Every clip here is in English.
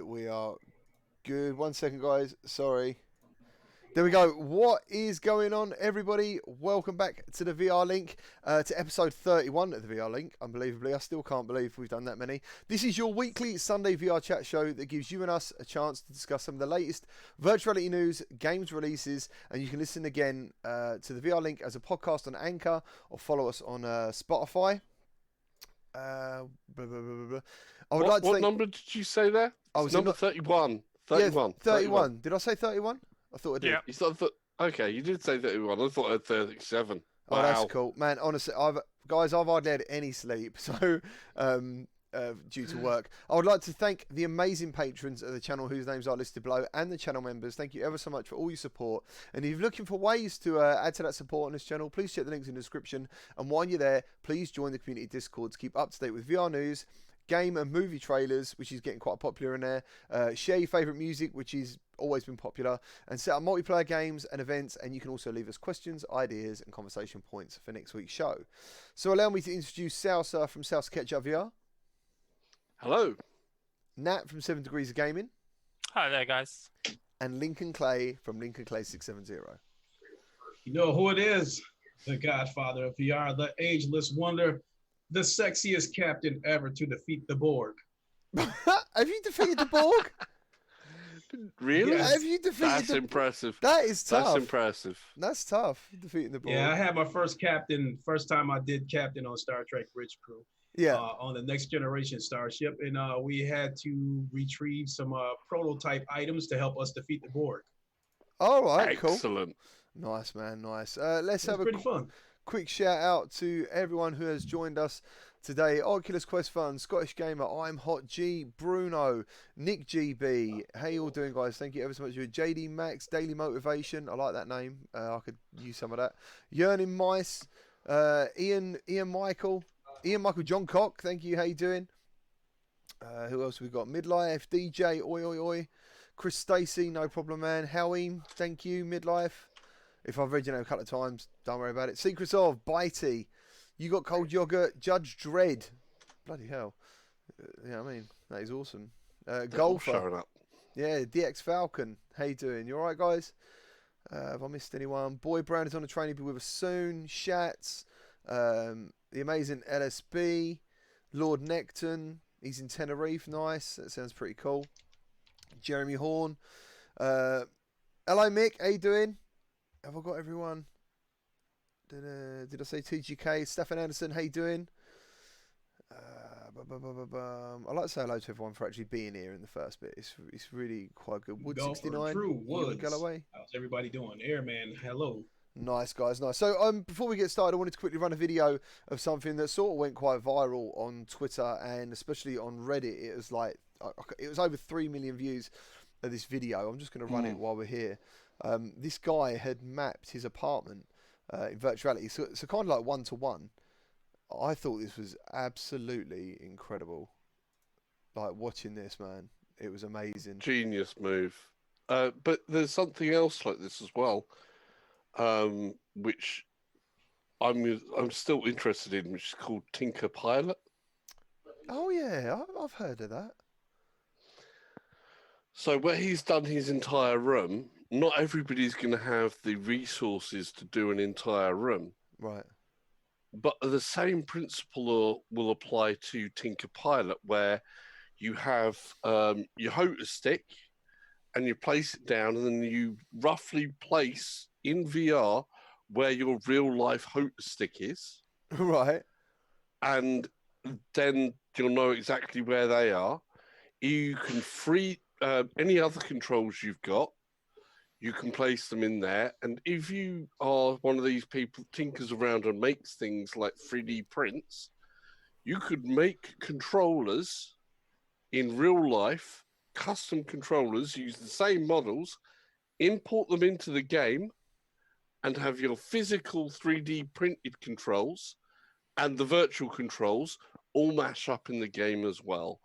we are good. 1 second, guys. Sorry. There we go. What is going on, everybody? Welcome back to the VR Link, to episode 31 of the VR Link. Unbelievably, I still can't believe we've done that many. This is your weekly Sunday VR chat show that gives you and us a chance to discuss some of the latest virtual reality news, games releases, and you can listen again to the VR Link as a podcast on Anchor or follow us on Spotify. What number did you say there? Number 31. 31. Yeah, 31. Did I say 31? I thought I did. Yeah. Okay, you did say 31. I thought I had 37. Oh, wow. That's cool. Man, honestly, I've hardly had any sleep, so due to work. I would like to thank the amazing patrons of the channel whose names are listed below and the channel members. Thank you ever so much for all your support. And if you're looking for ways to add to that support on this channel, please check the links in the description. And while you're there, please join the community Discord to keep up to date with VR news, game and movie trailers, which is getting quite popular in there. Share your favourite music, which is always been popular, and set up multiplayer games and events, and you can also leave us questions, ideas and conversation points for next week's show. So allow me to introduce Salsa from Salsa Ketchup VR. Hello. Nat from 7 Degrees of Gaming. Hi there, guys. And Lincoln Clay from Lincoln Clay 670. You know who it is? The Godfather of VR, the ageless wonder, the sexiest captain ever to defeat the Borg. Have you defeated the Borg? Really? Yes. Have you defeated That's impressive. That is tough. That's impressive. That's tough, defeating the Borg. Yeah, I had my first time I did captain on Star Trek Bridge Crew. Yeah. On the Next Generation starship. And we had to retrieve some prototype items to help us defeat the Borg. All right, Excellent. Cool. Nice, man, nice. Let's have pretty fun. Quick shout out to everyone who has joined us today. Oculus Quest Fun, Scottish Gamer, I'm Hot G, Bruno, Nick GB. How you all doing, guys? Thank you ever so much. JD Max, Daily Motivation. I like that name. I could use some of that. Yearning Mice, Ian Michael John Cock. Thank you. How you doing? Who else we got? Midlife, DJ, oi oi oi. Chris Stacey, no problem, man. Howie, thank you. Midlife. If I've read your name a couple of times, don't worry about it. Secrets of, Bitey. You got cold yogurt, Judge Dredd. Bloody hell. Yeah, I mean, that is awesome. Golfer. Showing up. Yeah, DX Falcon. How you doing? You alright, guys? Have I missed anyone? Boy Brown is on the train. He'll be with us soon. Shats. The amazing LSB. Lord Necton. He's in Tenerife. Nice. That sounds pretty cool. Jeremy Horn. Hello, Mick. How you doing? Have I got everyone? Did I say TGK? Stefan Anderson, how you doing? I'd like to say hello to everyone for actually being here in the first bit. It's really quite good. Wood 69. True Woods. Galloway. How's everybody doing? Airman, hello. Nice, guys, nice. So before we get started, I wanted to quickly run a video of something that sort of went quite viral on Twitter and especially on Reddit. It was like, it was over 3 million views of this video. I'm just going to run it while we're here. This guy had mapped his apartment in virtuality, so kind of like one-to-one. I thought this was absolutely incredible. Like watching this, man, it was amazing. Genius move. But there's something else like this as well, which I'm still interested in, which is called Tinker Pilot. Oh yeah, I've heard of that. So where he's done his entire room, not everybody's going to have the resources to do an entire room. Right. But the same principle will apply to Tinker Pilot, where you have your hoter stick and you place it down and then you roughly place in VR where your real life hoter stick is. Right. And then you'll know exactly where they are. You can free any other controls you've got. You can place them in there. And if you are one of these people tinkers around and makes things like 3D prints, you could make controllers in real life, custom controllers, use the same models, import them into the game, and have your physical 3D printed controls and the virtual controls all mash up in the game as well,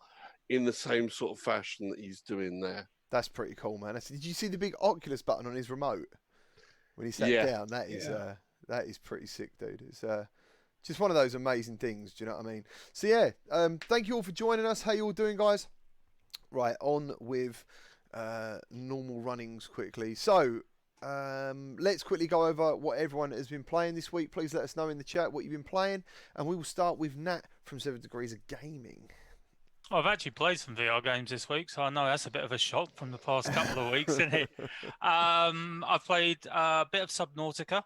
in the same sort of fashion that he's doing there. That's pretty cool, man. Did you see the big Oculus button on his remote when he sat down? That is pretty sick, dude. It's just one of those amazing things. Do you know what I mean? So yeah, thank you all for joining us. How you all doing, guys? Right, on with normal runnings quickly. So, let's quickly go over what everyone has been playing this week. Please let us know in the chat what you've been playing. And we will start with Nat from 7 Degrees of Gaming. I've actually played some VR games this week, so I know that's a bit of a shock from the past couple of weeks, isn't it? I've played a bit of Subnautica.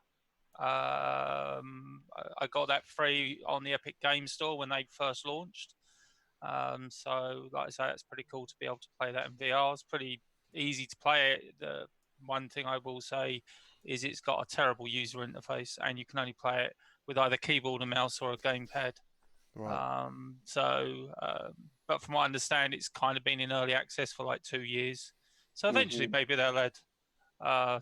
I got that free on the Epic Games Store when they first launched. So, like I say, it's pretty cool to be able to play that in VR. It's pretty easy to play it. The one thing I will say is it's got a terrible user interface, and you can only play it with either keyboard and mouse or a gamepad. Right. But from what I understand, it's kind of been in early access for like 2 years. So eventually, maybe they'll add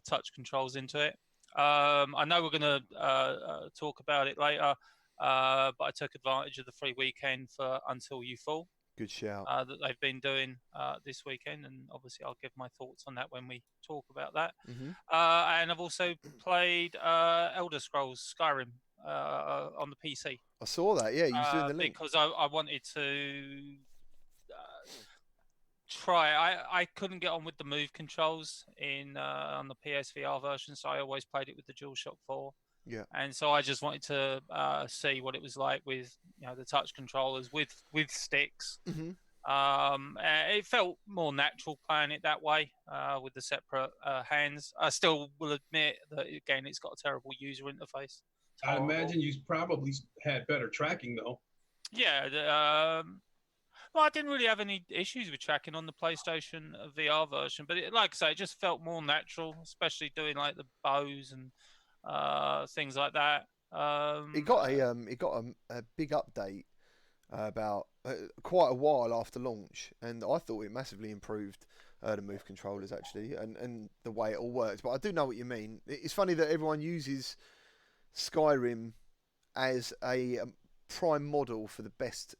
touch controls into it. I know we're going to talk about it later, but I took advantage of the free weekend for Until You Fall Good shout. that they've been doing this weekend, and obviously I'll give my thoughts on that when we talk about that. And I've also played Elder Scrolls Skyrim on the PC. I saw that, yeah, you was doing the link. Because I wanted to try. I couldn't get on with the move controls on the PSVR version, so I always played it with the DualShock 4. Yeah. And so I just wanted to see what it was like with the touch controllers with sticks. It felt more natural playing it that way with the separate hands. I still will admit that again it's got a terrible user interface. I imagine you probably had better tracking though. Yeah. Well, I didn't really have any issues with tracking on the PlayStation VR version, but like I say, it just felt more natural, especially doing like the bows and things like that. It got a big update about quite a while after launch, and I thought it massively improved the move controllers actually, and the way it all works. But I do know what you mean. It's funny that everyone uses Skyrim as a prime model for the best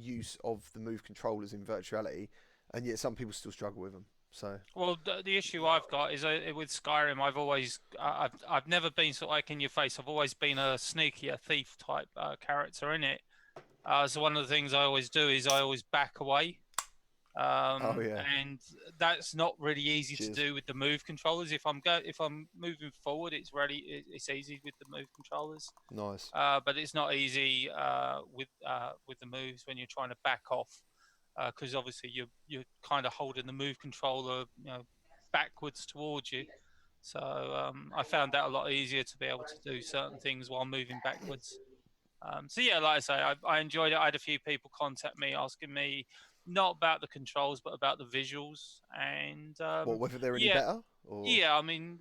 use of the move controllers in virtuality, and yet some people still struggle with them. So, well, the issue I've got is with Skyrim. I've never been sort of like in your face. I've always been a sneaky, thief type character in it. So one of the things I always do is I always back away. And that's not really easy to do with the move controllers. If I'm moving forward, it's easy with the move controllers. Nice. But it's not easy with the moves when you're trying to back off, because obviously you're kind of holding the move controller backwards towards you. So I found that a lot easier to be able to do certain things while moving backwards. So yeah, like I say, I enjoyed it. I had a few people contact me asking me not about the controls but about the visuals and whether they're any better. Or... Yeah, I mean,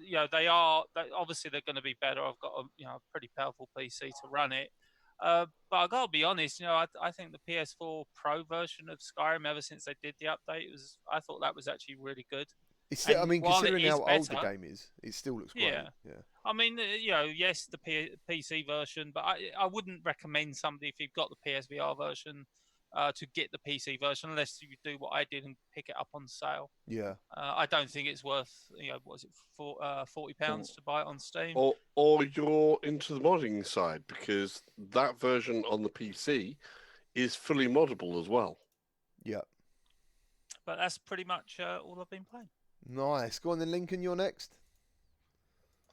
obviously they're going to be better. I've got a pretty powerful PC to run it. But I gotta be honest, I think the PS4 Pro version of Skyrim, ever since they did the update, I thought that was actually really good. It's still, considering how old the game is, it still looks great. Yeah. I mean, yes, the PC version, but I wouldn't recommend somebody if you've got the PSVR version to get the PC version unless you do what I did and pick it up on sale. Yeah. I don't think it's worth what is it £40 to buy it on Steam. Or you're into the modding side, because that version on the PC is fully moddable as well. Yeah. But that's pretty much all I've been playing. Nice. Go on then, Lincoln, you're next.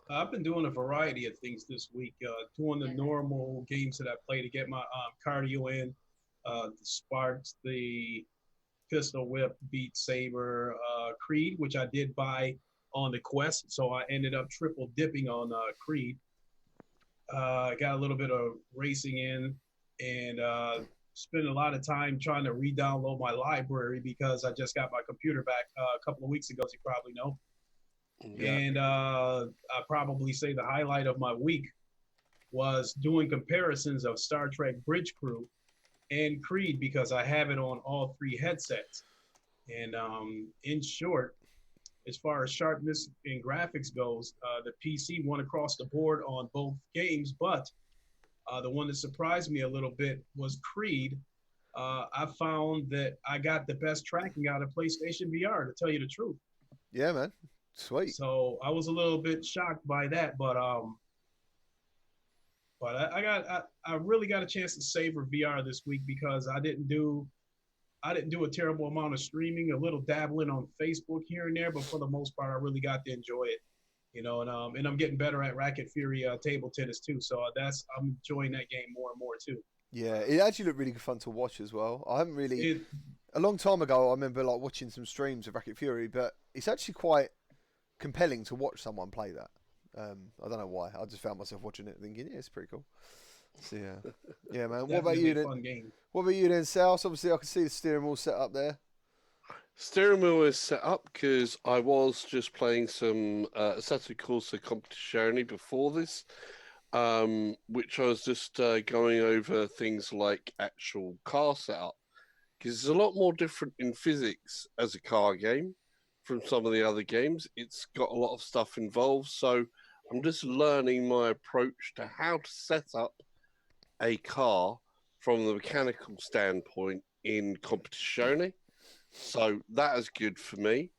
I've been doing a variety of things this week, doing the normal games that I play to get my cardio in, the Sparks, the Pistol Whip, Beat Saber, Creed, which I did buy on the Quest, so I ended up triple dipping on Creed. Got a little bit of racing in, and spent a lot of time trying to re-download my library because I just got my computer back a couple of weeks ago, as you probably know. Yeah. And I probably say the highlight of my week was doing comparisons of Star Trek Bridge Crew and Creed, because I have it on all three headsets. And in short, as far as sharpness and graphics goes, the PC won across the board on both games, but the one that surprised me a little bit was Creed. I found that I got the best tracking out of PlayStation VR, to tell you the truth. Yeah, man. Sweet. So I was a little bit shocked by that, but I really got a chance to savor VR this week because I I didn't do a terrible amount of streaming, a little dabbling on Facebook here and there, but for the most part, I really got to enjoy it. And I'm getting better at Racket Fury table tennis too. So I'm enjoying that game more and more too. Yeah, it actually looked really fun to watch as well. I haven't really. A long time ago, I remember like watching some streams of Racket Fury, but it's actually quite compelling to watch someone play that. I don't know why. I just found myself watching it, thinking, yeah, it's pretty cool. So yeah, man. What about you then? Fun game. What about you then, South? Obviously, I can see the steering wheel set up there. Steering wheel is set up because I was just playing some Assetto Corsa Competizione before this, which I was just going over things like actual car setup, because it's a lot more different in physics as a car game from some of the other games. It's got a lot of stuff involved, so I'm just learning my approach to how to set up a car from the mechanical standpoint in Competizione. So that is good for me.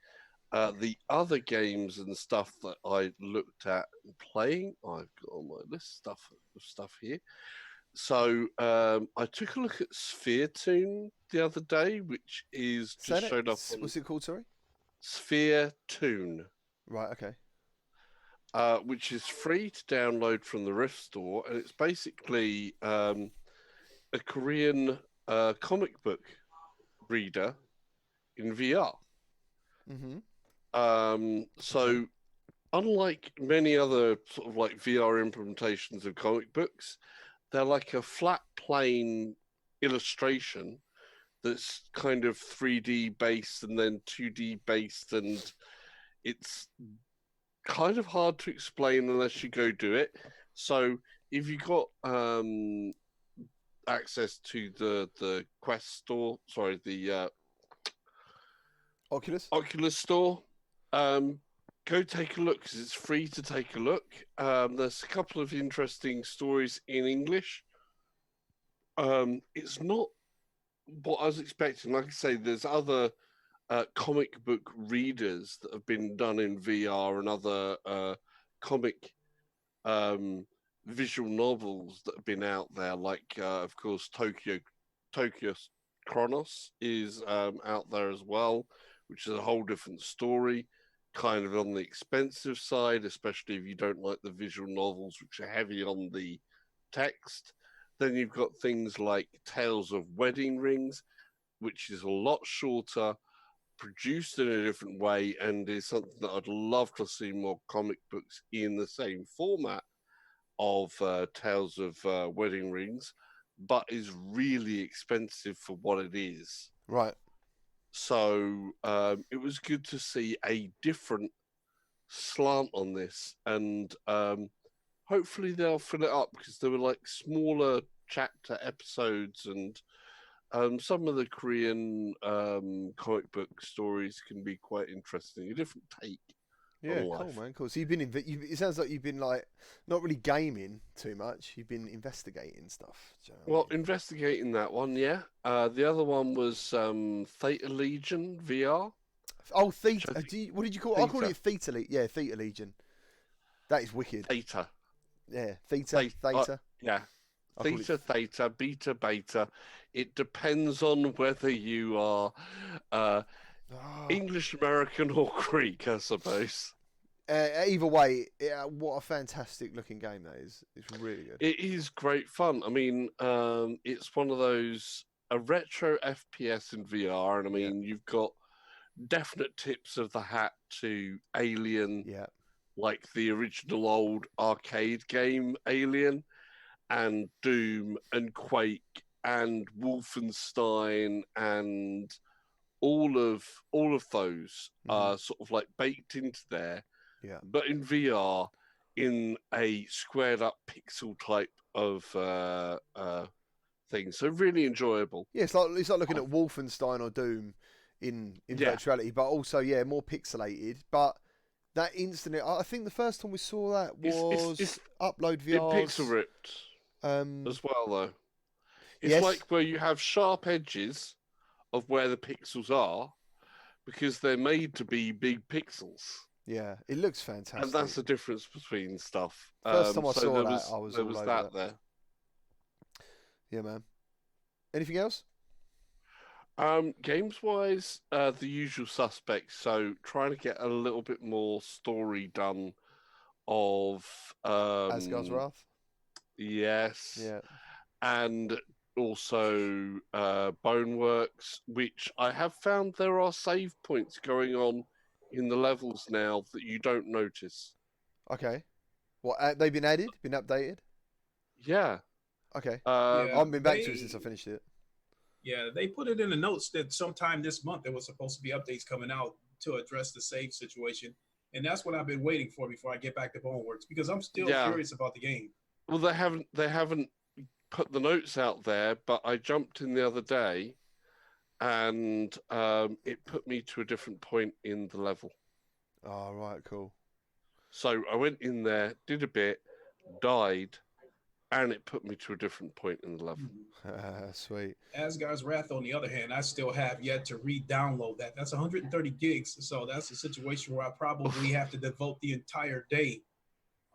The other games and stuff that I looked at playing, I've got on my list of stuff here. So I took a look at Sphere Tune the other day, which is just showed up on... What's it called, sorry? Sphere Tune. Right, okay. Which is free to download from the Rift Store, and it's basically a Korean comic book reader in VR. Mm-hmm. So unlike many other sort of like VR implementations of comic books, they're like a flat plane illustration that's kind of 3D based and then 2D based, and it's kind of hard to explain unless you go do it. So if you got access to the Quest store, sorry, the Oculus store, go take a look because it's free to take a look. There's a couple of interesting stories in English. It's not what I was expecting. Like I say, there's other comic book readers that have been done in VR and other comic visual novels that have been out there. Like, of course, Tokyo Chronos is out there as well, which is a whole different story, kind of on the expensive side, especially if you don't like the visual novels, which are heavy on the text. Then you've got things like Tales of Wedding Rings, which is a lot shorter, produced in a different way, and is something that I'd love to see more comic books in the same format of Tales of Wedding Rings, but is really expensive for what it is. Right. So it was good to see a different slant on this, and hopefully they'll fill it up, because there were like smaller chapter episodes, and some of the Korean comic book stories can be quite interesting, a different take. Yeah, cool, man. Cool. So it sounds like you've been like not really gaming too much. You've been investigating stuff. Well, investigating that one, yeah. The other one was Theta Legion VR. Oh, Theta. What did you call it? I call it Theta Legion. Yeah, Theta Legion. That is wicked. Theta. Yeah, Theta. Theta. Yeah. Theta, beta. It depends on whether you are English, American, or Greek, I suppose. Either way, what a fantastic looking game that is. It's really good. It is great fun. I mean, it's one of those, a retro FPS in VR, and I mean, you've got definite tips of the hat to Alien, like the original old arcade game Alien, and Doom, and Quake, and Wolfenstein, and all of those are sort of like baked into there. Yeah. But in VR, in a squared up pixel type of thing. So really enjoyable. Yeah, it's like looking at Wolfenstein or Doom in virtual reality, but also more pixelated. But that instant, I think the first time we saw that was it's Upload VR. It's pixel ripped as well, though. It's like where you have sharp edges of where the pixels are, because they're made to be big pixels. Yeah, it looks fantastic. And that's the difference between stuff. First time I saw that, I was all over that. There. Yeah, man. Anything else? Games wise, the usual suspects. So trying to get a little bit more story done of Asgard's Wrath. yes, Yeah. and also Boneworks, which I have found there are save points going on in the levels now that you don't notice. Okay. What they've been added? Been updated? Yeah. Okay. Yeah, I haven't been back to it they- since I finished it. Yeah, they put it in the notes that sometime this month there was supposed to be updates coming out to address the save situation, and that's what I've been waiting for before I get back to Boneworks because I'm still Yeah. curious about the game. Well, they haven't put the notes out there, but I jumped in the other day, and it put me to a different point in the level. Oh, right, cool. So I went in there, did a bit, died, and it put me to a different point in the level. Sweet. Asgard's Wrath, on the other hand, I still have yet to re-download that. That's 130 gigs, so that's a situation where I probably have to devote the entire day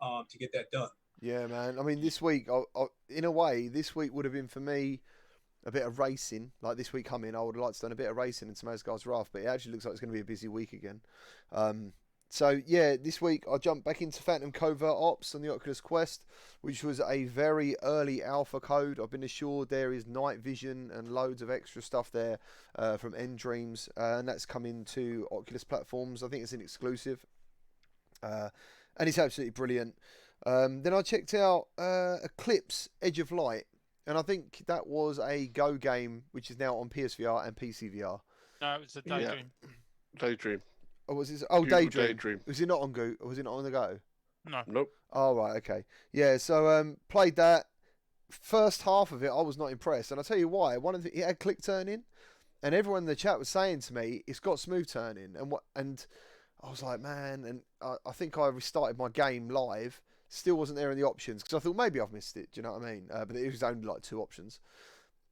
to get that done. Yeah, man. I mean, this week, in a way, this week would have been for me a bit of racing. Like this week coming, I would have liked to done a bit of racing in some Asgard's Wrath, but it actually looks like it's going to be a busy week again. So yeah, this week I jumped back into Phantom Covert Ops on the Oculus Quest, which was a very early alpha code. I've been assured there is night vision and loads of extra stuff there from End Dreams, and that's coming to Oculus platforms. I think it's an exclusive, and it's absolutely brilliant. Then I checked out Eclipse Edge of Light, and I think that was a Go game, which is now on PSVR and PCVR. No, it was a Daydream. Daydream. Oh, was this? Oh, Google Daydream. Daydream. Was it not on Go? Was it not on the Go? No. Nope. Oh, right, okay. Yeah, so played that. First half of it, I was not impressed, and I'll tell you why. It had click turning, and everyone in the chat was saying to me, "It's got smooth turning," and I was like, man, and I think I restarted my game live. Still wasn't there in the options because I thought maybe I've missed it. Do you know what I mean? But it was only like 2 options.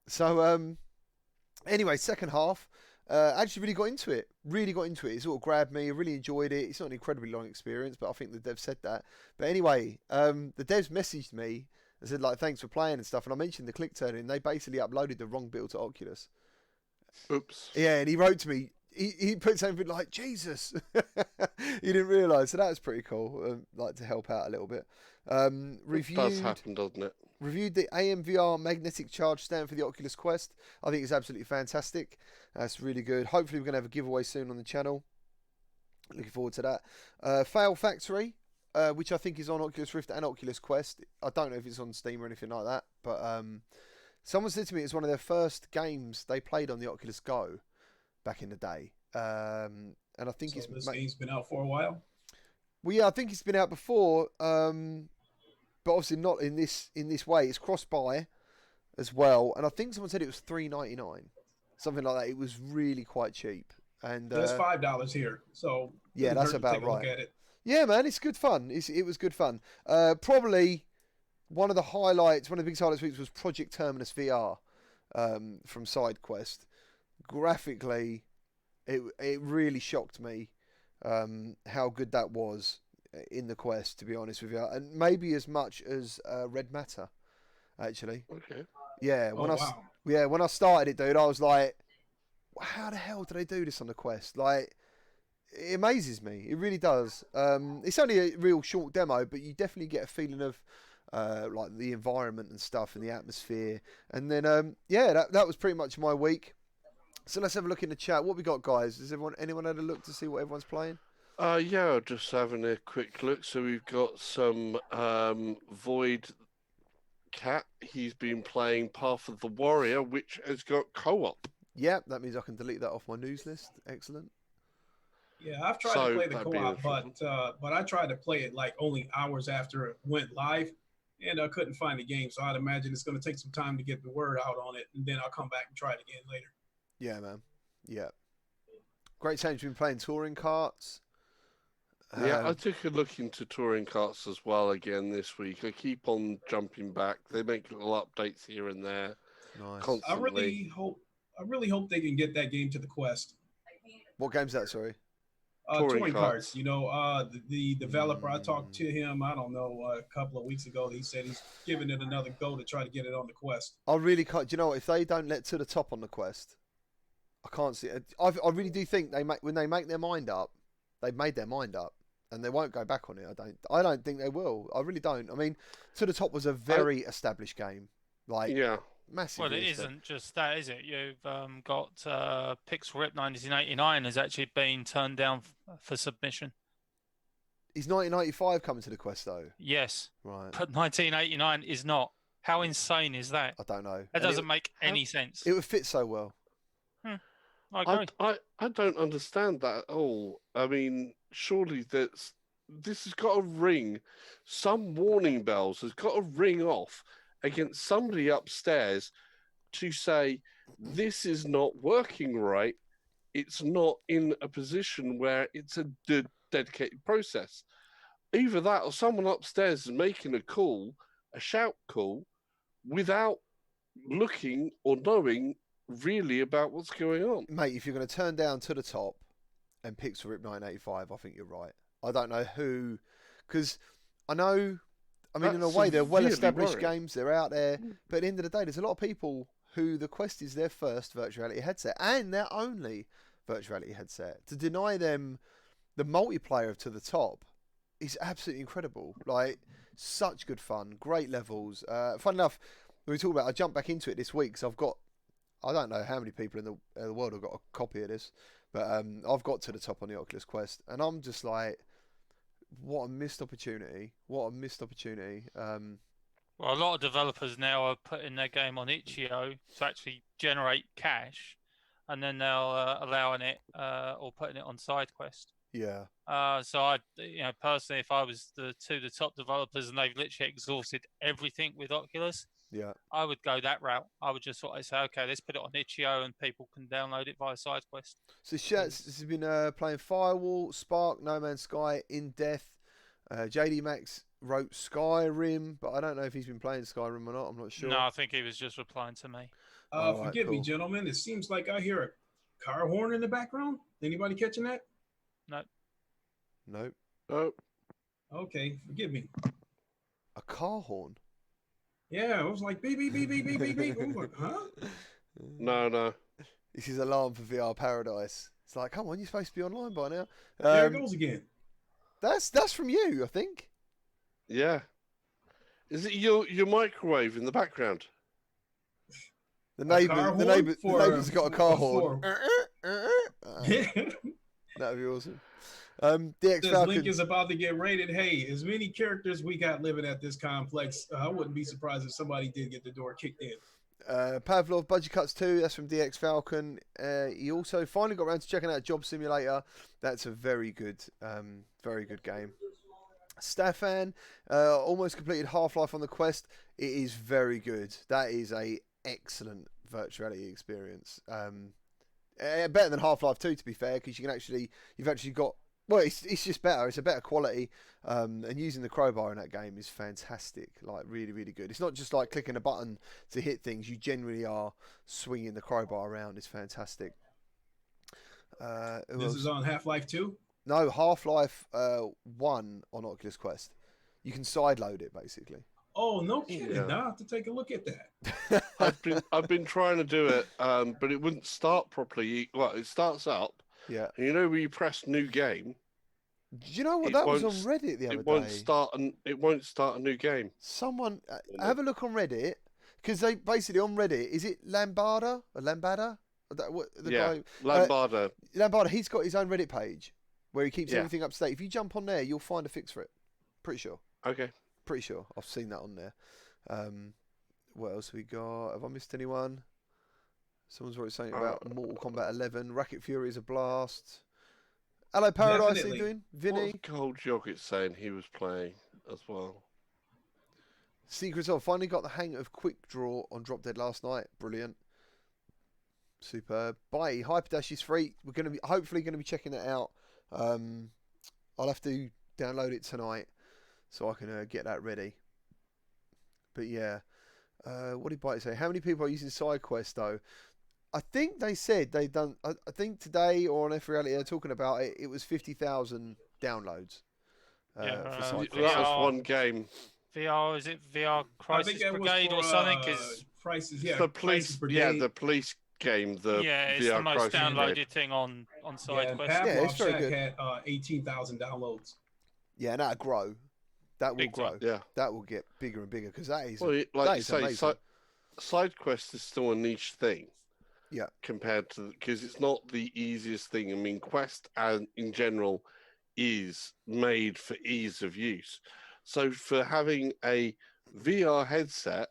So anyway, second half. Actually really got into it. It sort of grabbed me. I really enjoyed it. It's not an incredibly long experience, but I think the devs said that. But anyway, the devs messaged me and said, like, thanks for playing and stuff. And I mentioned the click turning. They basically uploaded the wrong build to Oculus. Oops. Yeah, and he wrote to me. He put something like, Jesus. He didn't realise. So that was pretty cool. Like to help out a little bit. It does happen, doesn't it? Reviewed the AMVR magnetic charge stand for the Oculus Quest. I think it's absolutely fantastic. That's really good. Hopefully we're going to have a giveaway soon on the channel. Looking forward to that. Fail Factory, which I think is on Oculus Rift and Oculus Quest. I don't know if it's on Steam or anything like that, but someone said to me it's one of their first games they played on the Oculus Go back in the day. And I think So this game's been out for a while. Well, yeah, I think it's been out before, but obviously not in this way. It's cross-buy as well, and I think someone said it was $3.99, something like that. It was really quite cheap, and That's $5 here. So yeah, that's about take a look right. at it. Yeah, man, it's good fun. It was good fun. Probably one of the biggest highlights week was Project Terminus VR from SideQuest. Graphically, it really shocked me how good that was in the Quest, to be honest with you, and maybe as much as Red Matter, actually. Okay. Yeah, Wow. when I started it, dude, I was like, how the hell did they do this on the Quest? Like, it amazes me. It really does. It's only a real short demo, but you definitely get a feeling of like the environment and stuff and the atmosphere. And then, yeah, that was pretty much my week. So let's have a look in the chat. What we got, guys? Has anyone had a look to see what everyone's playing? Yeah, just having a quick look. So we've got some Void Cat. He's been playing Path of the Warrior, which has got co-op. Yeah, that means I can delete that off my news list. Excellent. Yeah, I've tried to play the co-op, but I tried to play it like only hours after it went live, and I couldn't find the game. So I'd imagine it's going to take some time to get the word out on it, and then I'll come back and try it again later. Yeah, man. Yeah. Great change. Been playing touring carts. Yeah, I took a look into touring carts as well again this week. I keep on jumping back. They make little updates here and there. Nice. Constantly. I really hope they can get that game to the Quest. What game's that? Sorry. Touring carts. You know, the developer, I talked to him, I don't know, a couple of weeks ago. He said he's giving it another go to try to get it on the Quest. I really can't. Do you know what? If they don't let To the Top on the Quest, I can't see it. I really do think when they make their mind up, they've made their mind up, and they won't go back on it. I don't think they will. I really don't. I mean, To the Top was a very established game, like Yeah. massively. Well, it isn't just that, is it? You've got Pixel Rip 1989 has actually been turned down for submission. Is 1995 coming to the Quest though? Yes, Right. but 1989 is not. How insane is that? I don't know. That doesn't make any sense. It would fit so well. I agree. I don't understand that at all. I mean, surely this has got to ring. Some warning bells has got to ring off against somebody upstairs to say this is not working right. It's not in a position where it's a dedicated process. Either that or someone upstairs is making a call, a shout call, without looking or knowing really about what's going on. Mate, if you're going to turn down To the Top and Pixel Rip 1985, I think you're right. I don't know who, because I know, I mean, in a way, they're well-established games, they're out there, but at the end of the day, there's a lot of people who the Quest is their first virtual reality headset and their only virtual reality headset. To deny them the multiplayer of To the Top is absolutely incredible. Like, such good fun, great levels. Fun enough, when we talk about, I jumped back into it this week, so I've got, I don't know how many people in the world have got a copy of this, but I've got To the Top on the Oculus Quest, and I'm just like, what a missed opportunity! What a missed opportunity! Well, a lot of developers now are putting their game on itch.io to actually generate cash, and then they'll allowing it or putting it on SideQuest. Yeah. So I, personally, if I was the top developers and they've literally exhausted everything with Oculus, Yeah. I would go that route. I would just sort of say, okay, let's put it on itch.io and people can download it via SideQuest. So Shats has been playing Firewall, Spark, No Man's Sky, In Death. JD Max wrote Skyrim, but I don't know if he's been playing Skyrim or not. I'm not sure. No, I think he was just replying to me. Forgive me, gentlemen. It seems like I hear a car horn in the background. Anybody catching that? No. Nope. Oh, Okay, forgive me. A car horn? Yeah, it was like beep, beep, beep, beep, beep, beep, beep. I'm like, huh? no. This is alarm for VR Paradise. It's like, come on, you're supposed to be online by now. There it goes again. That's from you, I think. Yeah. Is it your microwave in the background? The neighbour's got a car horn. That'd be awesome. DX This Falcon. link is about to get raided. Hey, as many characters we got living at this complex, I wouldn't be surprised if somebody did get the door kicked in. Pavlov Budget Cuts 2, that's from DX Falcon. He also finally got around to checking out Job Simulator. That's a very good game. Stefan almost completed Half-Life on the Quest. It is very good. That is a excellent virtuality experience. Better than Half-Life 2, to be fair, because you've actually got, well, it's just better. It's a better quality, and using the crowbar in that game is fantastic. Like, really, really good. It's not just like clicking a button to hit things. You generally are swinging the crowbar around. It's fantastic. This is on Half-Life 2? No, Half-Life 1 on Oculus Quest. You can sideload it, basically. Oh, no kidding. Yeah. I'll have to take a look at that. I've been trying to do it, but it wouldn't start properly. Well, it starts up. Yeah. And you know when you press new game, Do you know what? That was on Reddit the other it won't day. it won't start a new game. Someone have a look on Reddit, because they basically on Reddit, is it Lambada or Lambada? Guy, Lambada. Lambada. He's got his own Reddit page where he keeps Yeah. everything up to date. If you jump on there, you'll find a fix for it. Pretty sure. Okay. Pretty sure. I've seen that on there. What else have we got? Have I missed anyone? Someone's already saying about Mortal Kombat 11. Racket Fury is a blast. Hello, Paradise. How you Definitely. doing? Vinny. What's Gold Joggett saying he was playing as well? Secrets of finally got the hang of quick draw on Drop Dead last night. Brilliant. Superb. Bye. Hyperdash is free. We're hopefully gonna be checking it out. I'll have to download it tonight so I can get that ready. But yeah, what did Byte say? How many people are using SideQuest though? I think they said they've done. I think today or on F Reality they're talking about it. It was 50,000 downloads. For SideQuest. That was one game. VR, is it VR I think Crisis that was Brigade for, or something? Is Crisis, yeah. The Crisis police, yeah, Brigade. the police game, the it's VR the most Crisis downloaded did. thing on Yeah, Side and Quest. Yeah, it's Pavlov very Shack good. had 18,000 downloads. Yeah, and that'll grow. That will Big grow. time. Yeah. That will get bigger and bigger because that is Well, like that you is say, amazing. Side Quest is still a niche thing. Yeah. Compared to, because it's not the easiest thing. I mean, Quest and in general is made for ease of use. So for having a VR headset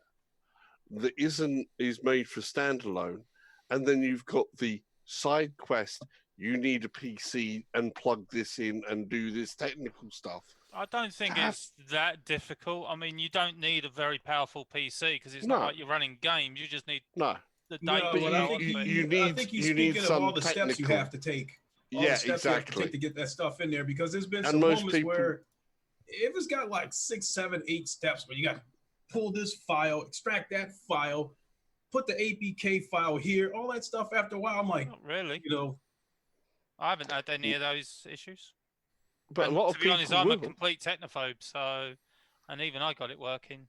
that is made for standalone, and then you've got the Side Quest, you need a PC and plug this in and do this technical stuff. I don't think Have- it's that difficult. I mean, you don't need a very powerful PC because it's not like you're running games. You just need No, the No, data. but I to think go onto it. you I need- think he's you need speaking of some all the steps you technical- have to take. All yeah, the steps you have to exactly. take to get that stuff in there, because there's been And some most moments people- where if it's got like 6, 7, 8 steps where you got to pull this file, extract that file, put the APK file here, all that stuff. After a while, I'm like, Not really. you know, I haven't had any of those issues. But And a lot of to be people honest, I'm will. a complete technophobe, so and even I got it working.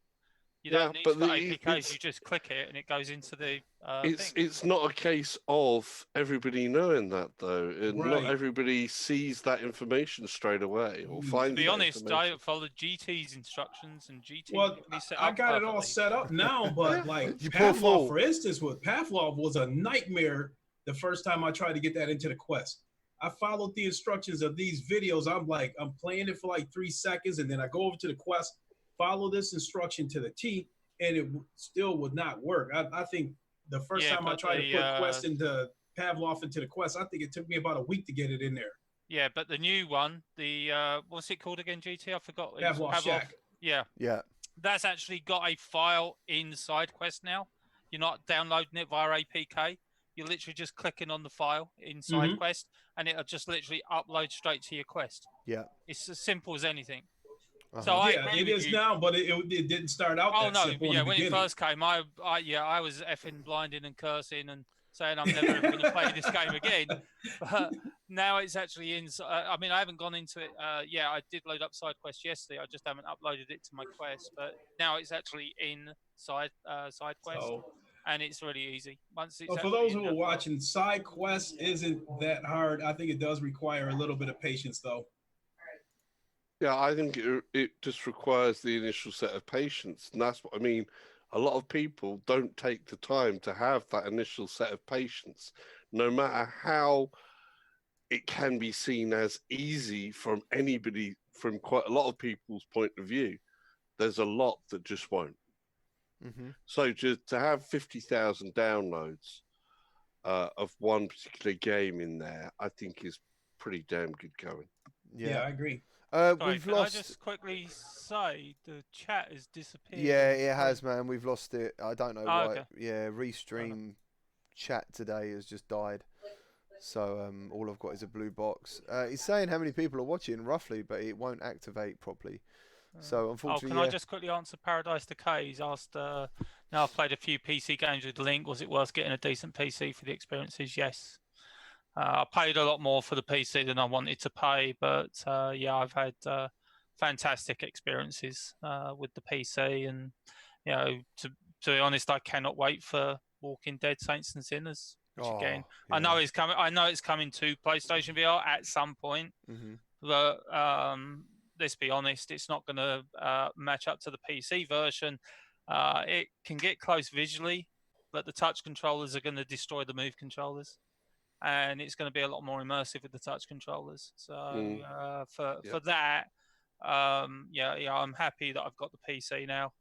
You Yeah, don't need but the the- APKs. it's- You just click it and it goes into the It's thing. it's not a case of everybody knowing that though, and not Right. everybody sees that information straight away or To finds. To be that honest, information. I followed GT's instructions, and GT well, got me set I up got it all perfectly. set up now, but like You poor fool. Pavlov, for instance, with Pavlov was a nightmare the first time I tried to get that into the Quest. I followed the instructions of these videos. I'm playing it for like 3 seconds, and then I go over to the Quest, follow this instruction to the T, and it still would not work. I think the first Yeah, time I but tried to the, put Quest into Pavlov into the Quest, I think it took me about a week to get it in there. Yeah, but the new one, the what's it called again? GT, I forgot. It's Pavlov Shack. Yeah, Yeah. that's actually got a file inside Quest now. You're not downloading it via APK. You're literally just clicking on the file inside Mhm. Quest, and it'll just literally upload straight to your Quest. Yeah. It's as simple as anything. Uh-huh. So I Yeah, agree it with is you. now, but it didn't start out Oh that no, simple in yeah, the when it beginning. first came, I was effing blinding and cursing and saying I'm never ever going to play this game again. But now it's actually in. I mean, I haven't gone into it. Yeah, I did load up Side Quest yesterday. I just haven't uploaded it to my Quest. But now it's actually in Side Quest, So, and it's really easy. Once it's well, for actually those in who the are file. watching, Side Quest isn't that hard. I think it does require a little bit of patience, though. Yeah, I think it just requires the initial set of patience, and that's what I mean. A lot of people don't take the time to have that initial set of patience, no matter how it can be seen as easy from anybody, from quite a lot of people's point of view. There's a lot that just won't. Mm-hmm. So just to have 50,000 downloads of one particular game in there, I think is pretty damn good going. Yeah, I agree. Sorry, We've can lost. I just quickly say the chat has disappeared? Yeah, on the it has, screen? man. We've lost it. I don't know Oh, why. okay. Yeah, restream chat today has just died. So all I've got is a blue box. It's saying how many people are watching roughly, but it won't activate properly. So Oh, unfortunately, can I just quickly answer Paradise Decay? He's asked, now I've played a few PC games with Link. Was it worth getting a decent PC for the experiences? Yes. I paid a lot more for the PC than I wanted to pay, but yeah, I've had fantastic experiences with the PC, and you know, to be honest, I cannot wait for Walking Dead: Saints and Sinners. Which again, I know it's coming. I know it's coming to PlayStation VR at some point, Mm-hmm. but let's be honest, it's not going to match up to the PC version. It can get close visually, but the touch controllers are going to destroy the Move controllers. And it's going to be a lot more immersive with the touch controllers. So for that, yeah, I'm happy that I've got the PC now,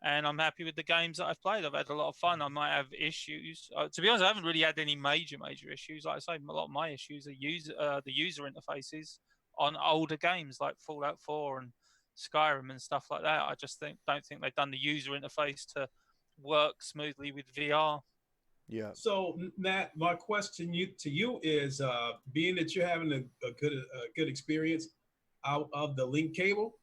and I'm happy with the games that I've played. I've had a lot of fun. I might have issues. To be honest, I haven't really had any major issues. Like I say, a lot of my issues are the user interfaces on older games like Fallout 4 and Skyrim and stuff like that. I just don't think they've done the user interface to work smoothly with VR. Yeah. So, Matt, my question to you is, being that you're having a good experience out of the link cable,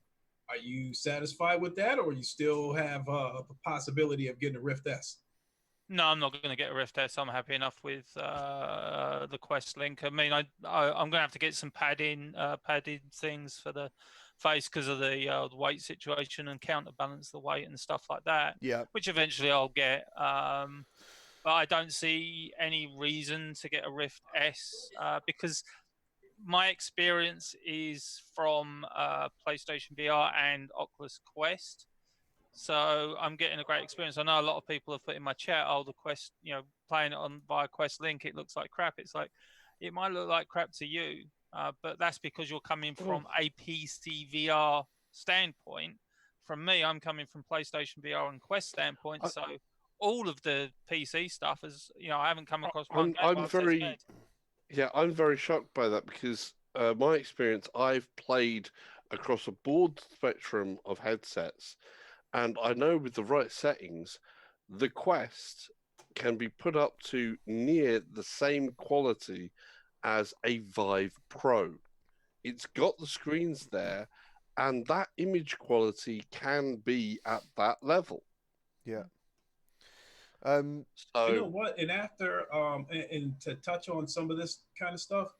are you satisfied with that, or you still have a possibility of getting a Rift S? No, I'm not going to get a Rift S. I'm happy enough with the Quest Link. I mean, I'm going to have to get some padding things for the face because of the weight situation and counterbalance the weight and stuff like that. Yeah. Which eventually I'll get. but I don't see any reason to get a Rift S because my experience is from PlayStation VR and Oculus Quest. So I'm getting a great experience. I know a lot of people have put in my chat, "Oh, the Quest, playing it on via Quest Link, it looks like crap." It's like, it might look like crap to you, but that's because you're coming from a PC VR standpoint. From me, I'm coming from PlayStation VR and Quest standpoint. So all of the PC stuff is, I haven't come across one. I'm very shocked by that because my experience, I've played across a broad spectrum of headsets, and I know with the right settings, the Quest can be put up to near the same quality as a Vive Pro. It's got the screens there, and that image quality can be at that level. Yeah. You know what? And after and to touch on some of this kind of stuff,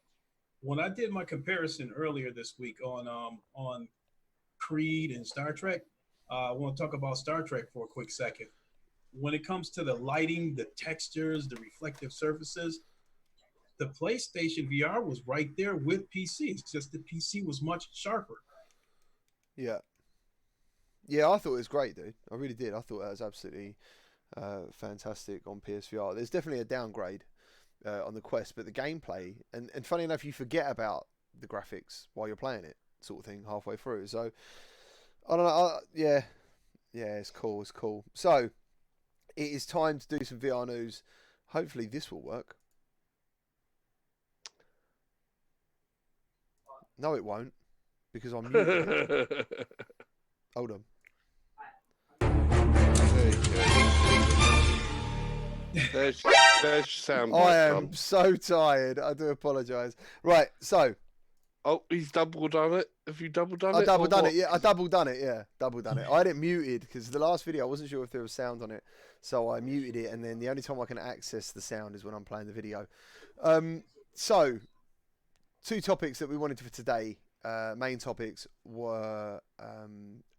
when I did my comparison earlier this week on Creed and Star Trek, I want to talk about Star Trek for a quick second. When it comes to the lighting, the textures, the reflective surfaces, the PlayStation VR was right there with PC. It's just the PC was much sharper. Yeah. Yeah, I thought it was great, dude. I really did. I thought that was absolutely fantastic on PSVR. There's definitely a downgrade on the Quest, but the gameplay, and funny enough, you forget about the graphics while you're playing it, sort of thing, halfway through. So, I don't know. Yeah, it's cool. It's cool. So, it is time to do some VR news. Hopefully, this will work. No, it won't, because I'm muted. Hold on. There's sound. I am so tired. I do apologise. Right, so. Oh, he's double done it. Have you double done it? I double done it. Yeah, I double done it. Yeah, double done it. I had it muted because the last video I wasn't sure if there was sound on it, so I muted it. And then the only time I can access the sound is when I'm playing the video. So, two topics that we wanted for today. Main topics were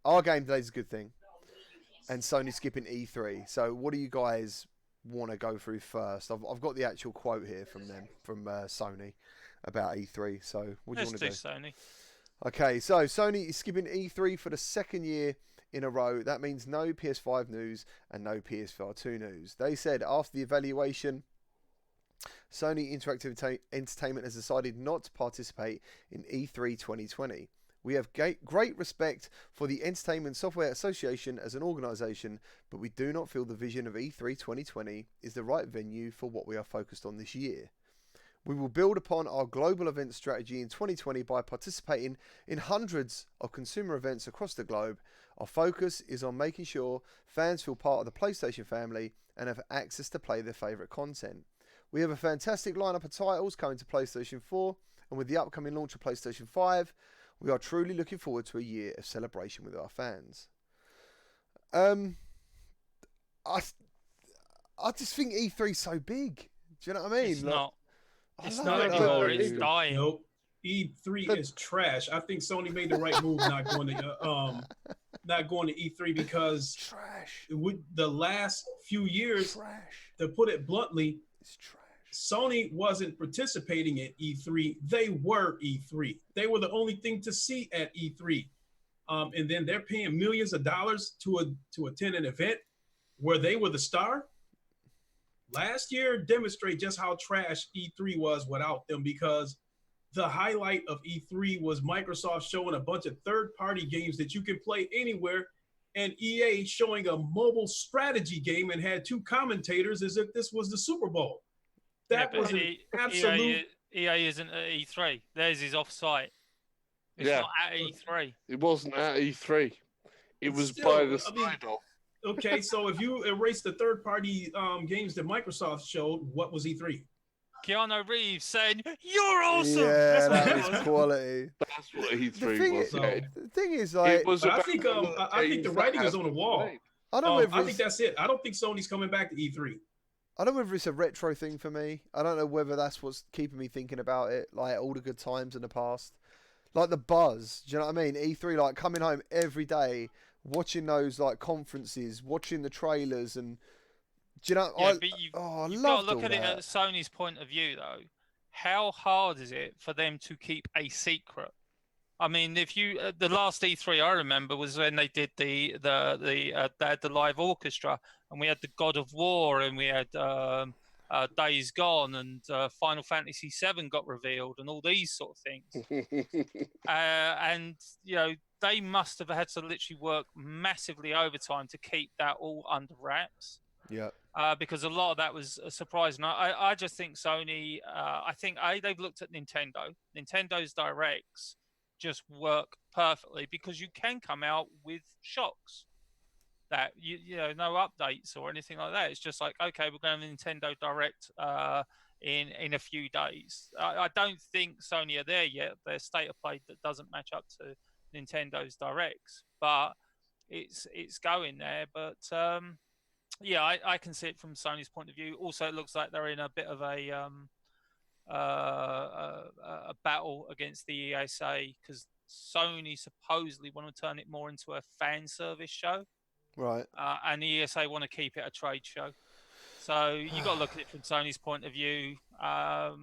our game delay's a good thing, and Sony skipping E3. So, what do you guys want to go through first? I've got the actual quote here from them, from Sony, about E3. So, what do you want to do? Sony. Okay, so Sony is skipping E3 for the second year in a row. That means no PS5 news and no PS4 2 news. They said after the evaluation, Sony Interactive Entertainment has decided not to participate in E3 2020. We have great respect for the Entertainment Software Association as an organisation, but we do not feel the vision of E3 2020 is the right venue for what we are focused on this year. We will build upon our global event strategy in 2020 by participating in hundreds of consumer events across the globe. Our focus is on making sure fans feel part of the PlayStation family and have access to play their favourite content. We have a fantastic lineup of titles coming to PlayStation 4, and with the upcoming launch of PlayStation 5, we are truly looking forward to a year of celebration with our fans. I just think E3's so big. Do you know what I mean? It's not. It's I not don't anymore. know. It's dying. Nope. E3 is trash. I think Sony made the right move not going to E3 because Trash. with the last few years, Trash. to put it bluntly, It's trash. Sony wasn't participating at E3. They were E3. They were the only thing to see at E3. And then they're paying millions of dollars to attend an event where they were the star. Last year demonstrate just how trash E3 was without them, because the highlight of E3 was Microsoft showing a bunch of third-party games that you can play anywhere, and EA showing a mobile strategy game and had two commentators as if this was the Super Bowl. That was an absolute... EA isn't at E3. Theirs is off-site. It's not at E3. It wasn't at E3. It was Still, by the side of. Okay, so if you erase the third-party games that Microsoft showed, what was E3? Keanu Reeves saying, "You're awesome." Yeah, That's what that it was was. quality. That's what E3 The was. thing is, like, It was But I about think the I think the games writing that is on the wall. have been I don't know if I think that's it. I don't think Sony's coming back to E3. I don't know whether it's a retro thing for me. I don't know whether that's what's keeping me thinking about it, like all the good times in the past. Like the buzz, do you know what I mean? E3, like coming home every day, watching those like conferences, watching the trailers and Do you know? Yeah, but you've I you've got to loved look all at it that. at Sony's point of view, though. How hard is it for them to keep a secret? I mean, if you the last E3 I remember was when they did they had the live orchestra, and we had the God of War, and we had Days Gone, and Final Fantasy VII got revealed, and all these sort of things. And they must have had to literally work massively overtime to keep that all under wraps. Yeah. Because a lot of that was a surprise. And I just think Sony, I think they've looked at Nintendo. Nintendo's directs just work perfectly because you can come out with shocks that no updates or anything like that. It's just like, okay, we're going to Nintendo Direct in a few days. I don't think Sony are there yet. Their state of play that doesn't match up to Nintendo's directs, but it's going there. But yeah, I can see it from Sony's point of view. Also, it looks like they're in a bit of a battle against the ESA because Sony supposedly want to turn it more into a fan service show, Right. and the ESA want to keep it a trade show. So you got to look at it from Sony's point of view. I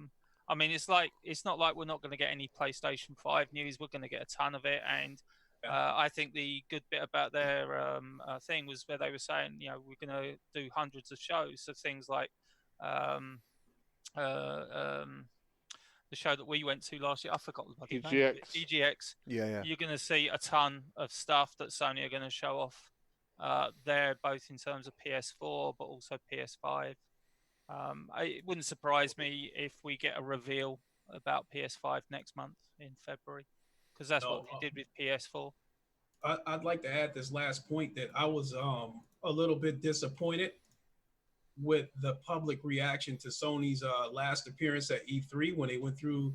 mean, it's not like we're not going to get any PlayStation 5 news. We're going to get a ton of it, and I think the good bit about their thing was where they were saying, we're going to do hundreds of shows. So things like the show that we went to last year, I forgot the bloody name. EGX. Yeah. You're going to see a ton of stuff that Sony are going to show off there, both in terms of PS4 but also PS5. It wouldn't surprise me if we get a reveal about PS5 next month in February, because that's what they did with PS4. I'd like to add this last point that I was a little bit disappointed with the public reaction to Sony's last appearance at E3 when they went through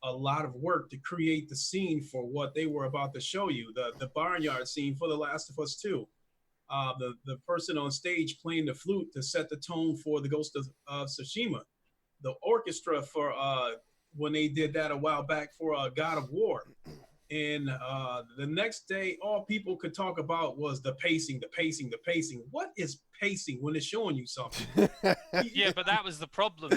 a lot of work to create the scene for what they were about to show you, the barnyard scene for The Last of Us 2. The person on stage playing the flute to set the tone for the Ghost of Tsushima. The orchestra for when they did that a while back for God of War. And the next day, all people could talk about was the pacing. What is pacing when it's showing you something? Yeah, but that was the problem.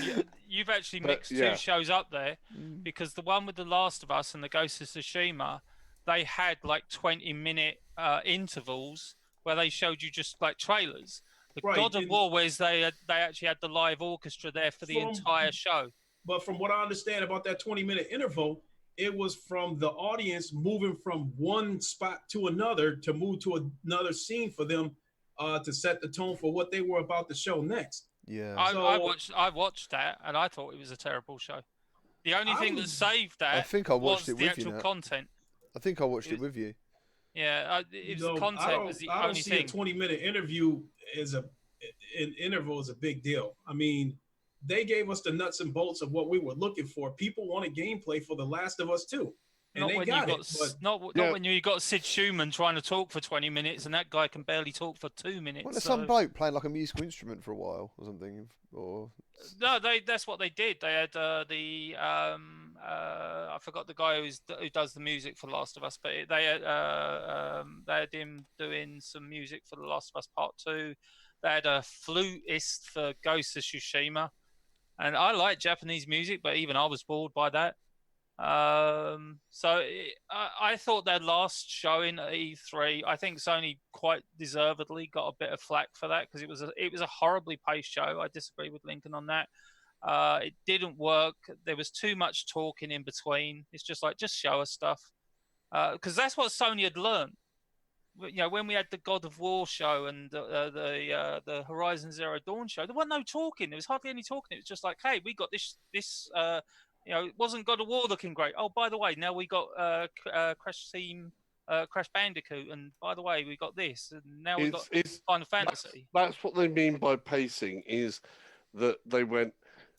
You've actually mixed two shows up there, because the one with The Last of Us and the Ghost of Tsushima, they had like 20-minute intervals where they showed you just like trailers. The God of War, whereas they actually had the live orchestra there for the entire show. But from what I understand about that 20-minute interval, it was from the audience moving from one spot to another to move to another scene for them to set the tone for what they were about to show next. Yeah, I watched that and I thought it was a terrible show. The only thing that saved that I think I watched was the actual content. I think I watched it with you. Yeah, it was the content was the only thing. I don't see a 20-minute interview as an interval is a big deal. I mean, they gave us the nuts and bolts of what we were looking for. People wanted gameplay for The Last of Us 2. And they got it. Not when you got Sid Schumann trying to talk for 20 minutes and that guy can barely talk for 2 minutes. Well, there's some bloke playing like a musical instrument for a while or something. No, that's what they did. They had I forgot the guy who does the music for The Last of Us, but they had him doing some music for The Last of Us Part 2. They had a flutist for Ghost of Tsushima. And I like Japanese music, but even I was bored by that. I thought their last showing at E3, I think Sony quite deservedly got a bit of flack for that because it was a horribly paced show. I disagree with Lincoln on that. It didn't work. There was too much talking in between. It's just like, just show us stuff, because that's what Sony had learned. When we had the God of War show and the Horizon Zero Dawn show, there wasn't no talking. There was hardly any talking. It was just like, hey, we got this. It wasn't God of War looking great. Oh, by the way, now we got Crash Bandicoot, and by the way, we got this, and now we got Final Fantasy. That's what they mean by pacing. Is that they went.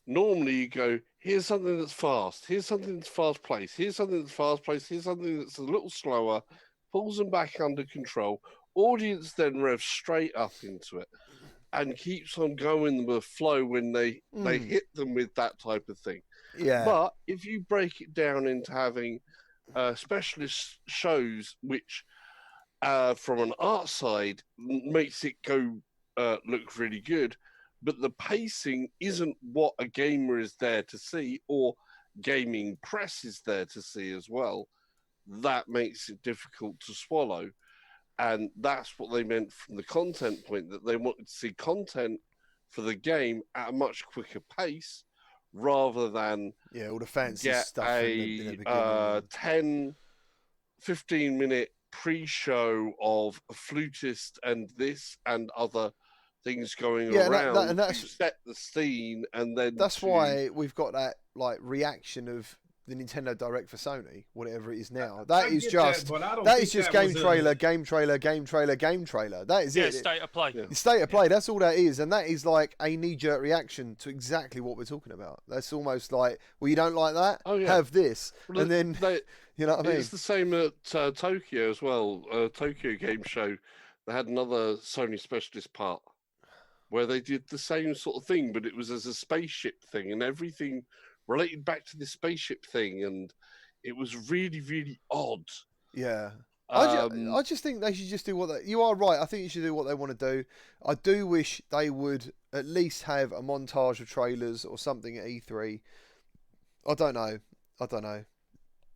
Normally, you go, here's something that's fast. Here's something that's fast paced. Here's something that's fast paced. Here's something that's a little slower. Pulls them back under control. Audience then revs straight up into it and keeps on going with flow when they hit them with that type of thing. Yeah. But if you break it down into having specialist shows, which from an art side makes it go look really good, but the pacing isn't what a gamer is there to see, or gaming press is there to see as well. That makes it difficult to swallow. And that's what they meant from the content point, that they wanted to see content for the game at a much quicker pace rather than all the fancy get stuff in the a beginning. 10-15 minute pre-show of a flutist and this and other things going around and that's, to set the scene, and then that's why we've got that like reaction of the Nintendo Direct for Sony, whatever it is now. That is just game trailer, game trailer, game trailer, game trailer. That is it. State of play. The state of play. That's all that is, and that is like a knee-jerk reaction to exactly what we're talking about. That's almost like, well, you don't like that? Oh, yeah. Have this, well, and then you know what I mean. It's the same at Tokyo as well. Tokyo Game Show. They had another Sony specialist part where they did the same sort of thing, but it was as a spaceship thing, and everything related back to the spaceship thing, and it was really, really odd. Yeah. I just think they should just do what you are right. I think you should do what they want to do. I do wish they would at least have a montage of trailers or something at E3. I don't know.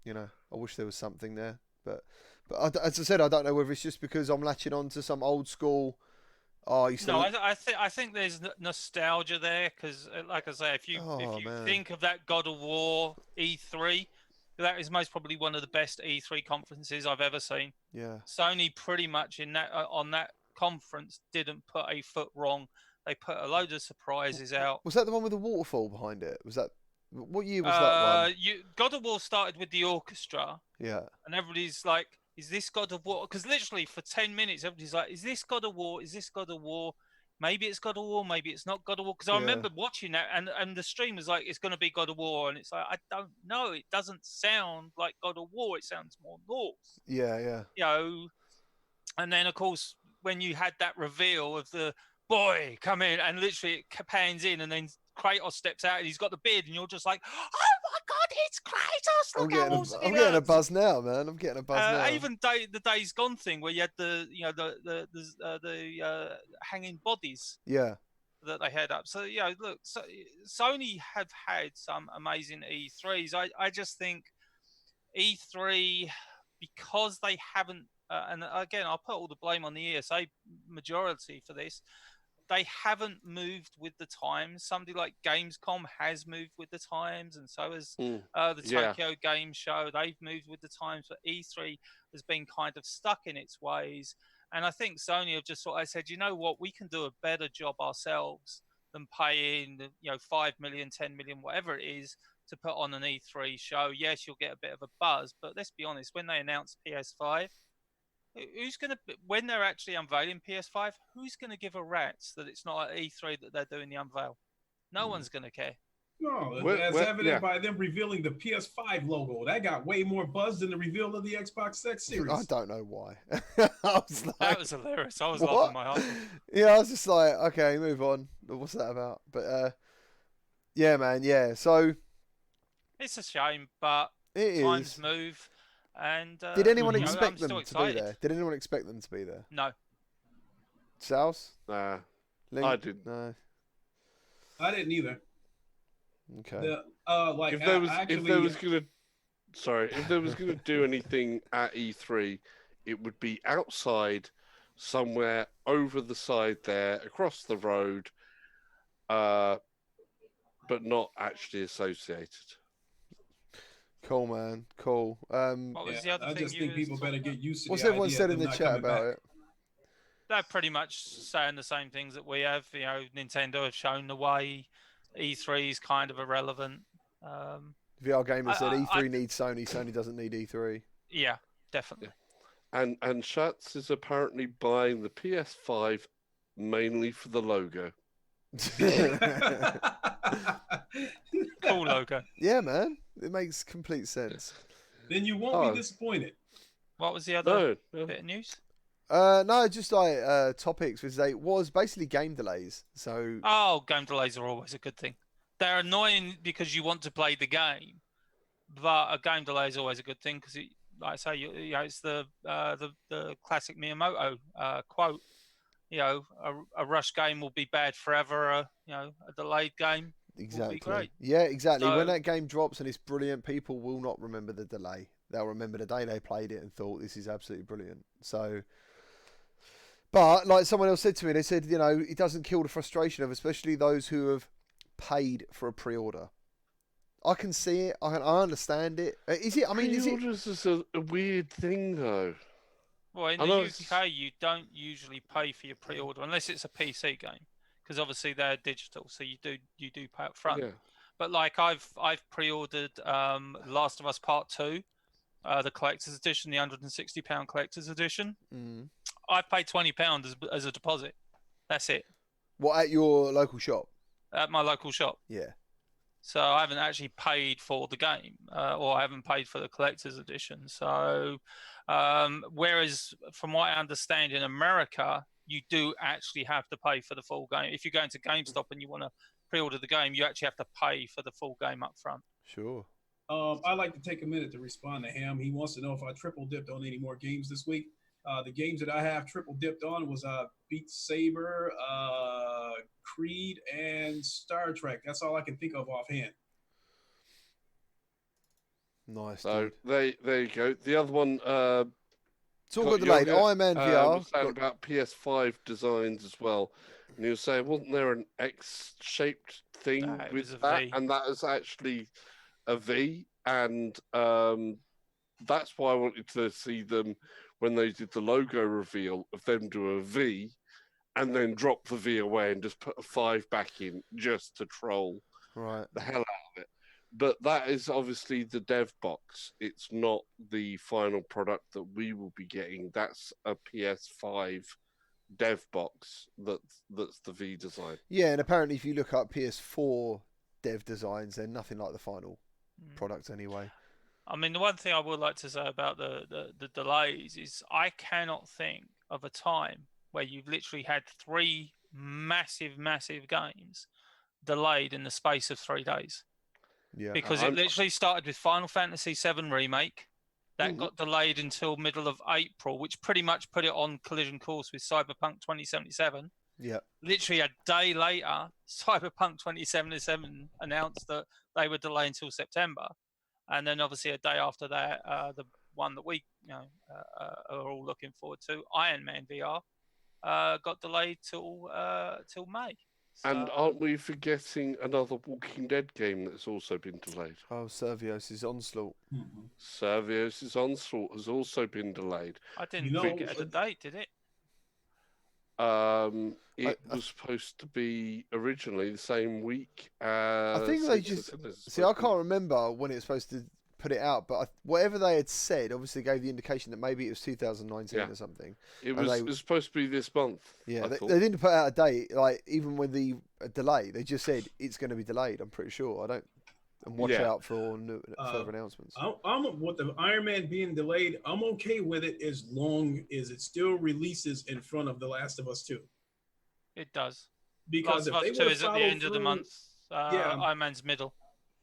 You know, I wish there was something there, but as I said, I don't know whether it's just because I'm latching on to some old school. I think there's nostalgia there because, like I say, if you think of that God of War E3, that is most probably one of the best E3 conferences I've ever seen. Yeah. Sony pretty much in that on that conference didn't put a foot wrong. They put a load of surprises out. Was that the one with the waterfall behind it? Was that what year was that one? God of War started with the orchestra. Yeah. And everybody's like, is this God of War? Because literally for 10 minutes, everybody's like, is this God of War? Is this God of War? Maybe it's God of War. Maybe it's not God of War. Because I remember watching that, and the stream was like, it's going to be God of War. And it's like, I don't know. It doesn't sound like God of War. It sounds more Norse. Yeah, yeah. You know, and then, of course, when you had that reveal of the boy come in, and literally it pans in, and then Kratos steps out, and he's got the beard, and you're just like, oh my God, it's Kratos! Look how awesome I'm getting a buzz now, man. I'm getting a buzz now. Even the Days Gone thing, where you had the hanging bodies. Yeah. That they had up. So look, Sony have had some amazing E3s. I just think E3, because they haven't, and again, I'll put all the blame on the ESA majority for this. They haven't moved with the times. Somebody like Gamescom has moved with the times, and so has the Tokyo Game Show. They've moved with the times, but E3 has been kind of stuck in its ways. And I think Sony have just sort of said, you know what, we can do a better job ourselves than paying, 5 million, 10 million, whatever it is, to put on an E3 show. Yes, you'll get a bit of a buzz, but let's be honest, when they announced PS5, when they're actually unveiling PS5, who's going to give a rat's that it's not at E3 that they're doing the unveil? No one's going to care. No, as evident by them revealing the PS5 logo. That got way more buzz than the reveal of the Xbox X series. I don't know why. That was hilarious. I was laughing my heart off. Yeah, I was just like, okay, move on. What's that about? But yeah, man, yeah. So it's a shame, but times move. And did anyone expect them to be there? Did anyone expect them to be there? No. Sals? Nah. Link? I didn't. No. I didn't either. Okay. If there was gonna do anything at E3, it would be outside, somewhere over the side there, across the road, but not actually associated. Cool, man. Cool. What was the other thing? I just think people better get used to. What's everyone said in the chat about it? They're pretty much saying the same things that we have. Nintendo have shown the way. E3 is kind of irrelevant. VR Gamer said E3 needs Sony. Sony doesn't need E3. Yeah, definitely. Yeah. And Schatz is apparently buying the PS5 mainly for the logo. Cool logo. Yeah, man. It makes complete sense. Then you won't be disappointed. What was the other bit of news? No, just like topics, which was basically game delays. So game delays are always a good thing. They're annoying because you want to play the game, but a game delay is always a good thing because, like I say, it's the classic Miyamoto quote. a rush game will be bad forever. A delayed game will be Exactly. great. Yeah, exactly. When So- that game drops and it's brilliant, people will not remember the delay. They'll remember the day they played it and thought this is absolutely brilliant. So, but like someone else said to me, they said, it doesn't kill the frustration of especially those who have paid for a pre-order. I can see it. I understand it. Is it? I mean, is it? Pre-orders is a weird thing, though. Well, in I the know UK, you don't usually pay for your pre-order unless it's a PC game, because obviously they're digital, so you do pay up front. Yeah. But like I've pre-ordered Last of Us Part 2, the collector's edition, the £160 collector's edition. Mm. I've paid £20 as a deposit. That's it, What, at your local shop? at my local shop. Yeah. So I haven't actually paid for the game, or I haven't paid for the collector's edition. So, whereas from what I understand in America, you do actually have to pay for the full game. If you go into GameStop and you want to pre-order the game, you actually have to pay for the full game up front. Sure. I'd like to take a minute to respond to him. He wants to know if I triple dipped on any more games this week. The games that I have triple dipped on was Beat Saber, Creed, and Star Trek. That's all I can think of offhand. Nice. So Dude. there you go. The other one. It's all got delayed. Iron Man VR. Was saying about PS5 designs as well, and he was saying, wasn't there an X-shaped thing It was with a that? V. And that is actually a V, and that's why I wanted to see them when they did the logo reveal of them do a V, and then drop the V away and just put a 5 back in just to troll Right. the hell out of it. But that is obviously the dev box. It's not the final product that we will be getting. That's a PS5 dev box that's the V design. Yeah, and apparently if you look up PS4 dev designs, they're nothing like the final product anyway. I mean, the one thing I would like to say about the delays is I cannot think of a time where you've literally had 3 massive games delayed in the space of 3 days. Yeah. Because it literally started with Final Fantasy VII Remake. That got delayed until middle of April, which pretty much put it on collision course with Cyberpunk 2077. Yeah. Literally a day later, Cyberpunk 2077 announced that they would delay until September. And then obviously a day after that, the one that we are all looking forward to, Iron Man VR, got delayed till May. So, And aren't we forgetting another Walking Dead game that's also been delayed? Oh, Servios' Onslaught. Servios' Onslaught has also been delayed. I didn't think it had a date, did it? It was supposed to be originally the same week. I think they just see. I can't remember when it was supposed to put it out, but whatever they had said obviously gave the indication that maybe it was 2019 or something. It was supposed to be this month. Yeah, they didn't put out a date. Like even with the delay, they just said it's going to be delayed. I'm pretty sure. And watch out for all new, further announcements. I'm with the Iron Man being delayed. I'm okay with it as long as it still releases in front of The Last of Us 2. It does. Because Last if of they Us 2 would is at the end of the month. Iron Man's middle.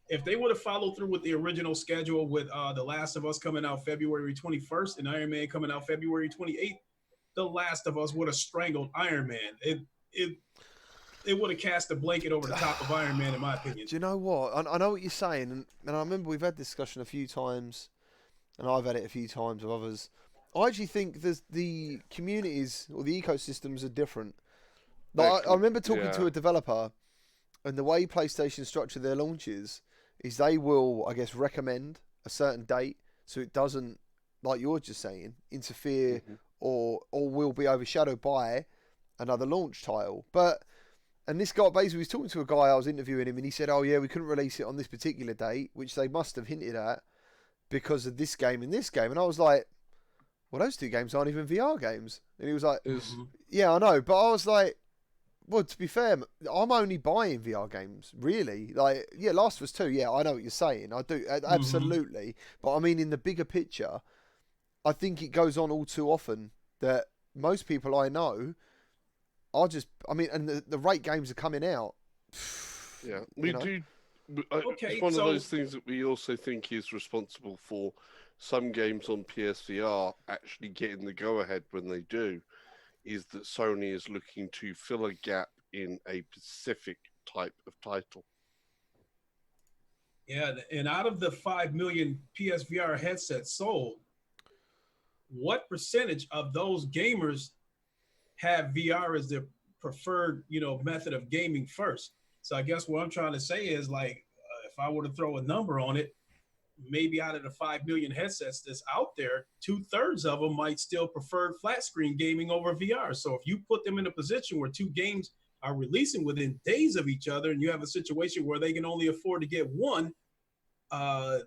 If they would have followed through with the original schedule with The Last of Us coming out February 21st and Iron Man coming out February 28th, The Last of Us would have strangled Iron Man. It would have cast a blanket over the top of Iron Man, in my opinion. Do you know what? I know what you're saying, and I remember we've had this discussion a few times, and I've had it a few times with others. I actually think the communities or the ecosystems are different. Like, I remember talking to a developer, and the way PlayStation structure their launches is they will, I guess, recommend a certain date so it doesn't, like you're just saying, interfere or will be overshadowed by another launch title. And this guy basically was talking to a guy, I was interviewing him, and he said, oh yeah, we couldn't release it on this particular date, which they must have hinted at because of this game and this game. And I was like, well, those 2 games aren't even VR games. And he was like, yeah, I know. But I was like, well, to be fair, I'm only buying VR games, really. Like, yeah, Last of Us 2, yeah, I know what you're saying. I do, absolutely. But I mean, in the bigger picture, I think it goes on all too often that most people I know are just, I mean, and the rate games are coming out. Yeah, we do. It's one of those things that we also think is responsible for some games on PSVR actually getting the go-ahead when they do, is that Sony is looking to fill a gap in a specific type of title. Yeah, and out of the 5 million PSVR headsets sold, what percentage of those gamers have VR as their preferred, method of gaming first? So I guess what I'm trying to say is, like, if I were to throw a number on it, maybe out of the 5 million headsets that's out there, 2/3 of them might still prefer flat screen gaming over VR. So if you put them in a position where two games are releasing within days of each other, and you have a situation where they can only afford to get one, I'm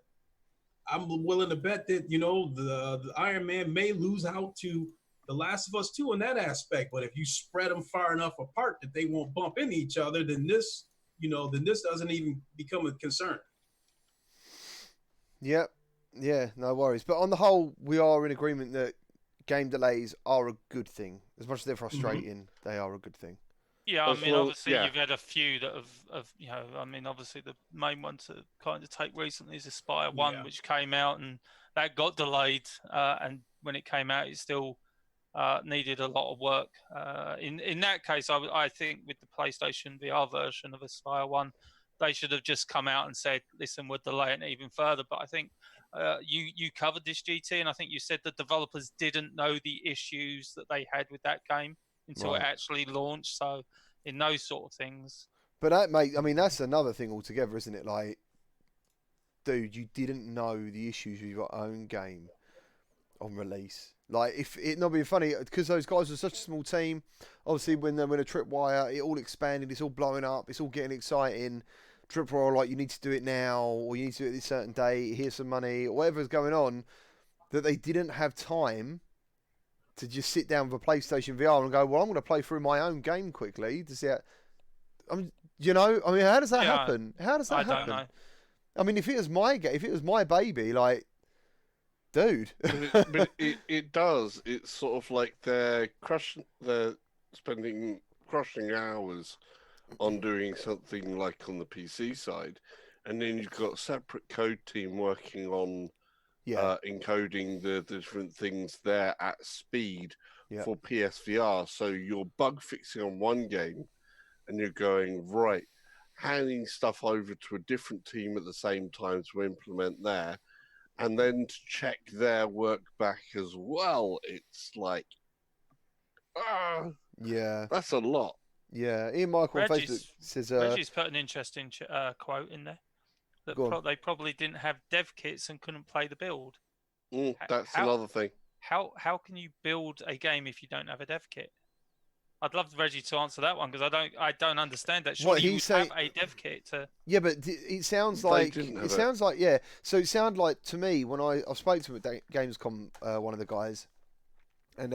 willing to bet that, the Iron Man may lose out to The Last of Us 2 in that aspect. But if you spread them far enough apart that they won't bump into each other, then this doesn't even become a concern. Yep. Yeah, no worries. But on the whole, we are in agreement that game delays are a good thing. As much as they're frustrating, they are a good thing. Yeah, I As mean, well, obviously yeah. you've had a few that have I mean, obviously the main one to kind of take recently is Aspire 1, Yeah. which came out and that got delayed. And when it came out, it still needed a lot of work. In that case, I think with the PlayStation VR version of Aspire 1, they should have just come out and said, listen, we're delaying it even further. But I think you covered this, GT, and I think you said the developers didn't know the issues that they had with that game until it actually launched. So in those sort of things. But that's another thing altogether, isn't it? Like, dude, you didn't know the issues with your own game on release. Like, if it not being funny, because those guys were such a small team. Obviously, when they're in a tripwire, it all expanded, it's all blowing up, it's all getting exciting. Tripwire are like, you need to do it now, or you need to do it this certain date. Here's some money, or whatever's going on. That they didn't have time to just sit down with a PlayStation VR and go, well, I'm going to play through my own game quickly to see how. How does that happen? How does that happen? I don't know. I mean, if it was my game, if it was my baby, like, dude. but it does. It's sort of like they're spending crushing hours on doing something like on the PC side, and then you've got a separate code team working on encoding the different things there at speed for PSVR. So you're bug fixing on one game, and you're going, right, handing stuff over to a different team at the same time to implement there, and then to check their work back as well. It's like, that's a lot. Yeah, Ian Michael on Facebook says... Reggie's put an interesting quote in there. That they probably didn't have dev kits and couldn't play the build. That's another thing. How can you build a game if you don't have a dev kit? I'd love Reggie to answer that one, because I don't understand that. Surely you would have a dev kit to... Yeah, but it sounds like... So it sounded like, to me, when I spoke to him at Gamescom, one of the guys, and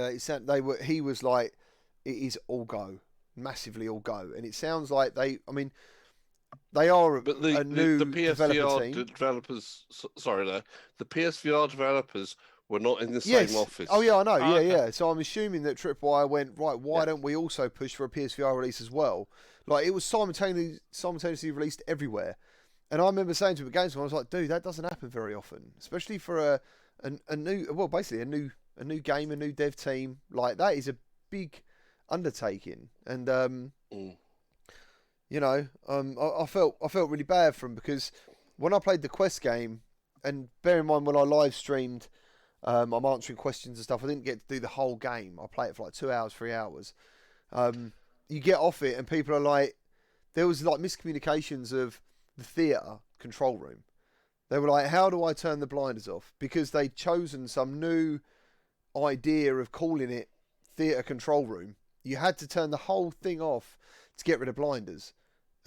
he was like, it is all go. Massively all go. And it sounds like they are a new developer team. Developers, the PSVR developers were not in the same office. Oh yeah, I know. Yeah. So I'm assuming that Tripwire went, right, why don't we also push for a PSVR release as well? Like, it was simultaneously released everywhere. And I remember saying to him at Gamescom, I was like, dude, that doesn't happen very often, especially for a new game, a new dev team. Like, that is a big undertaking. And I felt really bad for him, because when I played the Quest game, and bear in mind when I live streamed, I'm answering questions and stuff, I didn't get to do the whole game. I played it for like 2 hours, 3 hours. You get off it and people are like, there was like miscommunications of the theatre control room. They were like, how do I turn the blinders off? Because they'd chosen some new idea of calling it theatre control room. You had to turn the whole thing off to get rid of blinders.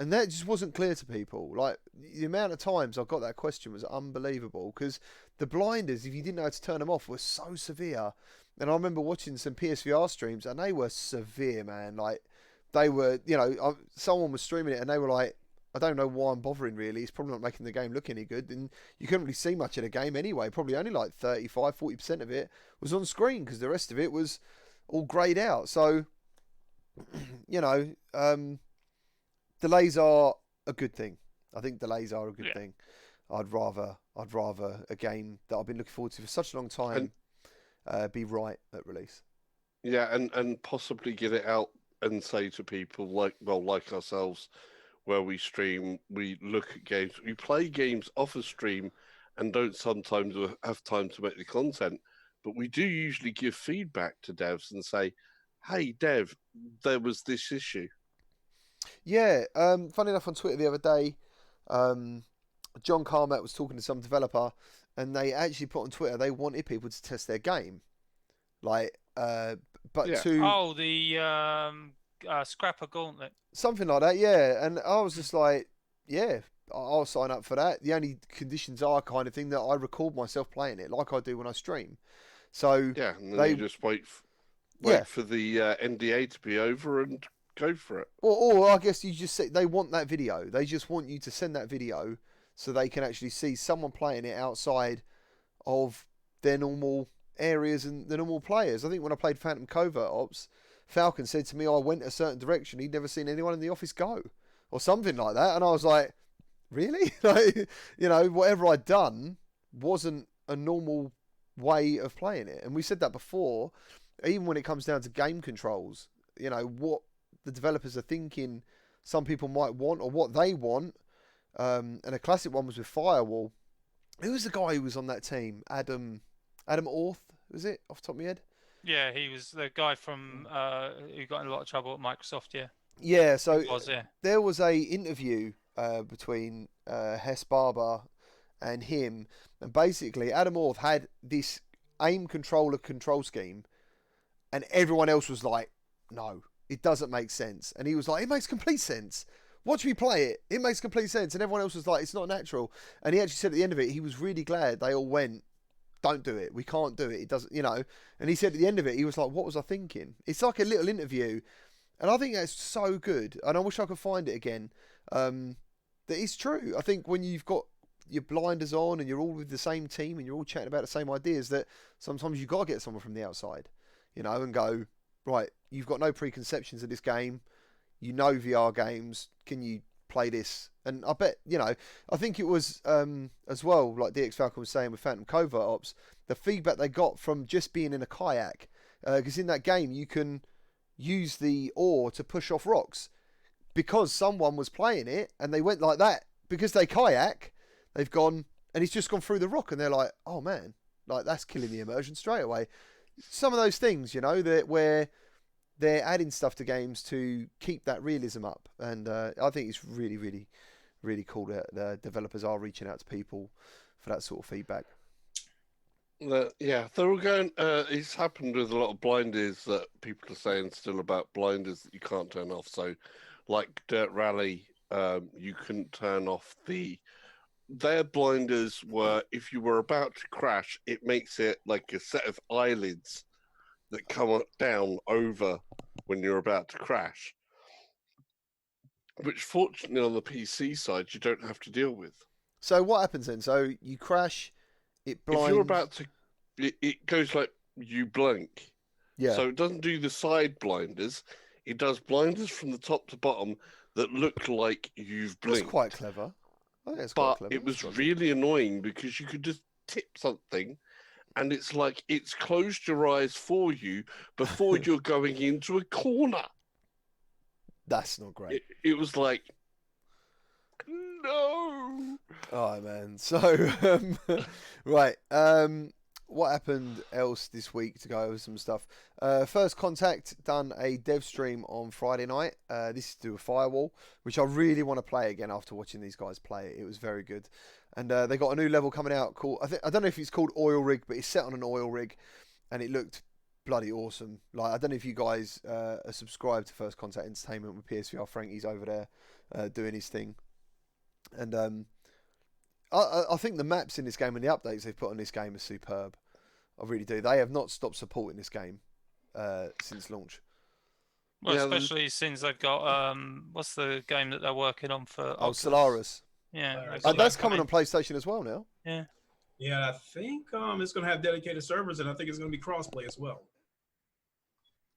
And that just wasn't clear to people. Like, the amount of times I got that question was unbelievable, because the blinders, if you didn't know how to turn them off, were so severe. And I remember watching some PSVR streams, and they were severe, man. Like, they were, someone was streaming it, and they were like, I don't know why I'm bothering, really. It's probably not making the game look any good. And you couldn't really see much of the game anyway. Probably only like 35, 40% of it was on screen, because the rest of it was all greyed out. So, delays are a good thing. I think delays are a good thing. I'd rather a game that I've been looking forward to for such a long time be right at release. Yeah, and possibly get it out and say to people like ourselves, where we stream, we look at games, we play games off a stream, and don't sometimes have time to make the content. But we do usually give feedback to devs and say, "Hey, dev, there was this issue." Yeah, funny enough, on Twitter the other day, John Carmack was talking to some developer, and they actually put on Twitter they wanted people to test their game, like, but Yeah. to Oh, the Scrapper Gauntlet. something like that, yeah. And I was just like, yeah, I'll sign up for that. The only conditions are kind of thing that I record myself playing it, like I do when I stream. So Yeah, and then they, you just wait yeah, for the NDA to be over and go for it. or I guess you just say they want that video. They just want you to send that video so they can actually see someone playing it outside of their normal areas and the normal players. I think when I played Phantom Covert Ops, Falcon said to me I went a certain direction. He'd never seen anyone in the office go, or something like that. And I was like, really? Like, you know, whatever I'd done wasn't a normal way of playing it. And we said that before, even when it comes down to game controls, you know, what the developers are thinking some people might want or what they want. And a classic one was with Firewall. Who was the guy who was on that team? Adam Orth, was it, off the top of my head? Yeah, he was the guy from who got in a lot of trouble at Microsoft. Yeah, Yeah, so he was, yeah. there was a interview between Hess Barber and him, and basically Adam Orth had this aim controller control scheme, and everyone else was like, no, it doesn't make sense. And he was like, it makes complete sense. Watch me play it. It makes complete sense. And everyone else was like, it's not natural. And he actually said at the end of it, he was really glad they all went, don't do it. We can't do it. It doesn't, you know. And he said at the end of it, he was like, what was I thinking? It's like a little interview. And I think that's so good. And I wish I could find it again. That it's true. I think when you've got your blinders on and you're all with the same team and you're all chatting about the same ideas, that sometimes you've got to get someone from the outside, you know, and go, right, you've got no preconceptions of this game. You know VR games. Can you play this? And I bet, you know, I think it was as well, like DX Falcon was saying with Phantom Covert Ops, the feedback they got from just being in a kayak. Because in that game, you can use the oar to push off rocks. Because someone was playing it and they went like that, because they kayak, they've gone, and he's just gone through the rock, and they're like, oh man, like that's killing the immersion straight away. Some of those things, you know, that where they're adding stuff to games to keep that realism up, and I think it's really, really, really cool that the developers are reaching out to people for that sort of feedback. Yeah, they're all going. It's happened with a lot of blinders that people are saying still about blinders that you can't turn off. So, like Dirt Rally, you couldn't turn off their blinders were if you were about to crash, it makes it like a set of eyelids that come down over when you're about to crash, which fortunately on the PC side you don't have to deal with. So what happens then? So you crash, it blinds. If you're about to, it goes like you blink. Yeah. So it doesn't do the side blinders. It does blinders from the top to bottom that look like you've blinked. That's quite clever. I think it's but quite clever. It was really annoying because you could just tip something and it's like it's closed your eyes for you before you're going into a corner. That's not great. It was like, no. Oh man. So right. What happened else this week to go over some stuff? First Contact done a dev stream on Friday night. This is to do a Firewall, which I really want to play again after watching these guys play it. It was very good. And they got a new level coming out called, I don't know if it's called Oil Rig, but it's set on an oil rig, and it looked bloody awesome. Like, I don't know if you guys are subscribed to First Contact Entertainment with PSVR. Frankie's over there doing his thing. And I think the maps in this game and the updates they've put on this game are superb. I really do. They have not stopped supporting this game since launch. Well, Yeah, especially since they've got what's the game that they're working on for? Oh, Oculus? Solaris. Yeah, That's coming on PlayStation as well now. Yeah. Yeah, I think it's going to have dedicated servers, and I think it's going to be crossplay as well.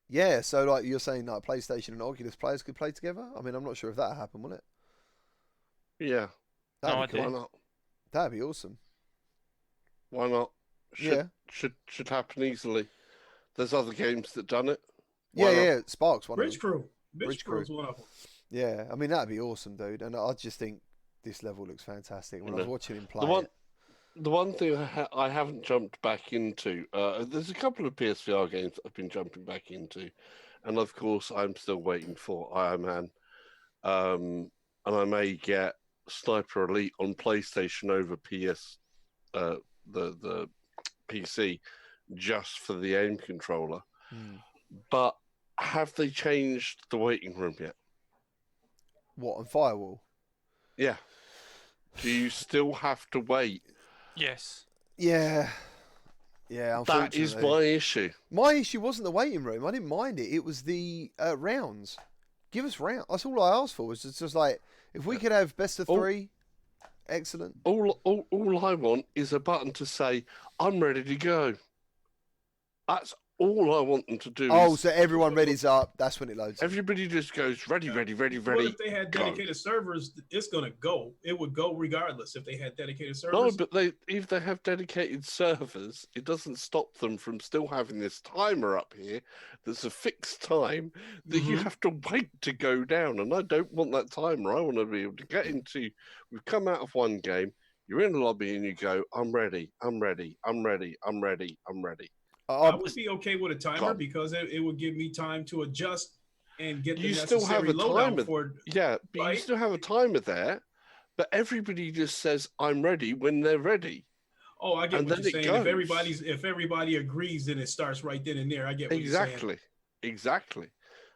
Yeah, so like you're saying, like PlayStation and Oculus players could play together. I mean, I'm not sure if that'll happen, will it? Yeah. That'd be No cool. Why not? That'd be awesome. Why not? Yeah. Should happen easily. There's other games that done it. Yeah, Why not? yeah. Spark's one of Bridge them. Crew. Bridge Bridge Crew is one of them. Yeah, I mean that'd be awesome, dude. And I just think this level looks fantastic. When I was Yeah. watching him play, The one thing I haven't jumped back into, there's a couple of PSVR games I've been jumping back into, and of course I'm still waiting for Iron Man, and I may get Sniper Elite on PlayStation over the PC just for the aim controller. But have they changed the waiting room yet? what on Firewall? Yeah. Do you still have to wait? Yes. Yeah, yeah. That is Unfortunately, my issue. my issue wasn't the waiting room. I didn't mind it. It was the rounds. Give us rounds. That's all I asked for. Was just like if we could have best of three, excellent. All I want is a button to say, I'm ready to go. That's all I want them to do. Oh, so everyone ready's up. That's when it loads. Everybody just goes, ready, ready, ready, What ready. if they had dedicated servers? It's gonna go. It would go regardless if they had dedicated No, servers. but if they have dedicated servers, it doesn't stop them from still having this timer up here that's a fixed time that you have to wait to go down. And I don't want that timer. I want to be able to get into, we've come out of one game, you're in the lobby and you go, I'm ready, I'm ready, I'm ready, I'm ready, I'm ready. I would be okay with a timer because it would give me time to adjust and get the You necessary still have a loadout timer. for. Yeah, but right? you still have a timer there, but everybody just says, I'm ready when they're ready. Oh, I get And what then you're it saying. goes. If everybody agrees, then it starts right then and there. I get what you're saying. Exactly.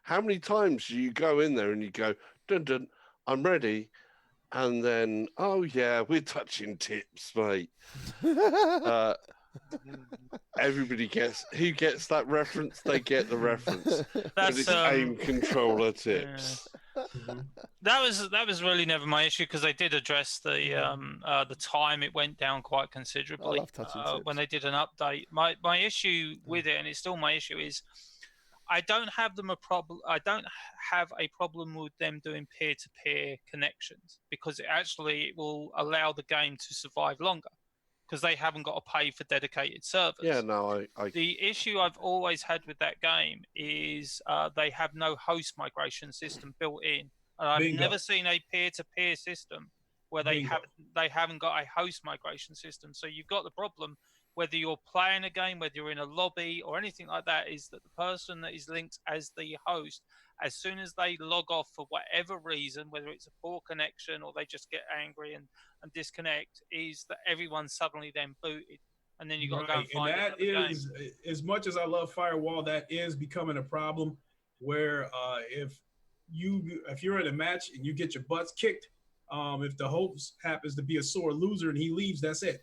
How many times do you go in there and you go, dun dun, I'm ready, and then, oh yeah, we're touching tips, mate. Everybody who gets that reference, they get the reference. But That's it's aim controller tips. That was really never my issue because they did address the time it went down quite considerably. I love touching tips. When they did an update. My issue with it, and it's still my issue, is I don't have a problem with them doing peer-to-peer connections because it will allow the game to survive longer because they haven't got to pay for dedicated servers. Yeah, no, The issue I've always had with that game is they have no host migration system built in. And I've never seen a peer-to-peer system where they haven't got a host migration system. So you've got the problem, whether you're playing a game, whether you're in a lobby or anything like that, is that the person that is linked as the host, as soon as they log off for whatever reason, whether it's a poor connection or they just get angry and disconnect, is that everyone's suddenly then booted. And then you've got to go and find and that is, as much as I love Firewall, that is becoming a problem where if you're in a match and you get your butts kicked, if the host happens to be a sore loser and he leaves, that's it.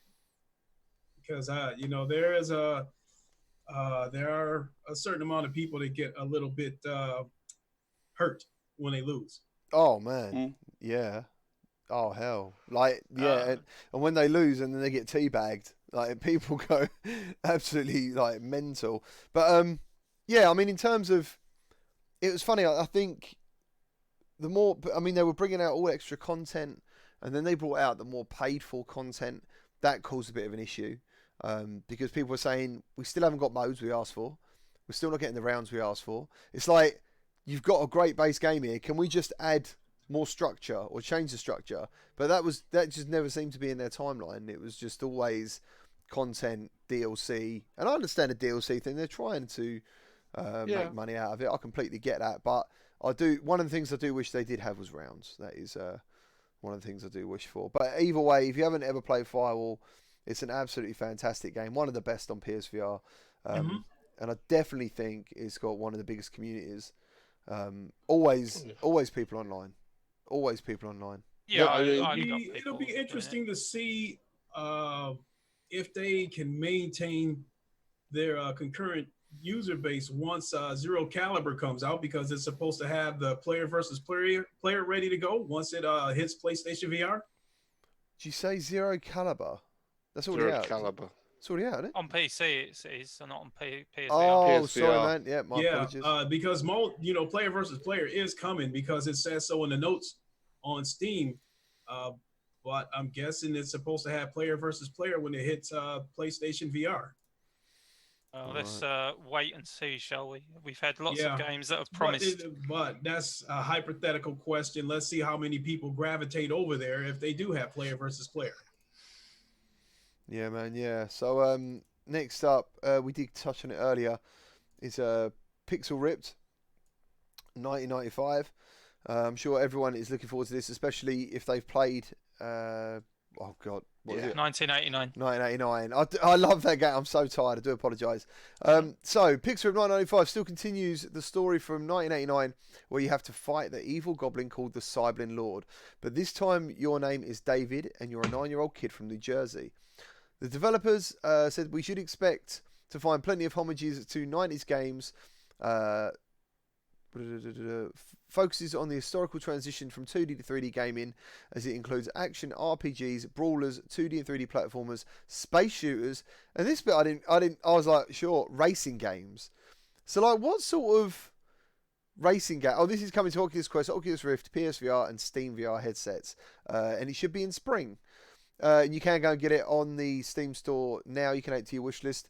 Because there are a certain amount of people that get a little bit hurt when they lose. Oh man, yeah. Oh hell, like yeah, and when they lose and then they get teabagged, like people go absolutely like mental. But yeah, I mean in terms of, it was funny. I think the more, I mean they were bringing out all extra content, and then they brought out the more paid for content. That caused a bit of an issue because people were saying we still haven't got modes we asked for, we're still not getting the rounds we asked for. It's like, you've got a great base game here. Can we just add more structure or change the structure? But that just never seemed to be in their timeline. It was just always content, DLC. And I understand the DLC thing. They're trying to make money out of it. I completely get that. But one of the things I do wish they did have was rounds. That is one of the things I do wish for. But either way, if you haven't ever played Firewall, it's an absolutely fantastic game. One of the best on PSVR. And I definitely think it's got one of the biggest communities. Always people online. Always people online. Yeah, it'll be interesting to see if they can maintain their concurrent user base once Zero Caliber comes out, because it's supposed to have the player versus player ready to go once it hits PlayStation VR. Did you say Zero Caliber? That's already out. Zero Caliber. It's already out, isn't it? On PC it is, and not on PSVR. Oh, PSVR. sorry, man. Yeah, my apologies. Because player versus player is coming because it says so in the notes on Steam. But I'm guessing it's supposed to have player versus player when it hits PlayStation VR. Let's wait and see, shall we? We've had lots Yeah. of games that have promised. But that's a hypothetical question. Let's see how many people gravitate over there if they do have player versus player. Yeah, man. Yeah. So next up, we did touch on it earlier, is Pixel Ripped 1995. I'm sure everyone is looking forward to this, especially if they've played. Oh God, what was it? 1989. 1989. I love that game. I'm so tired. I do apologise. So, Pixel Ripped 1995 still continues the story from 1989, where you have to fight the evil goblin called the Cyberlin Lord. But this time, your name is David, and you're a 9-year-old kid from New Jersey. The developers said we should expect to find plenty of homages to 90s games. Focuses on the historical transition from 2D to 3D gaming, as it includes action RPGs, brawlers, 2D and 3D platformers, space shooters, and this bit I was like, sure, racing games. So like, what sort of racing game? Oh, this is coming to Oculus Quest, Oculus Rift, PSVR, and Steam VR headsets, and it should be in spring. And you can go and get it on the Steam store now. You can add it to your wish list.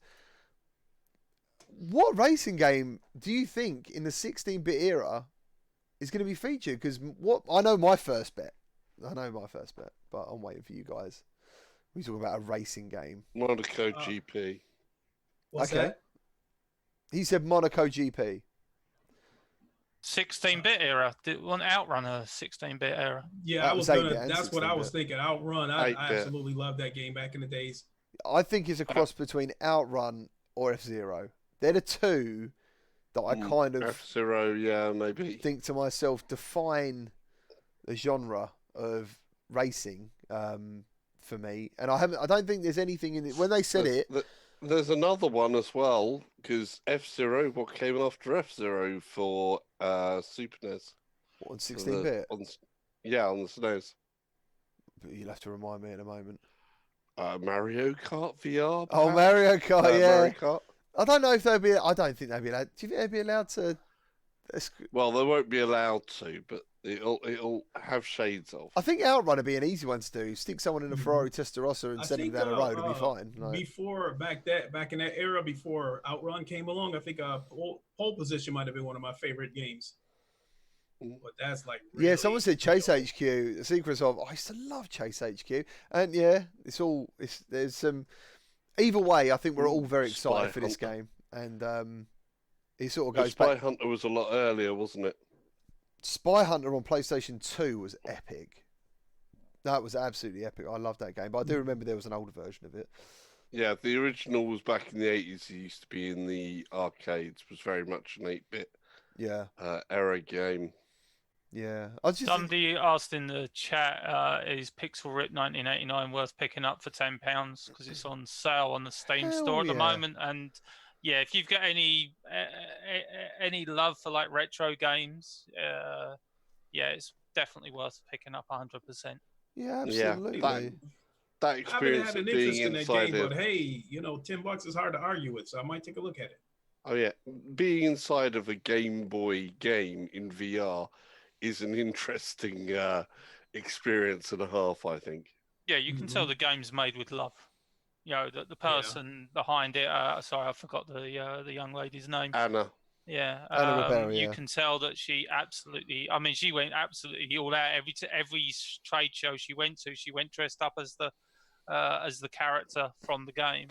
What racing game do you think in the 16-bit era is going to be featured? Because I know my first bet, but I'm waiting for you guys. We're talking about a racing game. Monaco GP. What's that? He said Monaco GP. 16-bit era. Did one Outrun a 16-bit era? Yeah, that's what I was thinking. Outrun. I 8-bit. Absolutely loved that game back in the days. I think it's a cross between Outrun or F-Zero. They're the two that I kind of F-Zero, yeah, maybe. think to myself define the genre of racing for me. And I don't think there's anything in it. When they said There's another one as well, because F-Zero, what came after F-Zero for Super NES? On 16-bit? On the SNES. But you'll have to remind me in a moment. Mario Kart VR? Oh, Mario Kart, yeah. Mario Kart. I don't know if they'll be. I don't think they'll be allowed. Do you think they'll be allowed to? Well, they won't be allowed to, but it'll have shades of. I think Outrun would be an easy one to do. Stick someone in a Ferrari Testarossa and send them down the road, it'll be fine. Like, Before back in that era, before Outrun came along, I think Pole Position might have been one of my favorite games. But that's like really, yeah, someone said Chase HQ. The secrets of I used to love Chase HQ, and yeah, there's some. Either way, I think we're all very excited for this game, and it sort of goes back. Spy Hunter was a lot earlier, wasn't it? Spy Hunter on PlayStation 2 was epic. That was absolutely epic. I love that game, but I do remember there was an older version of it. Yeah, the original was back in the 80s. It used to be in the arcades. It was very much an 8-bit era game. Yeah. Somebody asked in the chat, is Pixel Rip 1989 worth picking up for £10 because it's on sale on the Steam store at the moment? And yeah, if you've got any love for like retro games, yeah, it's definitely worth picking up 100%. Yeah, absolutely. Yeah, that experience I haven't had an interest in that game, but hey, $10 is hard to argue with, so I might take a look at it. Oh yeah, being inside of a Game Boy game in VR is an interesting experience and a half, I think. Yeah, you can tell the game's made with love. The person behind it. Sorry, I forgot the young lady's name. Anna. Yeah, Anna Rivera, you can tell that she absolutely. I mean, she went absolutely all out. Every trade show she went to, she went dressed up as the character from the game.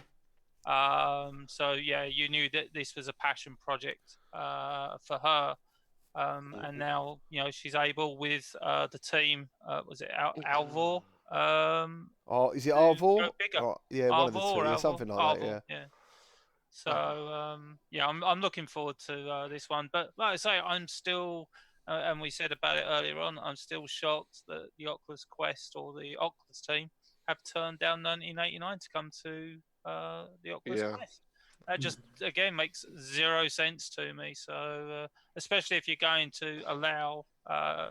So yeah, you knew that this was a passion project for her. And now, she's able with the team. Was it Alvor? Is it Alvor? Yeah, one of the two. Yeah, something like that. Yeah. So I'm looking forward to this one. But like I say, I'm still, and we said about it earlier on, I'm still shocked that the Oculus Quest or the Oculus team have turned down 1989 to come to the Oculus Quest. That just, again, makes zero sense to me. So, especially if you're going to allow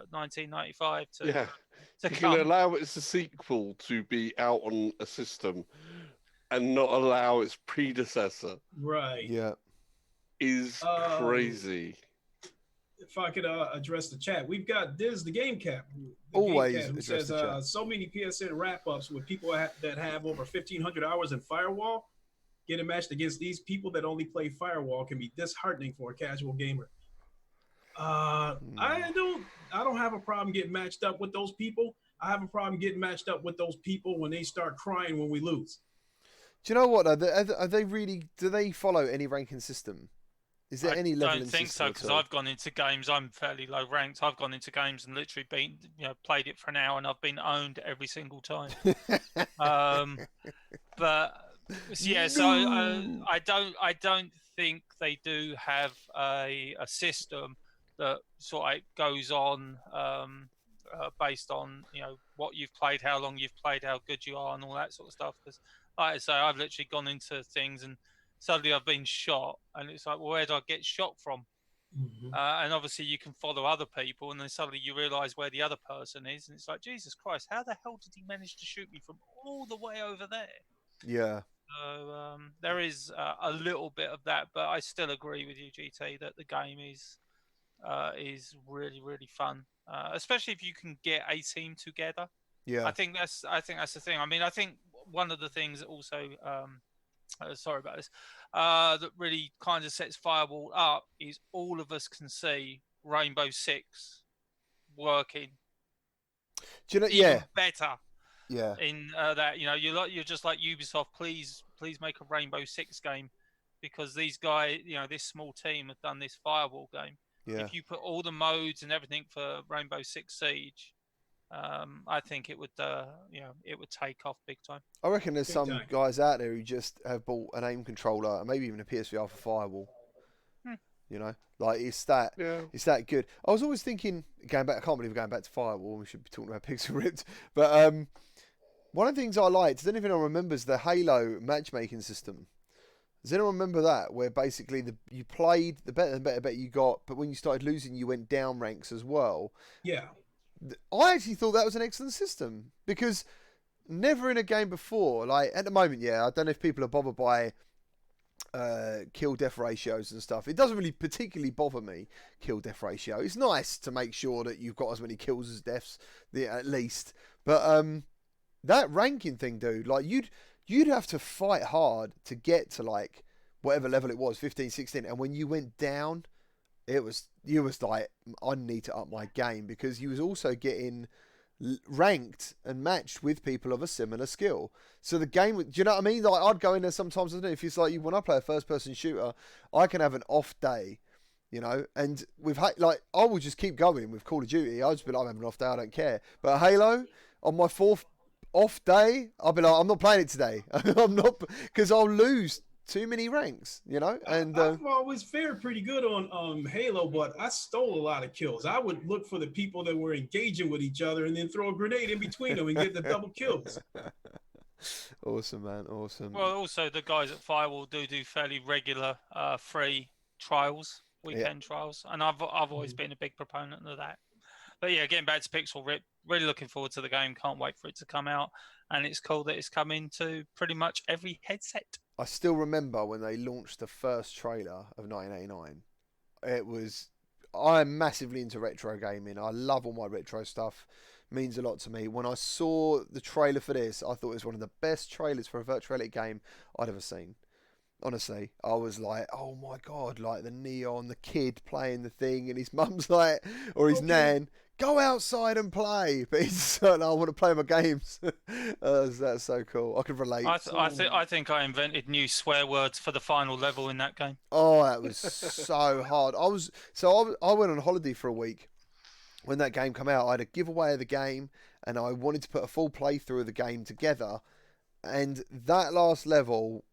1995 to come. You can allow it as a sequel to be out on a system and not allow its predecessor. Right. Yeah. Is crazy. If I could address the chat, we've got Diz the Game Cap. Always who says so many PSN wrap-ups with people that have over 1,500 hours in Firewall. getting matched against these people that only play Firewall can be disheartening for a casual gamer. I don't have a problem getting matched up with those people. I have a problem getting matched up with those people when they start crying when we lose. Do you know what? Are they really? Do they follow any ranking system? Is there any leveling I don't think system so, because at all? I've gone into games. I'm fairly low ranked. I've gone into games and literally been, played it for an hour, and I've been owned every single time. But yeah, so I don't think they do have a system that sort of goes on based on what you've played, how long you've played, how good you are, and all that sort of stuff. Because like I say, I've literally gone into things and suddenly I've been shot, and it's like, well, where did I get shot from? Mm-hmm. And obviously you can follow other people, and then suddenly you realise where the other person is, and it's like, Jesus Christ, how the hell did he manage to shoot me from all the way over there? Yeah. So there is a little bit of that, but I still agree with you, GT, that the game is really, really fun, especially if you can get a team together. Yeah. I think that's the thing. I mean, I think one of the things that also sorry about this, that really kind of sets Firewall up is all of us can see Rainbow Six working. Do you know? Even better. Yeah. In that, you're just like Ubisoft. Please make a Rainbow Six game, because these guys, this small team have done this Firewall game. Yeah. If you put all the modes and everything for Rainbow Six Siege, I think it would take off big time. I reckon there's some guys out there who just have bought an aim controller and maybe even a PSVR for Firewall. Like it's that good. I was always thinking, going back, I can't believe we're going back to Firewall. We should be talking about Pixel Ripped. But one of the things I liked, does anyone remembers the Halo matchmaking system? Does anyone remember that? Where basically you played, the better you got, but when you started losing, you went down ranks as well. Yeah. I actually thought that was an excellent system, because never in a game before, like at the moment, I don't know if people are bothered by kill death ratios and stuff. It doesn't really particularly bother me, kill death ratio. It's nice to make sure that you've got as many kills as deaths, at least. But that ranking thing, dude, like you'd have to fight hard to get to like whatever level it was, 15, 16, and when you went down, you was like, I need to up my game, because you was also getting ranked and matched with people of a similar skill. So the game, do you know what I mean? Like I'd go in there sometimes, I don't know if it's like when I play a first person shooter, I can have an off day, and with like I will just keep going with Call of Duty. I'll just be like, I'm having an off day, I don't care. But Halo, on my 4th off day, I'll be like, I'm not playing it today. I'm not, because I'll lose too many ranks, and I've always fared pretty good on Halo, but I stole a lot of kills. I would look for the people that were engaging with each other and then throw a grenade in between them and get the double kills. Awesome, man, awesome. Well, also the guys at Firewall do fairly regular free trials, weekend trials, and I've always been a big proponent of that. But yeah, getting back to Pixel Rip, really looking forward to the game. Can't wait for it to come out, and it's cool that it's coming to pretty much every headset. I still remember when they launched the first trailer of 1989. I'm massively into retro gaming. I love all my retro stuff. Means a lot to me. When I saw the trailer for this, I thought it was one of the best trailers for a virtual reality game I'd ever seen. Honestly, I was like, oh my God, like the neon, the kid playing the thing, and his mum's like, or his nan, go outside and play. But he's like, no, I want to play my games. That's so cool. I can relate. I think I invented new swear words for the final level in that game. Oh, that was so hard. I went on holiday for a week when that game came out. I had a giveaway of the game, and I wanted to put a full playthrough of the game together. And that last level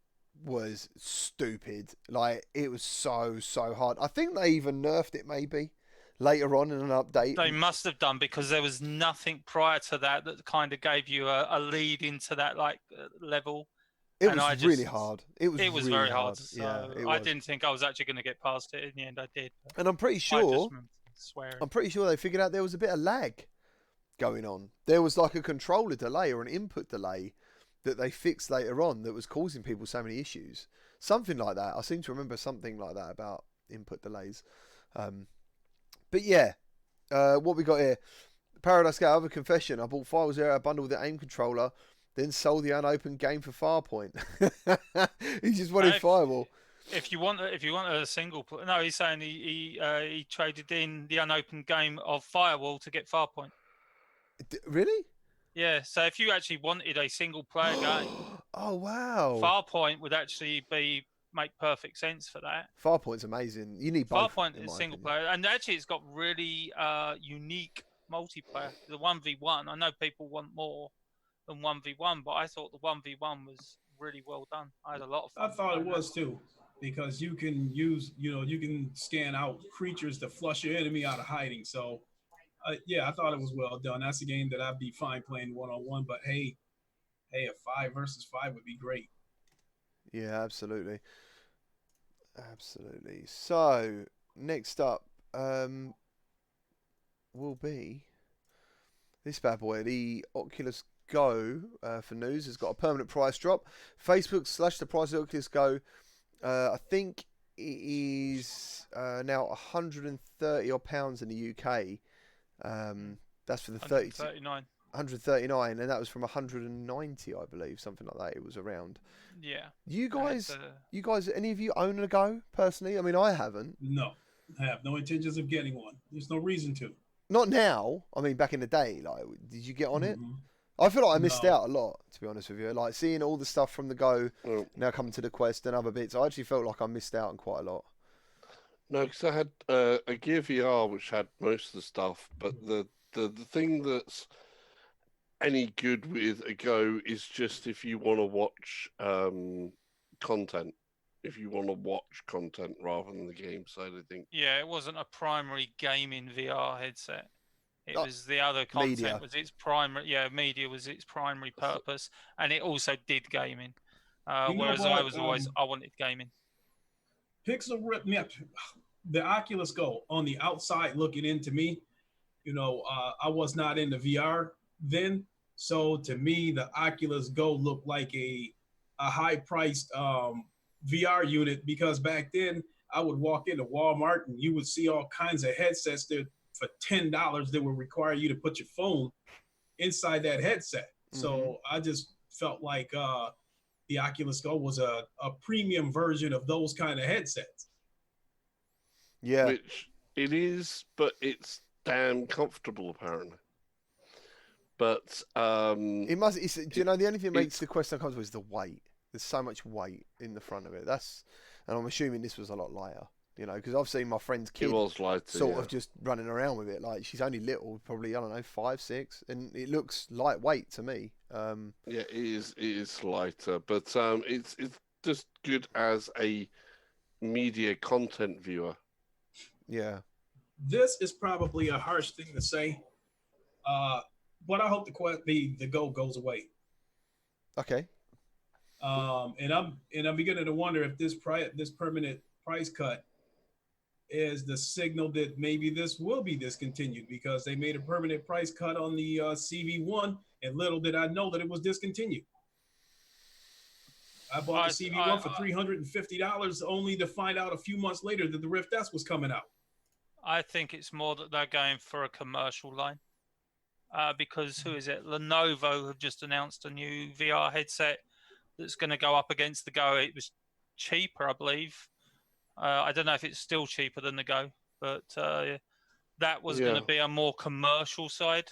was stupid. Like, it was so hard. I think they even nerfed it maybe later on in an update. They must have done, because there was nothing prior to that kind of gave you a lead into that level. It was really hard. It was really very hard. So yeah, I didn't think I was actually going to get past it. In the end, I did. And I'm pretty sure they figured out there was a bit of lag going on. There was like a controller delay or an input delay that they fixed later on that was causing people so many issues. Something like that. I seem to remember something like that about input delays. But yeah, what we got here. Paradise Gate, I have a confession. I bought Firewall Zero, a bundle with the aim controller. then sold the unopened game for Farpoint. He just wanted If- Firewall. If you want a single player, no, he's saying he traded in the unopened game of Firewall to get Farpoint. Really? Yeah, so if you actually wanted a single player game, Oh wow! Farpoint would actually make perfect sense for that. Farpoint's amazing. You need both. Farpoint in is my single opinion. player, and actually it's got really unique multiplayer. The 1v1, I know people want more than 1v1, but I thought the 1v1 was really well done. I had a lot of fun. I thought it playing was too, because you can use, you can scan out creatures to flush your enemy out of hiding. So, yeah, I thought it was well done. That's a game that I'd be fine playing 1-on-1. But hey, a 5 versus 5 would be great. Yeah, absolutely. Absolutely. So next up will be this bad boy, the Oculus Go. For news, has got a permanent price drop. Facebook slashed the price of Oculus Go. I think it is now 130 odd pounds in the UK. That's for the 139. 139, and that was from 190, I believe, something like that. It was around. Yeah. You guys, any of you own a Go personally? I mean, I haven't. No, I have no intentions of getting one. There's no reason to. Not now. I mean, back in the day, like, did you get on it? Mhm. I feel like I missed No. out a lot, to be honest with you. Like, seeing all the stuff from the Go Oh, now coming to the Quest and other bits, I actually felt like I missed out on quite a lot. no, because I had a Gear VR which had most of the stuff, but the thing that's any good with a Go is just if you want to watch content. If you want to watch content rather than the game side of things. Yeah, it wasn't a primary gaming VR headset. It Oh, was the other content media. was its primary. Yeah, media was its primary purpose, and it also did gaming. You know Whereas what, I was always I wanted gaming. Pixel Rip, the Oculus Go on the outside looking into me, I was not in the VR then. So to me, the Oculus Go looked like a high-priced VR unit, because back then I would walk into Walmart and you would see all kinds of headsets that for $10 that would require you to put your phone inside that headset. So I just felt like the Oculus Go was a premium version of those kind of headsets. Yeah. Which it is, but it's damn comfortable apparently. But It must. Do you know the only thing that makes the Quest uncomfortable is the weight. There's so much weight in the front of it. And I'm assuming this was a lot lighter. Because I've seen my friend's kid it was lighter, sort yeah. of just running around with it. Like, she's only little, probably, I don't know, 5, 6, and it looks lightweight to me. Yeah, it is lighter, but it's just good as a media content viewer. Yeah. This is probably a harsh thing to say, but I hope the Go goes away. Okay. And I'm beginning to wonder if this permanent price cut is the signal that maybe this will be discontinued, because they made a permanent price cut on the CV1, and little did I know that it was discontinued. I bought the CV1 for $350 only to find out a few months later that the Rift S was coming out. I think it's more that they're going for a commercial line. Because who is it? Lenovo have just announced a new VR headset that's going to go up against the Go. It was cheaper, I believe. I don't know if it's still cheaper than the Go, but that was going to be a more commercial side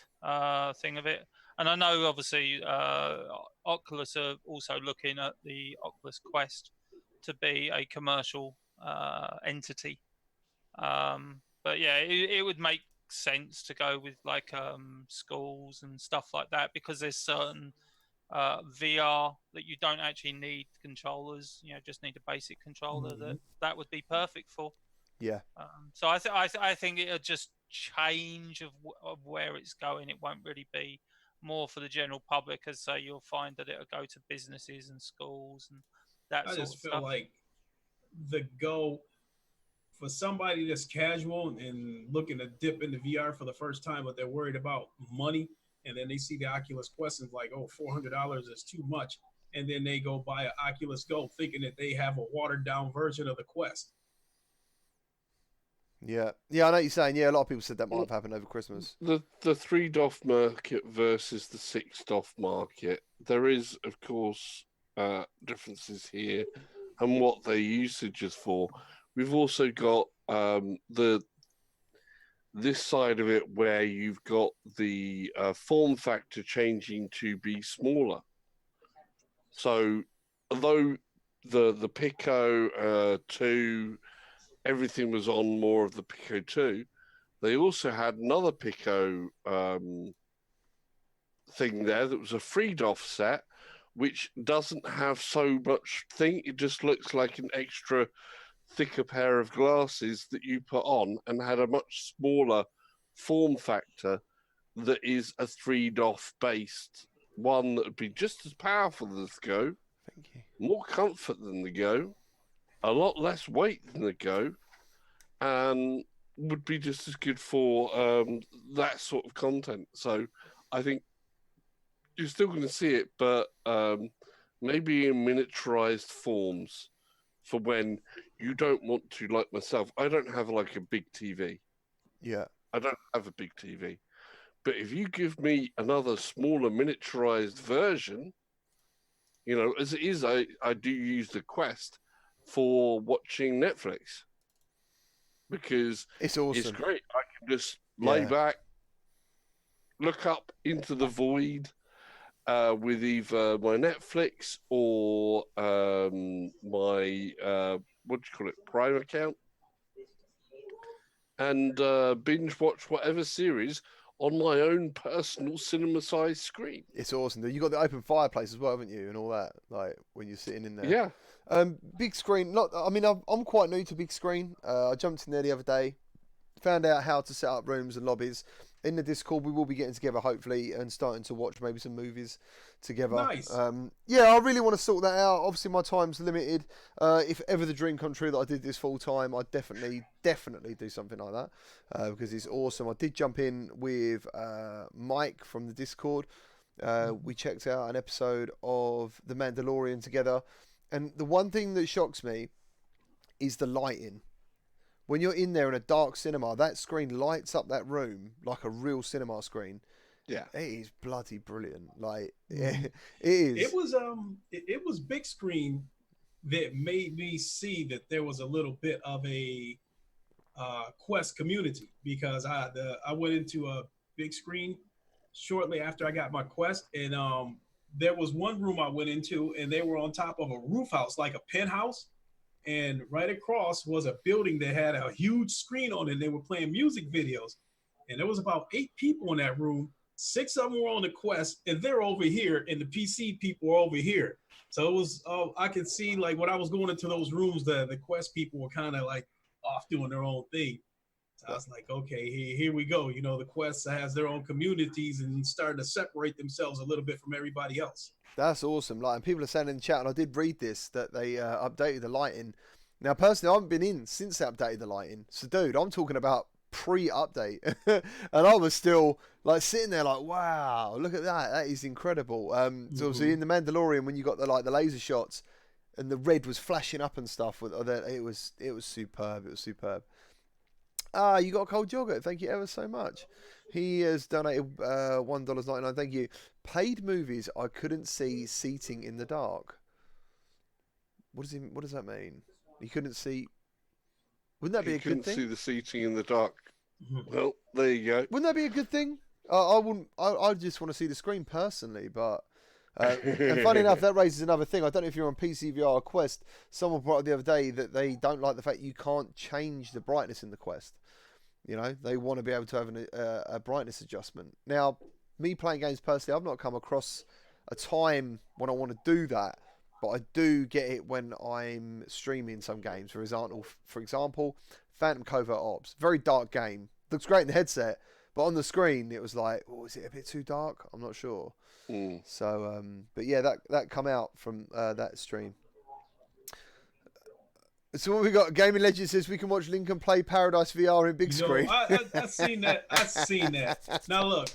thing of it. And I know, obviously, Oculus are also looking at the Oculus Quest to be a commercial entity. But yeah, it would make sense to go with like schools and stuff like that, because there's certain VR that you don't actually need controllers. Just need a basic controller that would be perfect for. Yeah. So I think it'll just change of where it's going. It won't really be more for the general public, as say you'll find that it'll go to businesses and schools and that sort of stuff. I just feel like the Go, for somebody that's casual and looking to dip into VR for the first time, but they're worried about money, and then they see the Oculus Quest and like, oh, $400 is too much, and then they go buy an Oculus Go thinking that they have a watered down version of the Quest. Yeah, yeah, I know what you're saying. Yeah, a lot of people said that might have happened over Christmas. The $3 market versus the $6 market. There is, of course, differences here, and what their usage is for. We've also got this side of it where you've got the form factor changing to be smaller. So, although the Pico 2, everything was on more of the Pico 2, they also had another Pico thing there that was a freed-off set, which doesn't have so much thing. It just looks like an extra thicker pair of glasses that you put on, and had a much smaller form factor that is a freed-off based one that would be just as powerful as the Go, Thank you. more comfort than the Go, a lot less weight than the Go, and would be just as good for that sort of content. So I think you're still going to see it, but maybe in miniaturized forms for when you don't want to, like myself. I don't have like a big TV. Yeah. I don't have a big TV. But if you give me another smaller miniaturized version, as it is, I do use the Quest for watching Netflix because It's awesome. it's great. I can just lay back, look up into the void with either my Netflix or my Prime account, and binge watch whatever series on my own personal cinema-sized screen. It's awesome. You got the open fireplace as well, haven't you, and all that? Like when you're sitting in there. Yeah. Big screen. I'm quite new to big screen. I jumped in there the other day, found out how to set up rooms and lobbies. In the Discord, we will be getting together hopefully and starting to watch maybe some movies together. Nice. Yeah, I really want to sort that out. Obviously, my time's limited. If ever the dream come true that I did this full time, I'd definitely do something like that because it's awesome. I did jump in with Mike from the Discord. We checked out an episode of The Mandalorian together, and the one thing that shocks me is the lighting. When you're in there in a dark cinema, that screen lights up that room like a real cinema screen. Yeah, it is bloody brilliant. Like it is. It was big screen that made me see that there was a little bit of a Quest community, because I went into a big screen shortly after I got my Quest, and there was one room I went into, and they were on top of a roof house, like a penthouse. And right across was a building that had a huge screen on it, and they were playing music videos. And there was about 8 people in that room. 6 of them were on the Quest, and they're over here, and the PC people are over here. So it was, I could see, like, when I was going into those rooms, the Quest people were kind of like off doing their own thing. So I was like, okay, here we go. The Quest has their own communities and starting to separate themselves a little bit from everybody else. That's awesome. Like, and people are saying in the chat, and I did read this, that they updated the lighting. Now, personally, I haven't been in since they updated the lighting. So, dude, I'm talking about pre-update, and I was still like sitting there, like, wow, look at that. That is incredible. So, obviously, in the Mandalorian, when you got the laser shots, and the red was flashing up and stuff, it was superb. It was superb. You got a cold yogurt. Thank you ever so much. He has donated $1.99. Thank you. Paid movies I couldn't see seating in the dark. What does that mean? You couldn't see. Wouldn't that be a good thing? Couldn't see the seating in the dark. Well, there you go. Wouldn't that be a good thing? I wouldn't. I just want to see the screen personally, but. And funny enough, that raises another thing. I don't know if you're on PC VR or Quest. Someone brought up the other day that they don't like the fact you can't change the brightness in the Quest. They want to be able to have a brightness adjustment. Now, me playing games personally, I've not come across a time when I want to do that, but I do get it when I'm streaming some games. For example, Phantom Covert Ops. Very dark game. Looks great in the headset, but on the screen it was like, oh, is it a bit too dark? I'm not sure. So, but yeah, that come out from that stream. So what we got? Gaming Legend says we can watch Lincoln play Paradise VR in big screen. I seen that. I seen that. Now look,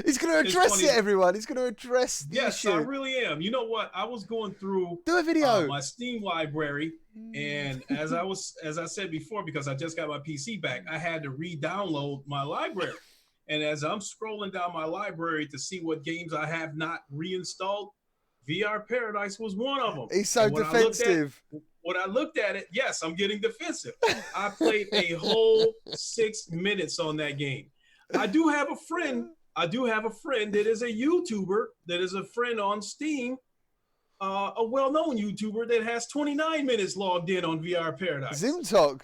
he's going to address it, everyone. He's going to address the issue. I really am. You know what? I was going through a video. My Steam library, and as I said before, because I just got my PC back, I had to re-download my library. And as I'm scrolling down my library to see what games I have not reinstalled, VR Paradise was one of them. He's so defensive. When I looked at it, yes, I'm getting defensive. I played a whole 6 minutes on that game. I do have a friend that is a YouTuber, that is a friend on Steam, a well-known YouTuber that has 29 minutes logged in on VR Paradise. Zimtalk.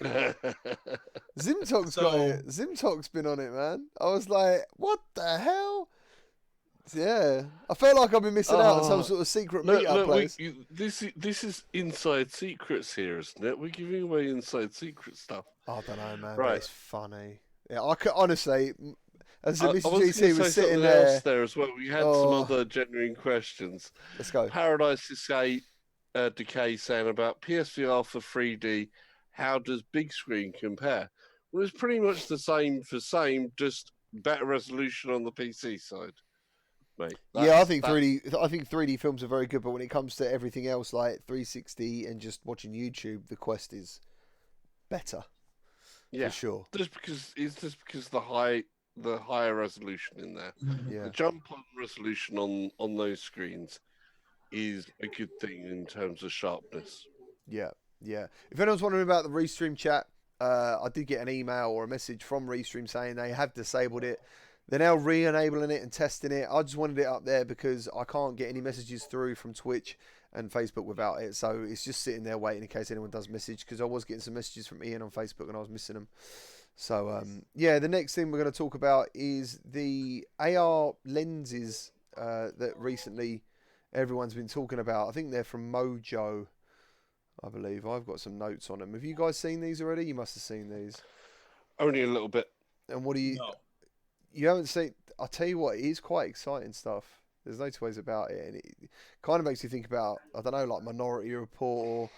Zimtalk's got it. Zimtalk's been on it, man. I was like, what the hell? Yeah, I felt like I've been missing out on some sort of secret meetup place. This is inside secrets here, isn't it? We're giving away inside secret stuff. I don't know, man. Right. But it's funny. Yeah, I could honestly, as Mr. GC was sitting there as well. We had some other genuine questions. Let's go. Paradise Decay saying about PSVR for 3D. How does big screen compare? Well, it's pretty much the same for same, just better resolution on the PC side. Mate, I think 3D films are very good, but when it comes to everything else like 360 and just watching YouTube, the Quest is better. Yeah, for sure. Just because the higher resolution in there. Yeah. The jump on resolution on those screens is a good thing in terms of sharpness. Yeah. If anyone's wondering about the Restream chat, I did get an email or a message from Restream saying they have disabled it. They're now re-enabling it and testing it. I just wanted it up there because I can't get any messages through from Twitch and Facebook without it. So it's just sitting there waiting in case anyone does message, because I was getting some messages from Ian on Facebook and I was missing them. So, the next thing we're going to talk about is the AR lenses that recently everyone's been talking about. I think they're from Mojo, I believe. I've got some notes on them. Have you guys seen these already? You must have seen these. Only a little bit. And what do you... No. You haven't seen... I'll tell you what, it is quite exciting stuff. There's no two ways about it. And it kind of makes you think about, I don't know, like Minority Report, or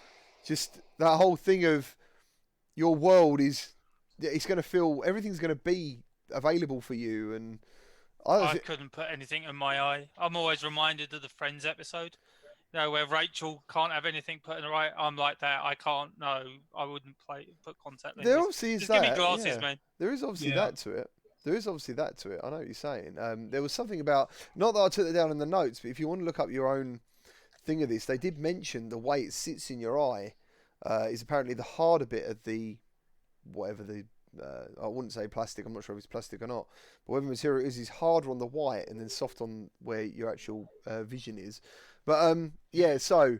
just that whole thing of your world is... It's going to feel... Everything's going to be available for you. And I couldn't put anything in my eye. I'm always reminded of the Friends episode. Where Rachel can't have anything put in her eye. I'm like that. I can't. No, I wouldn't put contact lenses. There obviously is Just that. Give me glasses, yeah. man. There is obviously that to it. There is obviously that to it. I know what you're saying. There was something about, not that I took it down in the notes, but if you want to look up your own thing of this, they did mention the way it sits in your eye is apparently the harder bit of the, whatever the, I wouldn't say plastic, I'm not sure if it's plastic or not, but whatever material it is harder on the white and then soft on where your actual vision is. But so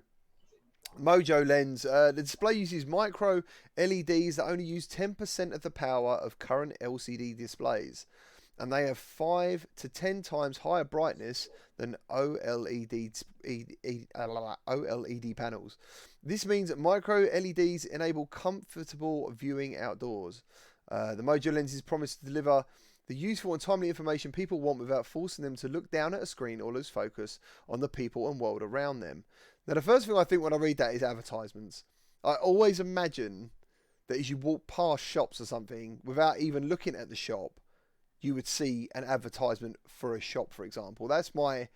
Mojo lens, the display uses micro LEDs that only use 10% of the power of current LCD displays, and they have 5 to 10 times higher brightness than OLED panels. This means that micro LEDs enable comfortable viewing outdoors. The Mojo lenses promise to deliver the useful and timely information people want without forcing them to look down at a screen or lose focus on the people and world around them. Now, the first thing I think when I read that is advertisements. I always imagine that as you walk past shops or something, without even looking at the shop, you would see an advertisement for a shop, for example. That's my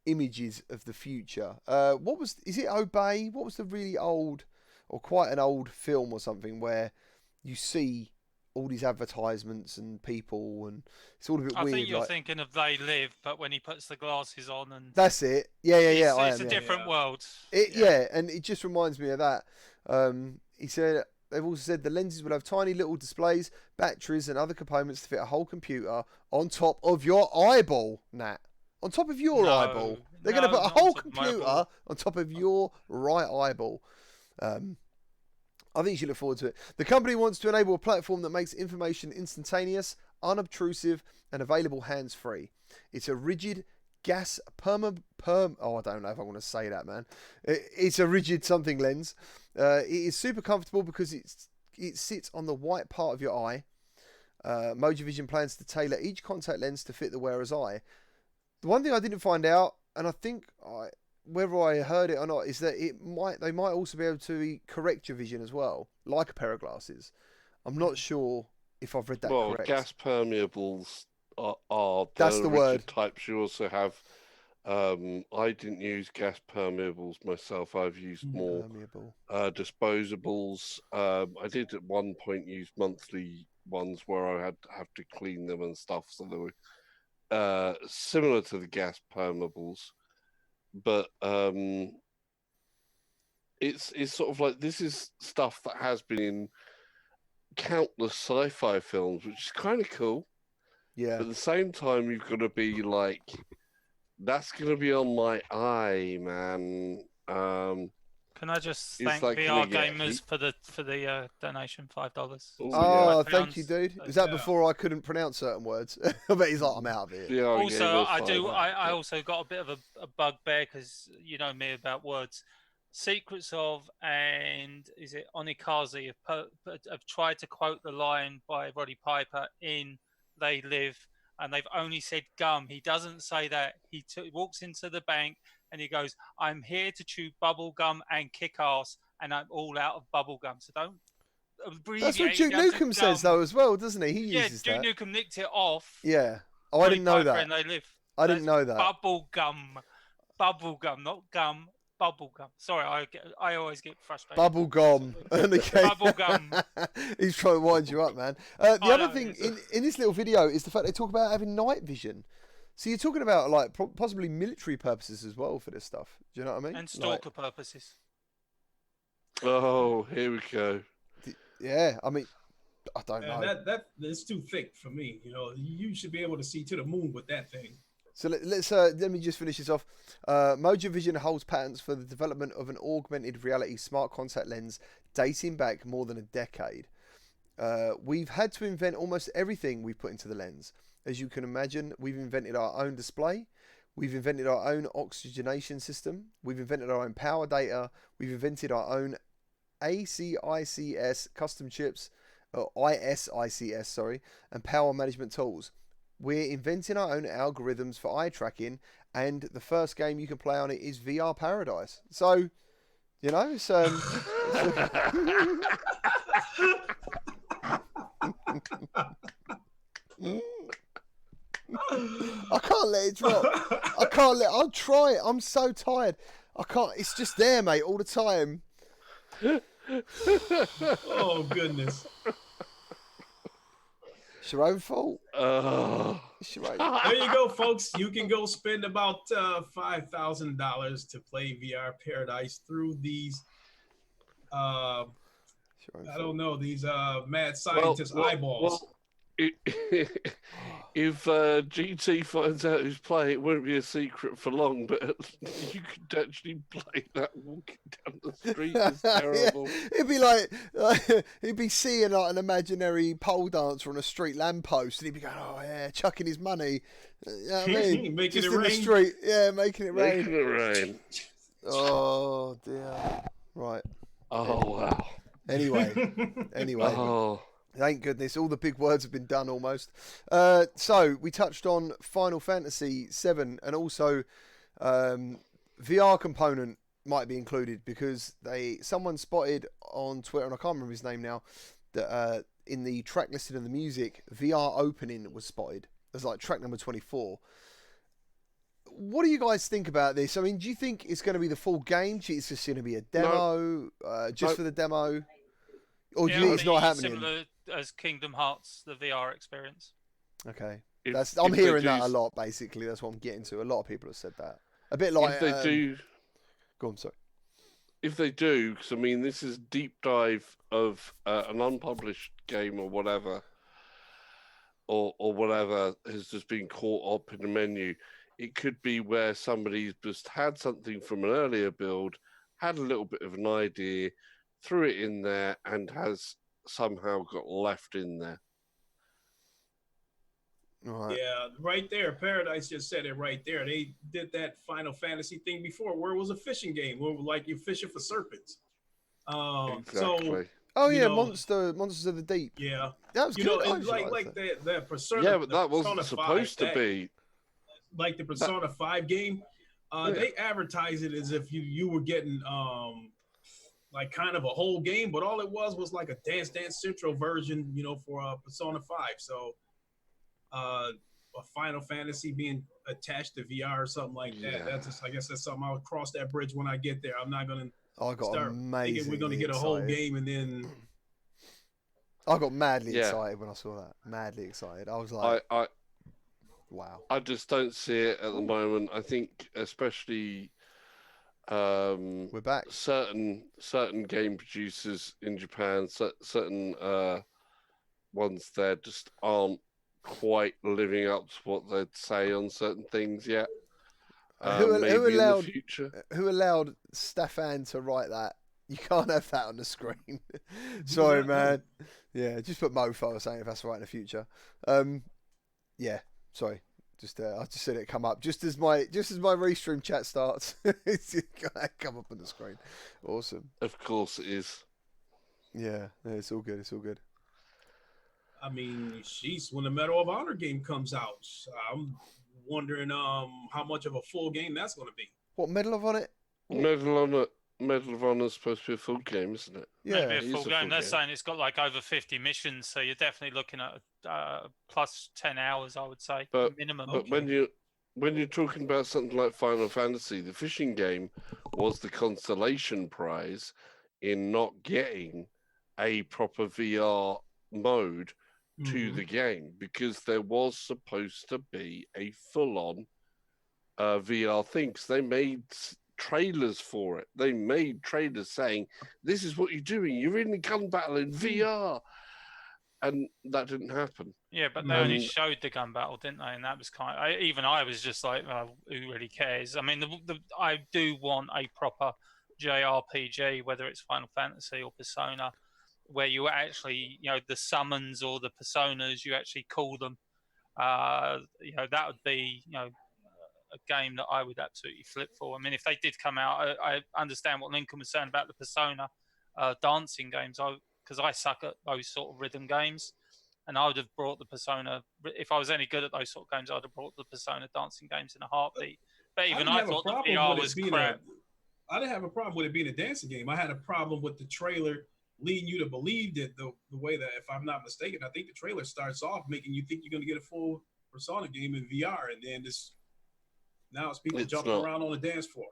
images of the future. Is it Obey? What was the really old, or quite an old film or something where you see all these advertisements and people, and it's all a bit weird. I think you're thinking of They Live, but when he puts the glasses on, and that's it. Yeah. It's a different world. And it just reminds me of that. He said they've also said the lenses will have tiny little displays, batteries, and other components to fit a whole computer on top of your eyeball, Nat. On top of your eyeball. They're going to put a whole computer on top of your right eyeball. I think you should look forward to it. The company wants to enable a platform that makes information instantaneous, unobtrusive, and available hands-free. It's a rigid gas I don't know if I want to say that, man. It's a rigid something lens. It is super comfortable because it sits on the white part of your eye. Mojo Vision plans to tailor each contact lens to fit the wearer's eye. The one thing I didn't find out, and I think whether I heard it or not, is that they might also be able to correct your vision as well, like a pair of glasses. I'm not sure if I've read that correct. Gas permeables are That's the word. rigid types. You also have. I didn't use gas permeables myself. I've used more disposables. I did at one point use monthly ones where I had to have to clean them and stuff, so they were similar to the gas permeables, but it's sort of like, this is stuff that has been in countless sci-fi films, which is kind of cool. Yeah. But at the same time, you've got to be like, that's going to be on my eye, man. Can I just Is thank that VR gonna get Gamers for the donation, $5? Oh, thank you, £5. dude. Is that before I couldn't pronounce certain words? I bet he's like, I'm out of here. VR Also, Gamers I do. 5. I also got a bit of a bugbear because you know me about words. Secrets of and is it Onikazi have tried to quote the line by Roddy Piper in They Live, and they've only said gum. He doesn't say that. He walks into the bank and he goes, "I'm here to chew bubble gum and kick ass, and I'm all out of bubble gum." So don't abbreviate. That's what Duke Nukem says though as well, doesn't he? He uses Duke that. Nukem nicked it off. Yeah. Oh, I didn't know Piper that. and They Live. I didn't know that. Bubble gum, not gum. Bubble gum. Sorry, I always get frustrated. Bubble gum. Bubble gum. He's trying to wind you up, man. The other thing in this little video is the fact they talk about having night vision. So you're talking about like possibly military purposes as well for this stuff. Do you know what I mean? And stalker purposes. Oh, here we go. Yeah, I mean, I don't know. That's too thick for me. You know, you should be able to see to the moon with that thing. So let me just finish this off. Mojo Vision holds patents for the development of an augmented reality smart contact lens dating back more than a decade. We've had to invent almost everything we've put into the lens. As you can imagine, we've invented our own display. We've invented our own oxygenation system. We've invented our own power data. We've invented our own ACICS custom chips, or ISICS, sorry, and power management tools. We're inventing our own algorithms for eye tracking, and the first game you can play on it is VR Paradise. So, you know, it's I can't let it drop. I'll try it. I'm so tired. I can't. It's just there, mate, all the time. Oh, goodness. It's your own fault. It's your own. There you go, folks. You can go spend about $5,000 to play VR Paradise through these, I don't know, these mad scientist eyeballs. If GT finds out who's playing, it won't be a secret for long, but you could actually play that walking down the street. It's terrible. Yeah. It'd be like, he'd be seeing like an imaginary pole dancer on a street lamppost, and he'd be going, "Oh yeah, chucking his money." You know what I mean? Making just it in rain. the street, yeah, making it rain. Making it rain. Oh dear. Right. Oh wow. Anyway. Oh. Thank goodness, all the big words have been done almost. So we touched on Final Fantasy VII, and also VR component might be included because someone spotted on Twitter, and I can't remember his name now, that in the track listing of the music, VR opening was spotted as like track number 24. What do you guys think about this? I mean, do you think it's going to be the full game? Do you think it's just going to be a demo, for the demo? Or do you think it's not happening? Similar as Kingdom Hearts, the VR experience. Okay. I'm hearing that a lot, basically. That's what I'm getting to. A lot of people have said that. A bit like... If they do... Go on, sorry. If they do, because, I mean, this is deep dive of an unpublished game or whatever, or whatever has just been caught up in the menu. It could be where somebody's just had something from an earlier build, had a little bit of an idea, threw it in there, and has somehow got left in there. Right. Yeah, right there. Paradise just said it right there. They did that Final Fantasy thing before where it was a fishing game, where like you're fishing for serpents. Exactly. Oh yeah, Monsters of the Deep. Yeah, that was good. And like that Persona. Yeah, but that wasn't supposed to be. Like the Persona 5 game, They advertise it as if you were getting like kind of a whole game, but all it was like a Dance Dance Central version, for Persona 5. So a Final Fantasy being attached to VR or something like that. Yeah. That's just, I guess that's something I'll cross that bridge when I get there. I'm not gonna I got start thinking we're gonna amazingly get a whole excited. game and then I got madly Yeah. excited when I saw that. Madly excited. I was like, wow. I just don't see it at the moment. I think especially We're back. certain game producers in Japan, certain ones there just aren't quite living up to what they'd say on certain things yet. Maybe in the future. Who allowed Stefan to write that? You can't have that on the screen. Sorry, man. Yeah, just put mofo saying if that's right in the future. Yeah, sorry. I just said it come up just as my restream chat starts. It's gonna come up on the screen. Awesome. Of course it is. Yeah, it's all good. It's all good. I mean, she's when the Medal of Honor game comes out. I'm wondering how much of a full game that's going to be. What, Medal of Honor? Medal of Honor is supposed to be a full game, isn't it? Yeah, maybe a full game. They're saying it's got like over 50 missions, so you're definitely looking at plus 10 hours, I would say, minimum. But when you're talking about something like Final Fantasy, the fishing game was the consolation prize in not getting a proper VR mode to the game, because there was supposed to be a full-on VR thing, because they made trailers for it. They made trailers saying, this is what you're doing, you're in the gun battle in VR, and that didn't happen. Yeah, but they only showed the gun battle, didn't they? And that was even I was just like, who really cares? I mean, I do want a proper JRPG, whether it's Final Fantasy or Persona, where you actually, the summons or the personas, you actually call them. That would be, a game that I would absolutely flip for. I mean, if they did come out, I understand what Lincoln was saying about the Persona dancing games, because I suck at those sort of rhythm games, and I would have brought the Persona, if I was any good at those sort of games, I'd have brought the Persona dancing games in a heartbeat. But even I thought the VR was crap. I didn't have a problem with it being a dancing game. I had a problem with the trailer leading you to believe that the way that, if I'm not mistaken, I think the trailer starts off making you think you're going to get a full Persona game in VR, and then now it's people jumping around on the dance floor.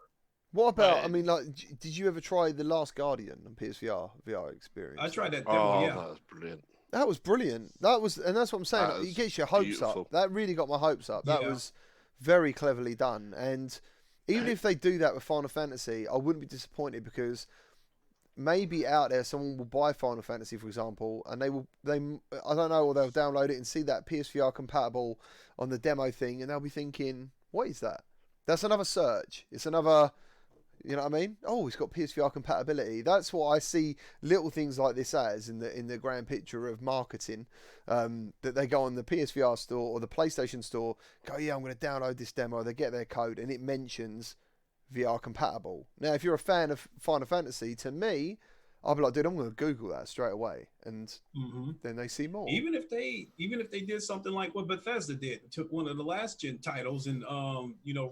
What about, I mean, like, did you ever try The Last Guardian on PSVR VR experience? I tried that demo, yeah. That was brilliant. That was brilliant. And that's what I'm saying. It gets your hopes up. That really got my hopes up. That was very cleverly done. And even if they do that with Final Fantasy, I wouldn't be disappointed, because maybe out there someone will buy Final Fantasy, for example, and I don't know, or they'll download it and see that PSVR compatible on the demo thing, and they'll be thinking, what is that? That's another search. It's another, you know what I mean? Oh, it's got PSVR compatibility. That's what I see little things like this as in the grand picture of marketing, that they go on the PSVR store or the PlayStation store, go, yeah, I'm going to download this demo. They get their code and it mentions VR compatible. Now, if you're a fan of Final Fantasy, to me, I'll be like, dude, I'm going to Google that straight away, and then they see more. Even if they did something like what Bethesda did, took one of the last gen titles and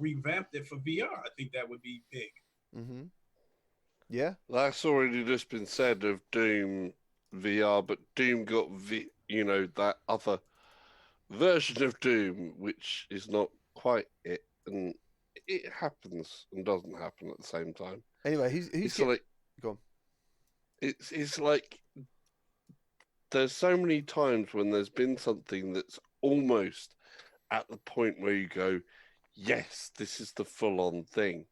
revamped it for VR, I think that would be big. Yeah, that's already just been said of Doom VR, but Doom got that other version of Doom, which is not quite it, and it happens and doesn't happen at the same time. Anyway, go on. It's like there's so many times when there's been something that's almost at the point where you go, yes, this is the full-on thing.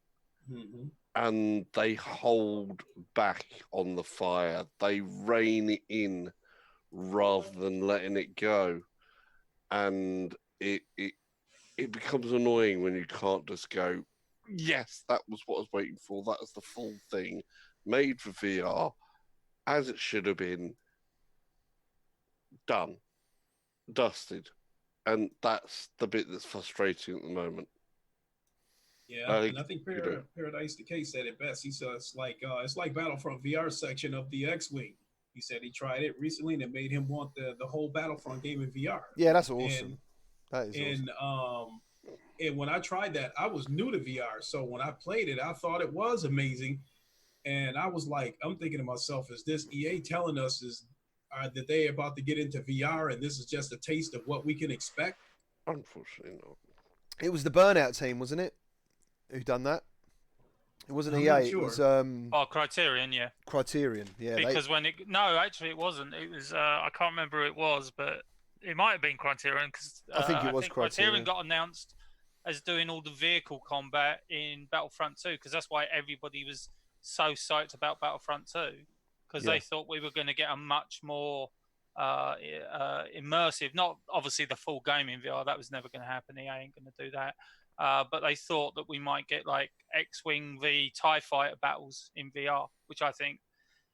And they hold back on the fire. They rein it in rather than letting it go. And it becomes annoying when you can't just go, yes, that was what I was waiting for. That was the full thing made for VR, as it should have been done, dusted. And that's the bit that's frustrating at the moment. Yeah, and I think Paradise Decay said it best. He said it's like Battlefront VR section of the X-Wing. He said he tried it recently and it made him want the whole Battlefront game in VR. Yeah, that's awesome. That is awesome. And when I tried that, I was new to VR. So when I played it, I thought it was amazing. And I was like, I'm thinking to myself, is this EA telling us that they about to get into VR and this is just a taste of what we can expect? Unfortunately not. It was the Burnout team, wasn't it? Who done that? It wasn't I'm EA. not It sure. was Criterion, yeah. Criterion. Yeah. Because no, actually it wasn't. It was I can't remember who it was, but it might have been Criterion because I think it was Criterion. Got announced as doing all the vehicle combat in Battlefront 2 because that's why everybody was so psyched about Battlefront 2 because they thought we were going to get a much more immersive, not obviously the full game in VR. That was never going to happen. EA ain't going to do that. But they thought that we might get like X-Wing v TIE Fighter battles in VR, which I think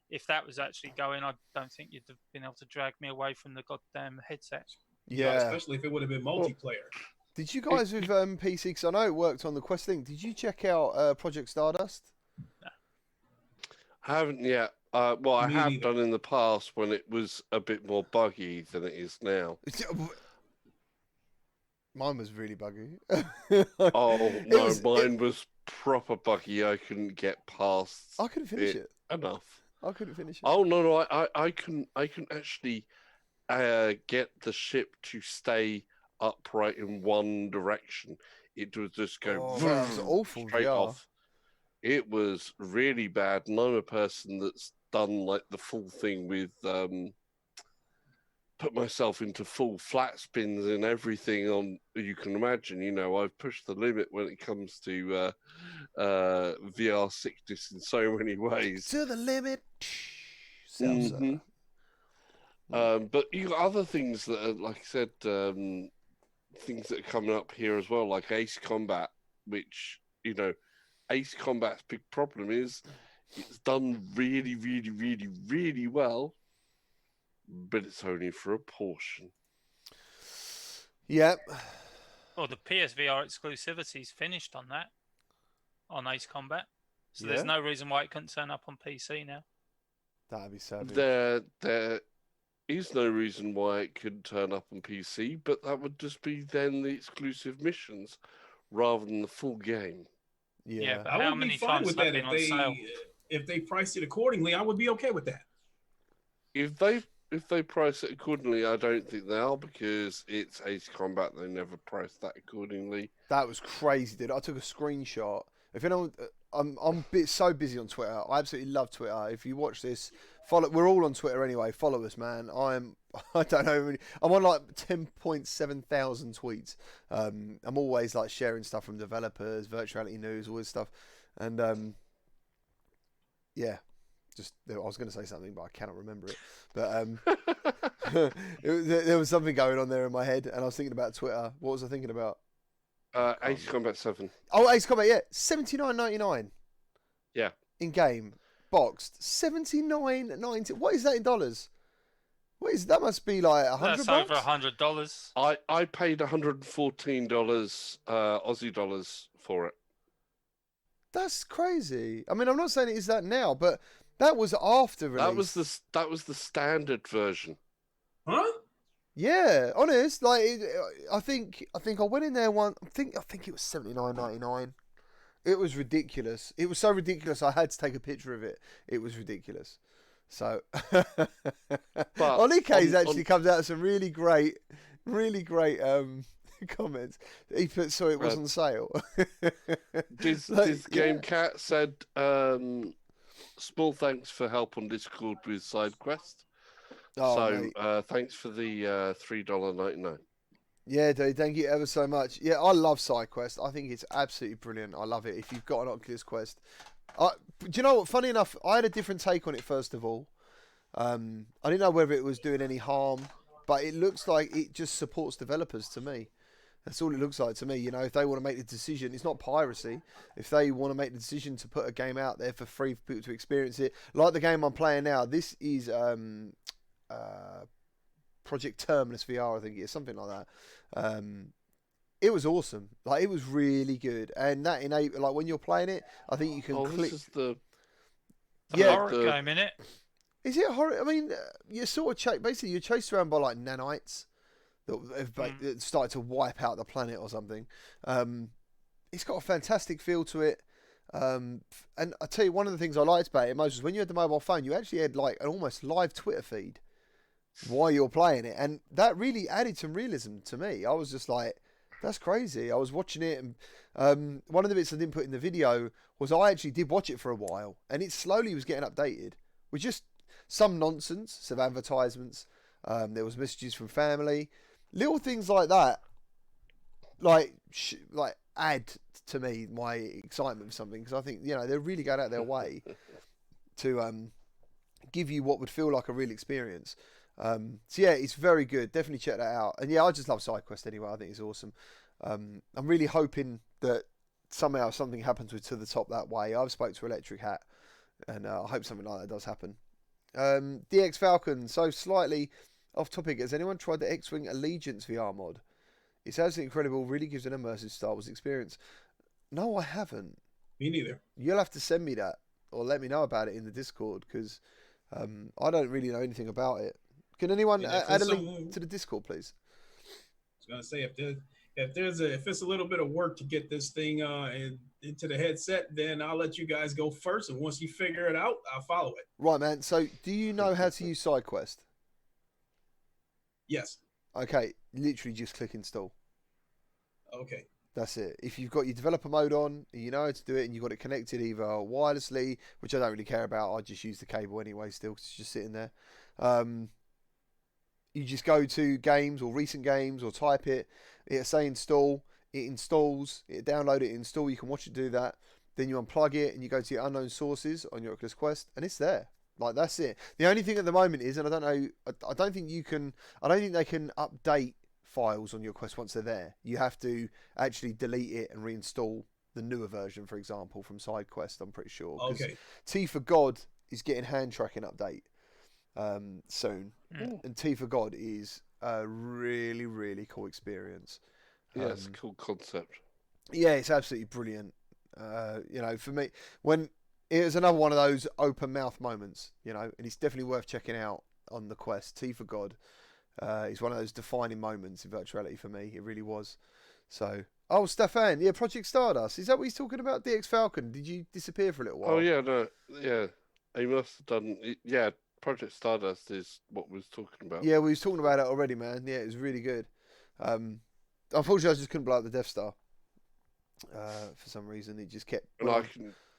if that was actually going, I don't think you'd have been able to drag me away from the goddamn headset. Yeah. Especially if it would have been multiplayer. Did you guys with PC, because I know it worked on the Quest thing, did you check out Project Stardust? No. I haven't yet. Well, I Me have neither. done in the past when it was a bit more buggy than it is now. Mine was really buggy. Oh, no, mine was proper buggy. I couldn't get past I couldn't finish it. enough. I couldn't finish it. Oh, no, I can actually get the ship to stay upright in one direction. It would just go that was awful straight VR. off. It was really bad, and I'm a person that's done like the full thing with put myself into full flat spins and everything on you can imagine. You know, I've pushed the limit when it comes to VR sickness in so many ways. To the limit. Mhm. But you got other things that are, like I said, things that are coming up here as well, like Ace Combat, which, you know, Ace Combat's big problem is it's done really, really, really, really well, but it's only for a portion. Yep. Well, the PSVR exclusivity's finished on that, on Ace Combat. So Yeah. there's no reason why it couldn't turn up on PC now. That'd be savage. There is no reason why it couldn't turn up on PC, but that would just be then the exclusive missions rather than the full game. Yeah. but I how would many be fine times with has that been on sale? if they priced it accordingly. I would be okay with that. If they price it accordingly, I don't think they are, because it's Ace Combat. They never price that accordingly. That was crazy, dude. I took a screenshot. If anyone, I'm so busy on Twitter. I absolutely love Twitter. If you watch this, follow. We're all on Twitter anyway. Follow us, man. I don't know. I'm on like 10.7 thousand tweets. I'm always like sharing stuff from developers, virtuality news, all this stuff, and yeah. Just I was going to say something, but I cannot remember it. But there was something going on there in my head, and I was thinking about Twitter. What was I thinking about? Ace Combat 7. Oh, Ace Combat, yeah, $79.99. Yeah. In game, boxed, $79.90. What is that in dollars? What is that? Must be like $100. That's over $100. I paid $114 Aussie dollars for it. That's crazy. I mean, I'm not saying it is that now, but that was after release. That was the standard version. Huh? Yeah, honest. Like, I think I went in there one. I think it was $79.99. It was ridiculous. It was so ridiculous. I had to take a picture of it. It was ridiculous. So, Onik's actually comes out with some really great comments. He put, so it was on sale. This Game Cat said, small thanks for help on Discord with side quest. Thanks for the $3.99. Yeah, dude, thank you ever so much. Yeah, I love SideQuest. I think it's absolutely brilliant. I love it. If you've got an Oculus Quest, do you know what? Funny enough, I had a different take on it. First of all, I didn't know whether it was doing any harm, but it looks like it just supports developers to me. That's all it looks like to me. You know, if they want to make the decision, it's not piracy. If they want to make the decision to put a game out there for free for people to experience it, like the game I'm playing now, this is Project Terminus VR, I think it is, something like that. It was awesome. Like, it was really good, and that like when you're playing it, I think you can click. This is the horror game, innit? Is it a horror? I mean, you're sort of basically you're chased around by like nanites. that have started to wipe out the planet or something. It's got a fantastic feel to it. And I tell you, one of the things I liked about it most was when you had the mobile phone, you actually had like an almost live Twitter feed while you're playing it, and that really added some realism to me. I was just like, that's crazy. I was watching it, and one of the bits I didn't put in the video was I actually did watch it for a while, and it slowly was getting updated with just some nonsense, some advertisements. There was messages from family, little things like that, like add to me my excitement for something, because I think they're really going out their way to give you what would feel like a real experience. So yeah, it's very good. Definitely check that out. And yeah, I just love SideQuest anyway. I think it's awesome. I'm really hoping that somehow something happens with To the Top that way. I've spoke to Electric Hat, and I hope something like that does happen. DX Falcon. So slightly off topic. Has anyone tried the X-Wing Allegiance VR mod? It's absolutely incredible. Really gives an immersive Star Wars experience. No, I haven't. Me neither. You'll have to send me that or let me know about it in the Discord, because I don't really know anything about it. Can anyone add a link to the Discord, please? I was gonna say if it's a little bit of work to get this thing into the headset, then I'll let you guys go first, and once you figure it out, I'll follow it. Right, man. So, do you know how to use SideQuest? Yes. Okay, literally just click install. Okay. That's it. If you've got your developer mode on, and you know how to do it, and you've got it connected either wirelessly, which I don't really care about, I just use the cable anyway still, because it's just sitting there. You just go to games or recent games or type it. It'll say install. It installs. It download it, install. You can watch it do that. Then you unplug it and you go to your unknown sources on your Oculus Quest, and it's there. Like, that's it. The only thing at the moment is, and I don't know, I don't think they can update files on your Quest once they're there. You have to actually delete it and reinstall the newer version, for example, from SideQuest, I'm pretty sure. Okay. T for God is getting hand tracking update soon. And T for God is a really, really cool experience. Yeah, it's a cool concept. Yeah, it's absolutely brilliant. For me, when it was another one of those open mouth moments, and it's definitely worth checking out on the Quest. T for God is one of those defining moments in virtuality for me. It really was. So, Stefan, yeah, Project Stardust. Is that what he's talking about? DX Falcon. Did you disappear for a little while? Oh yeah, no, yeah, he must have done. Yeah, Project Stardust is what we was talking about. Yeah, we was talking about it already, man. Yeah, it was really good. Unfortunately, I just couldn't blow up the Death Star. For some reason, it just kept. And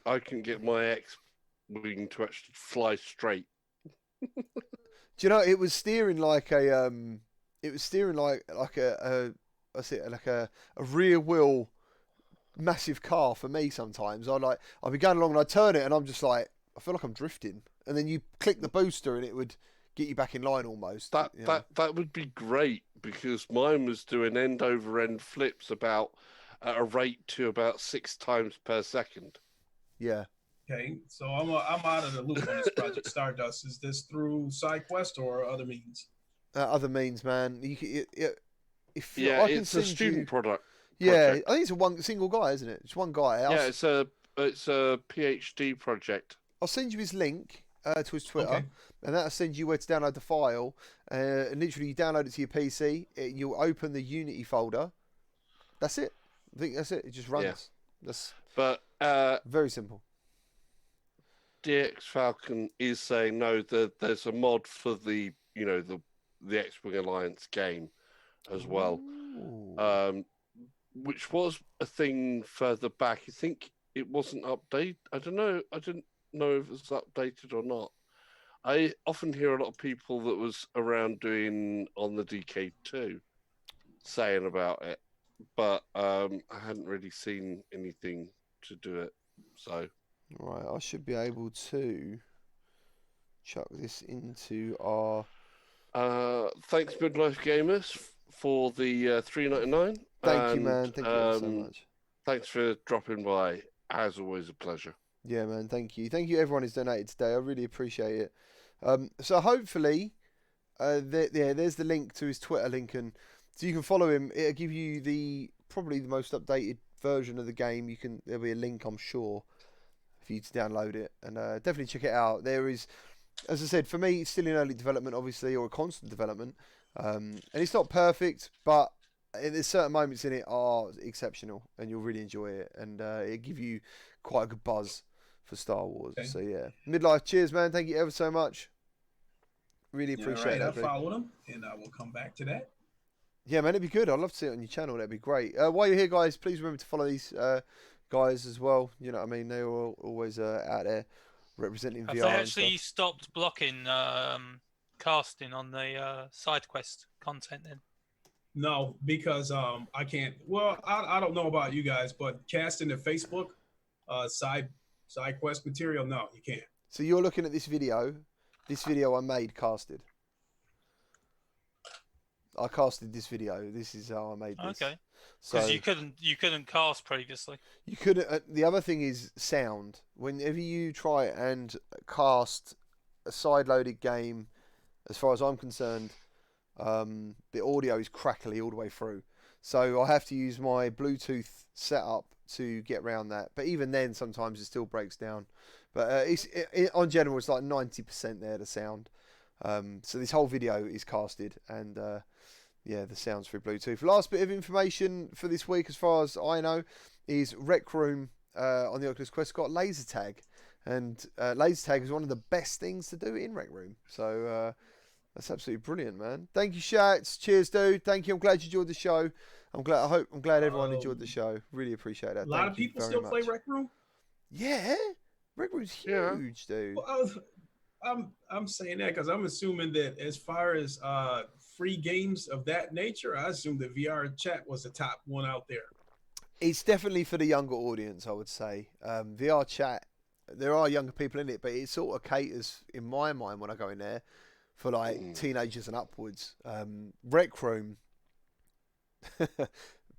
I can get my X-wing to actually fly straight. Do you know, it was steering like a rear wheel massive car for me. Sometimes I'll be going along and I turn it and I'm just like, I feel like I'm drifting. And then you click the booster and it would get you back in line almost. That would be great, because mine was doing end over end flips at a rate to about 6 times per second. Yeah. Okay, so I'm out of the loop on this Project Stardust. Is this through SideQuest or other means? Other means, man. It's a student product. Yeah, I think it's a single guy, isn't it? It's one guy. It's a PhD project. I'll send you his link to his Twitter, Okay. and that'll send you where to download the file. And literally, you download it to your PC. You'll open the Unity folder. That's it. I think that's it. It just runs. Yeah. That's very simple. DX Falcon is saying no. There's a mod for the X-Wing Alliance game as well, which was a thing further back. I think it wasn't updated. I don't know. I didn't know if it was updated or not. I often hear a lot of people that was around doing on the DK2 saying about it, but I hadn't really seen anything to do it. So. Right, I should be able to chuck this into our. Thanks, Midlife Gamers, for the $3.99. Thank you, man. Thank you so much. Thanks for dropping by. As always, a pleasure. Yeah, man. Thank you. Thank you, everyone who's donated today. I really appreciate it. So hopefully, there's the link to his Twitter link, and so you can follow him. It'll give you probably the most updated version of the game. There'll be a link, I'm sure, for you to download it, and definitely check it out. There is, as I said, for me, it's still in early development, obviously, or a constant development. And it's not perfect, but there's certain moments in it are exceptional, and you'll really enjoy it, and it give you quite a good buzz for Star Wars. Okay. So yeah, Midlife, cheers, man. Thank you ever so much. Really All appreciate right, that. I'll Dude. follow them, and I will come back to that. Yeah, man, it'd be good. I'd love to see it on your channel. That'd be great. While you're here, guys, please remember to follow these guys as well. You know what I mean? They're all always out there representing Have VR they and actually stuff. stopped blocking casting on the side quest content then? No, because I can't. Well, I don't know about you guys, but casting the Facebook side quest material, no, you can't. So you're looking at this video. This video I made casted. I casted this video. This is how I made this. Okay. So Because you couldn't cast previously. you couldn't. The other thing is sound. Whenever you try and cast a side-loaded game, as far as I'm concerned, the audio is crackly all the way through. So I have to use my Bluetooth setup to get around that. But even then, sometimes it still breaks down. But on general, it's like 90% there, the sound. So this whole video is casted, and yeah, the sound's through Bluetooth. Last bit of information for this week, as far as I know, is Rec Room on the Oculus Quest got laser tag, and laser tag is one of the best things to do in Rec Room. So that's absolutely brilliant, man. Thank you, Shats. Cheers, dude. Thank you. I'm glad you enjoyed the show. I'm glad everyone enjoyed the show. Really appreciate that. A lot of people still play Rec Room. Yeah, Rec Room's huge, dude. Well, I'm saying that because I'm assuming that as far as free games of that nature, I assume that VR chat was the top one out there. It's definitely for the younger audience, I would say. VR chat, there are younger people in it, but it sort of caters, in my mind, when I go in there, for like teenagers and upwards. Rec Room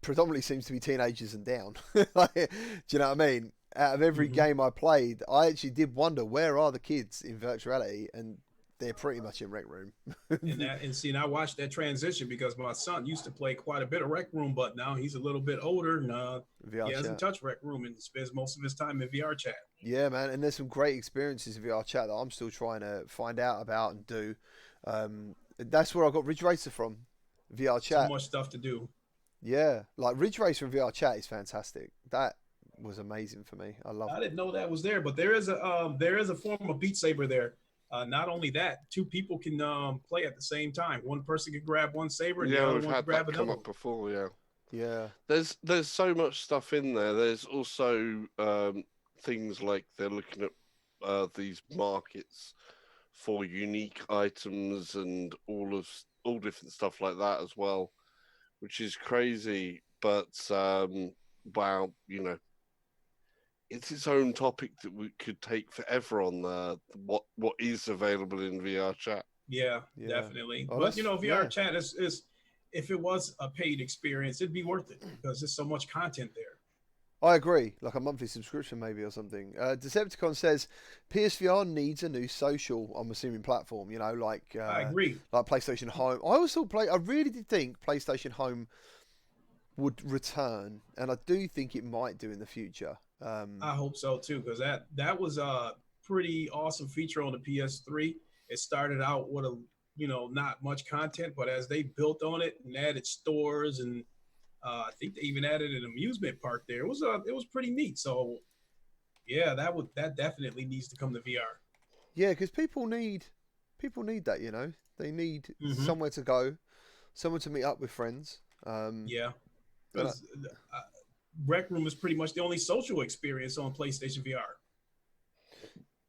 predominantly seems to be teenagers and down. Like, do you know what I mean? Out of every game I played, I actually did wonder, where are the kids in virtuality? And they're pretty much in Rec Room. and I watched that transition because my son used to play quite a bit of Rec Room, but now he's a little bit older and he hasn't touched Rec Room and spends most of his time in VR chat. Yeah, man, and there's some great experiences in VR chat that I'm still trying to find out about and do. That's where I got Ridge Racer from, VR chat. So much stuff to do. Yeah, like Ridge Racer in VR chat is fantastic. That was amazing for me. I didn't know that was there, but there is a form of Beat Saber there. Not only that, two people can play at the same time. One person can grab one saber, and the other one can grab another. Come up before, yeah. Yeah. There's so much stuff in there. There's also things like they're looking at these markets for unique items and all different stuff like that as well, which is crazy. But wow, you know, it's its own topic that we could take forever on what is available in VR chat. Yeah. Definitely. But you know, VR chat is if it was a paid experience, it'd be worth it because there's so much content there. I agree, like a monthly subscription maybe or something. Decepticon says PSVR needs a new social, I'm assuming, platform. You know, like I agree, like PlayStation Home. I really did think PlayStation Home would return, and I do think it might do in the future. I hope so too, because that was a pretty awesome feature on the PS3. It started out with not much content, but as they built on it and added stores and I think they even added an amusement park there. It was pretty neat. So yeah, that definitely needs to come to VR. Yeah, because people need that. You know, they need somewhere to go, somewhere to meet up with friends. Yeah, because Rec Room is pretty much the only social experience on PlayStation VR.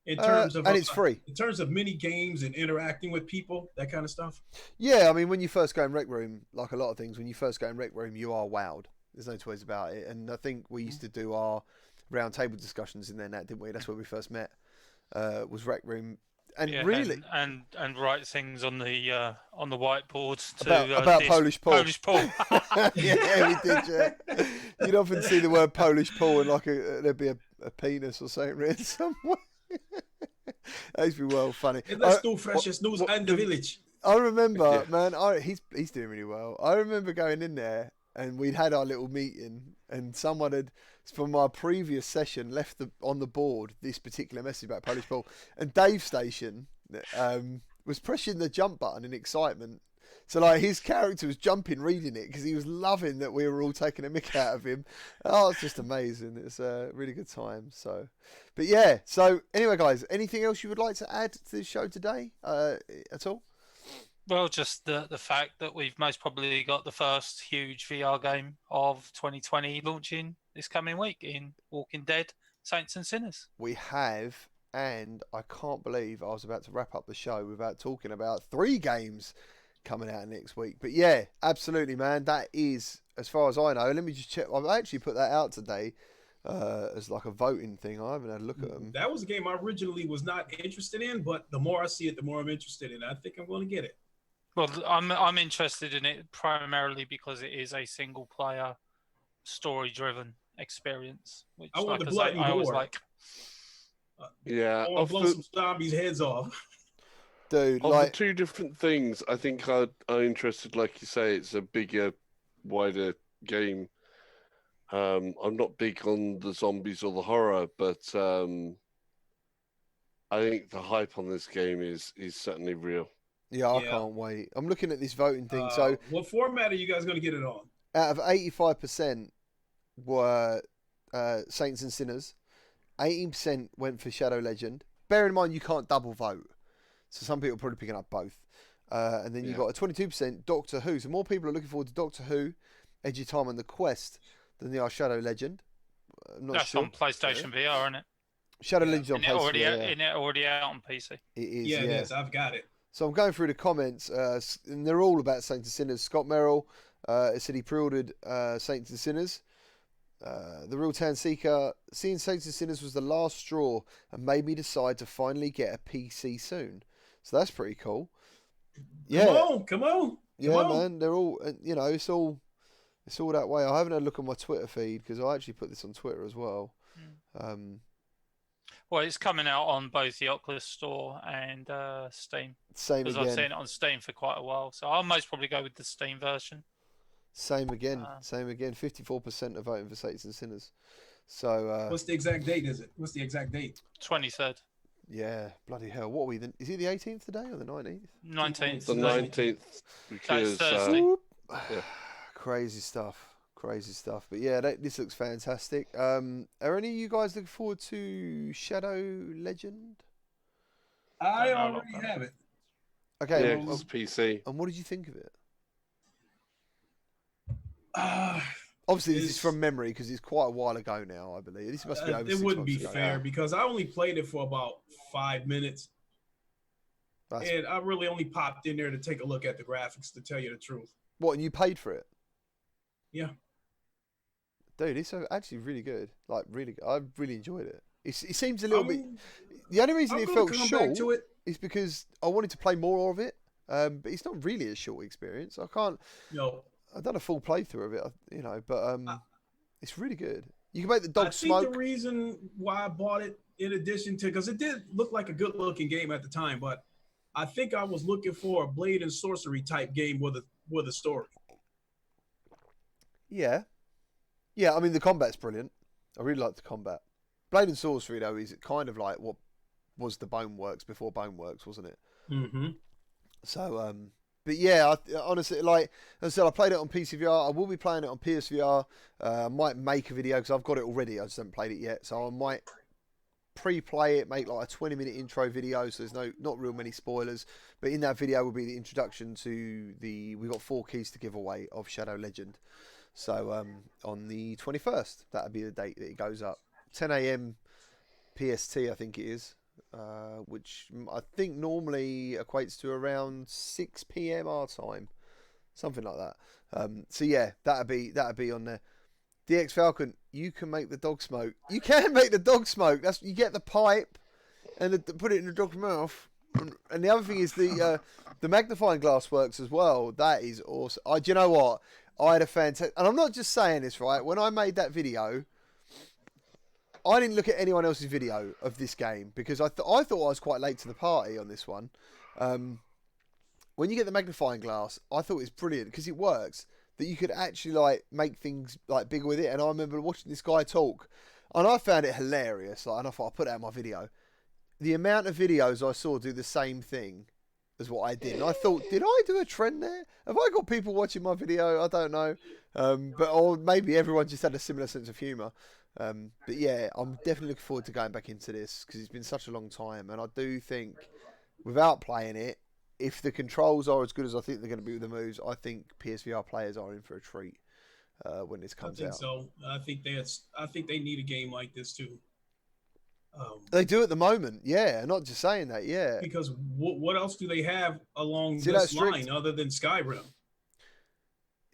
In terms of and it's free. In terms of mini games and interacting with people, that kind of stuff. Yeah, I mean, when you first go in Rec Room, like a lot of things, when you first go in Rec Room, you are wowed. There's no two ways about it. And I think we used to do our round table discussions in there, Nat, didn't we? That's where we first met. Was Rec Room, and really, and write things on the whiteboards about Polish Paul. Polish Paul. Yeah, we did. Yeah. You'd often see the word Polish Paul and like there'd be a penis or something written somewhere. That used to be well funny. And that's no freshest news in the village. I remember, man. He's doing really well. I remember going in there and we'd had our little meeting, and someone had, from our previous session, left on the board this particular message about Polish Paul, and Dave Station was pressing the jump button in excitement So like his character was jumping reading it because he was loving that we were all taking a mick out of him. Oh, it's just amazing. It's a really good time. So, but yeah. So anyway, guys, anything else you would like to add to the show today at all? Well, just the fact that we've most probably got the first huge VR game of 2020 launching this coming week in Walking Dead, Saints and Sinners. We have, and I can't believe I was about to wrap up the show without talking about 3 games coming out next week. But yeah, absolutely, man. That is, as far as I know, let me just check. I've actually put that out today as like a voting thing. I haven't had a look at them. That was a game I originally was not interested in, but the more I see it, the more I'm interested in it. I think I'm going to get it. Well, I'm interested in it primarily because it is a single player, story driven experience, which I want like the blood and I always gore. like. Yeah, I want to blow some zombies' heads off. Dude, of like, the 2 different things, I think I'm interested. Like you say, it's a bigger, wider game. I'm not big on the zombies or the horror, but I think the hype on this game is certainly real. yeah, I Yeah. can't wait. I'm looking at this voting thing. So What format are you guys going to get it on? out of 85% were Saints and Sinners. 18% went for Shadow Legend. Bear in mind, you can't double vote. So some people are probably picking up both. And then you've got a 22% Doctor Who. So more people are looking forward to Doctor Who, Edge of Time and The Quest than they are Shadow Legend. I'm not That's sure. on PlayStation VR, isn't it? Shadow Legend's on Isn't it already PlayStation. out, Yeah. isn't it already out on PC? It is, Yeah, it is. I've got it. So I'm going through the comments, and they're all about Saints and Sinners. Scott Merrill said he pre-ordered Saints and Sinners. The Real Town Seeker, seeing Saints and Sinners was the last straw and made me decide to finally get a PC soon. So that's pretty cool. Yeah, Come on. yeah, man. They're all, you know, it's all that way. I haven't had a look on my Twitter feed because I actually put this on Twitter as well. Well, it's coming out on both the Oculus Store and Steam. Same Because I've again. seen it on Steam for quite a while. So I'll most probably go with the Steam version. Same again. 54% are voting for Saints and Sinners. So What's the exact date? Is it? What's the exact date? 23rd. yeah, bloody hell. What are we then? Is it the 18th today or the 19th? 19th. The 19th, because Thursday. yeah. Crazy stuff. Crazy stuff. But yeah, this looks fantastic. Are any of you guys looking forward to Shadow Legend? I No, already not have it. Okay. Yeah, well, 'cause it's PC. and what did you think of it? Uh, Obviously, this is It's- from memory because it's quite a while ago now, I believe. This must be over it 6 wouldn't months be ago fair now. because I only played it for about 5 minutes, That's, and I really only popped in there to take a look at the graphics. To tell you the truth, what, and you paid for it? yeah. Dude, it's actually really good. Like, really good. I really enjoyed it. It seems a little bit... I'm- The only reason I'm it gonna felt come back short to it. is because I wanted to play more of it. But it's not really a short experience. I've done a full playthrough of it, you know, but it's really good. You can make the dog I smoke. think the reason why I bought it, in addition to, because it did look like a good-looking game at the time, but I think I was looking for a blade and sorcery type game with a story. Yeah. Yeah, I mean, the combat's brilliant. I really like the combat. Blade and Sorcery, though, is kind of like what was the Boneworks before Boneworks, wasn't it? Mm-hmm. So, but yeah, honestly, like as I said, I played it on PCVR. I will be playing it on PSVR. I might make a video because I've got it already. I just haven't played it yet. So I might pre-play it, make like a 20-minute intro video. So there's not real many spoilers. But in that video will be the introduction to we've got 4 keys to give away of Shadow Legend. So on the 21st, that'll be the date that it goes up. 10 a.m. PST, I think it is. Which I think normally equates to around 6 p.m. our time, something like that. So yeah, that'd be on there. DX Falcon, you can make the dog smoke. You can make the dog smoke. You get the pipe and put it in the dog's mouth. And the other thing is the magnifying glass works as well. That is awesome. Do you know what? I had a fantastic, and I'm not just saying this, right? When I made that video, I didn't look at anyone else's video of this game because I thought I was quite late to the party on this one. When you get the magnifying glass, I thought it was brilliant because it works. That you could actually like make things like bigger with it. And I remember watching this guy talk, and I found it hilarious. Like, and I thought I'll put it out in my video. The amount of videos I saw do the same thing is what I did. And I thought, did I do a trend there? Have I got people watching my video? I don't know. Or maybe everyone just had a similar sense of humour. But yeah, I'm definitely looking forward to going back into this because it's been such a long time. And I do think, without playing it, if the controls are as good as I think they're going to be with the moves, I think PSVR players are in for a treat when this comes out. I think so. I think they need a game like this too. They do at the moment, yeah. Not just saying that, yeah. Because what else do they have along this line other than Skyrim?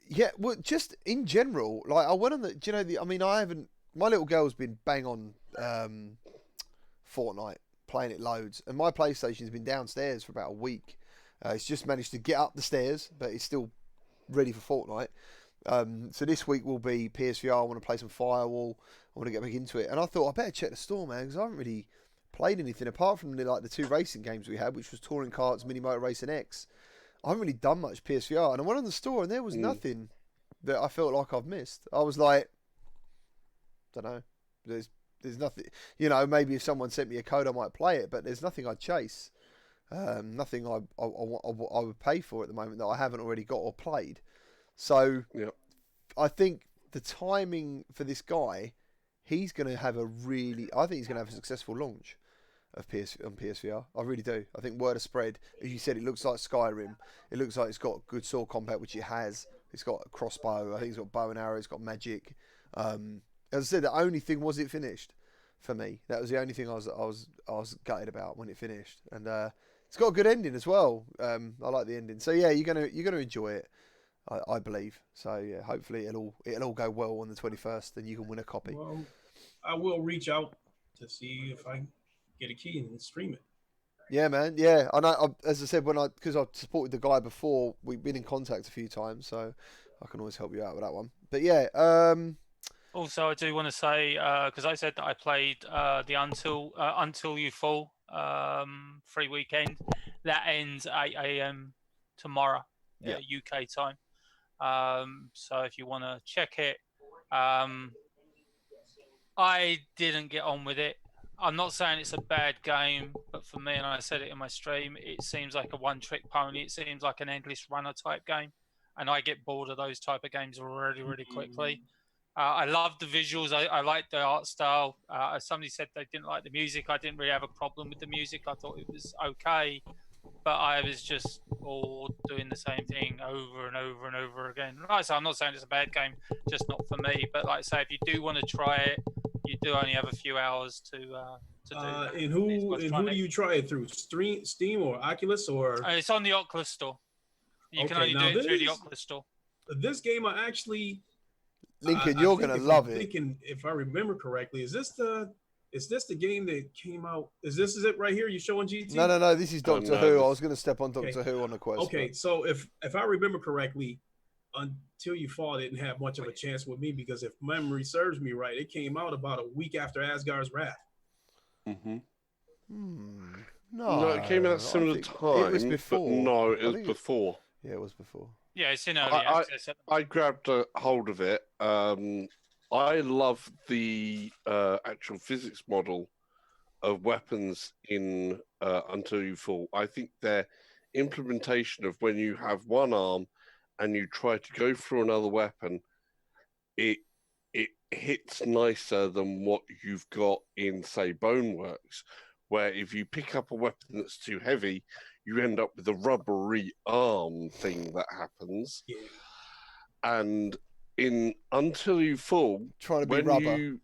Yeah, well, just in general, like I went on the. Do you know? I mean, I haven't. My little girl's been bang on Fortnite, playing it loads, and my PlayStation's been downstairs for about a week. It's just managed to get up the stairs, but it's still ready for Fortnite. So this week will be PSVR. I want to play some Firewall. I want to get back into it. And I thought I better check the store, man, because I haven't really played anything apart from the 2 racing games we had, which was Touring Karts, Mini Motor Racing X. I haven't really done much PSVR. And I went on the store and there was nothing that I felt like I've missed. I was like, don't know. There's nothing. You know, maybe if someone sent me a code, I might play it, but there's nothing I'd chase. Nothing I would pay for at the moment that I haven't already got or played. So I think the timing for this guy, he's going to have I think he's going to have a successful launch of on PSVR. I really do. I think word of spread. As you said, it looks like Skyrim. It looks like it's got good sword combat, which it has. It's got a crossbow. I think it's got bow and arrow. It's got magic. As I said, the only thing was it finished for me. That was the only thing I was gutted about when it finished. And it's got a good ending as well. I like the ending. So yeah, you're gonna enjoy it. I believe so. Yeah, hopefully it'll all go well on the 21st, and you can win a copy. Well, I will reach out to see if I get a key and stream it. Yeah, man. Yeah, I know. As I said, because I supported the guy before, we've been in contact a few times, so I can always help you out with that one. But yeah. Also, I do want to say because I said that I played the Until You Fall free weekend that ends 8 a.m. tomorrow, UK time. So if you want to check it, I didn't get on with it. I'm not saying it's a bad game, but for me, and I said it in my stream, it seems like a one-trick pony. It seems like an endless runner type game, and I get bored of those type of games really, really quickly. I love the visuals. I like the art style. Somebody said they didn't like the music. I didn't really have a problem with the music. I thought it was okay, but I was just all doing the same thing over and over and over again. Like I say, I'm not saying it's a bad game, just not for me. But like I say, if you do want to try it, you do only have a few hours to do. And who do you try it through? Steam or Oculus or? It's on the Oculus Store. You can only do it through the Oculus Store. This game, I actually. Lincoln, you're gonna love it. Thinking, if I remember correctly, is this the game that came out? Is it right here? You showing GT? No. This is Doctor Who. I was going to step on Doctor Who on the Quest. Okay, so if I remember correctly, Until You Fall didn't have much of a chance with me because if memory serves me right, it came out about a week after Asgard's Wrath. Mm-hmm. No, it came out similar time. It was before. No, it was before. Yeah, it was before. Yeah, it's in early access. I grabbed a hold of it. I love the actual physics model of weapons in Until You Fall. I think their implementation of when you have one arm and you try to go through another weapon, it hits nicer than what you've got in, say, Boneworks, where if you pick up a weapon that's too heavy, you end up with a rubbery arm thing that happens. Yeah. And in Until You Fall, trying to be rubber.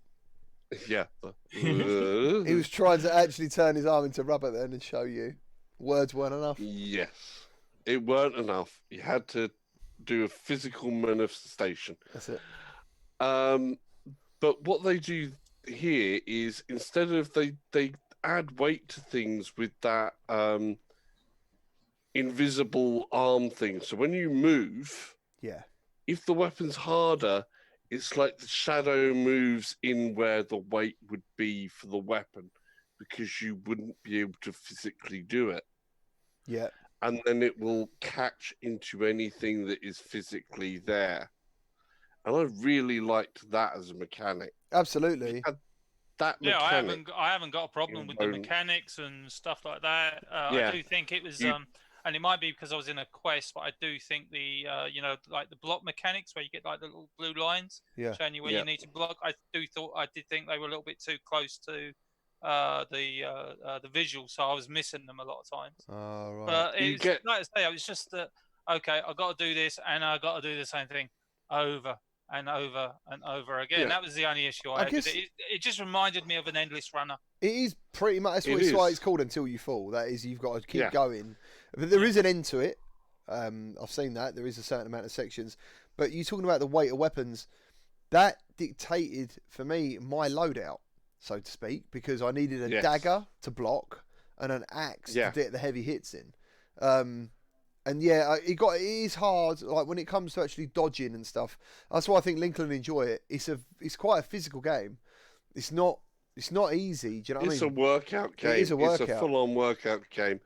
He was trying to actually turn his arm into rubber then and show you. Words weren't enough. Yes. It weren't enough. You had to do a physical manifestation. That's it. But what they do here is instead of they add weight to things with that invisible arm thing. So when you move, if the weapon's harder, it's like the shadow moves in where the weight would be for the weapon because you wouldn't be able to physically do it. Yeah. And then it will catch into anything that is physically there. And I really liked that as a mechanic. Absolutely. I haven't got a problem with the mechanics and stuff like that. I do think it was and it might be because I was in a quest, but I do think the like the block mechanics where you get like the little blue lines Yeah. showing you where Yeah. you need to block. I did think they were a little bit too close to the visual, so I was missing them a lot of times. Oh, right. But You it's get- like I say, it was just that okay, I got to do this, and I got to do the same thing over and over and over again. Yeah. That was the only issue I I had with guess- it. It just reminded me of an endless runner. It is pretty much. That's It what it's why is. it's called Until You Fall. That is, you've got to keep Yeah. going. But there is an end to it. I've seen that. There is a certain amount of sections. But you talking about the weight of weapons, that dictated for me my loadout, so to speak, because I needed a Yes. dagger to block and an axe Yeah. to get the heavy hits in. And yeah, it is hard. Like when it comes to actually dodging and stuff. That's why I think Lincoln will enjoy it. It's quite a physical game. It's not easy. Do you know what I It's mean? a workout game. It is a It's workout. a full-on workout game,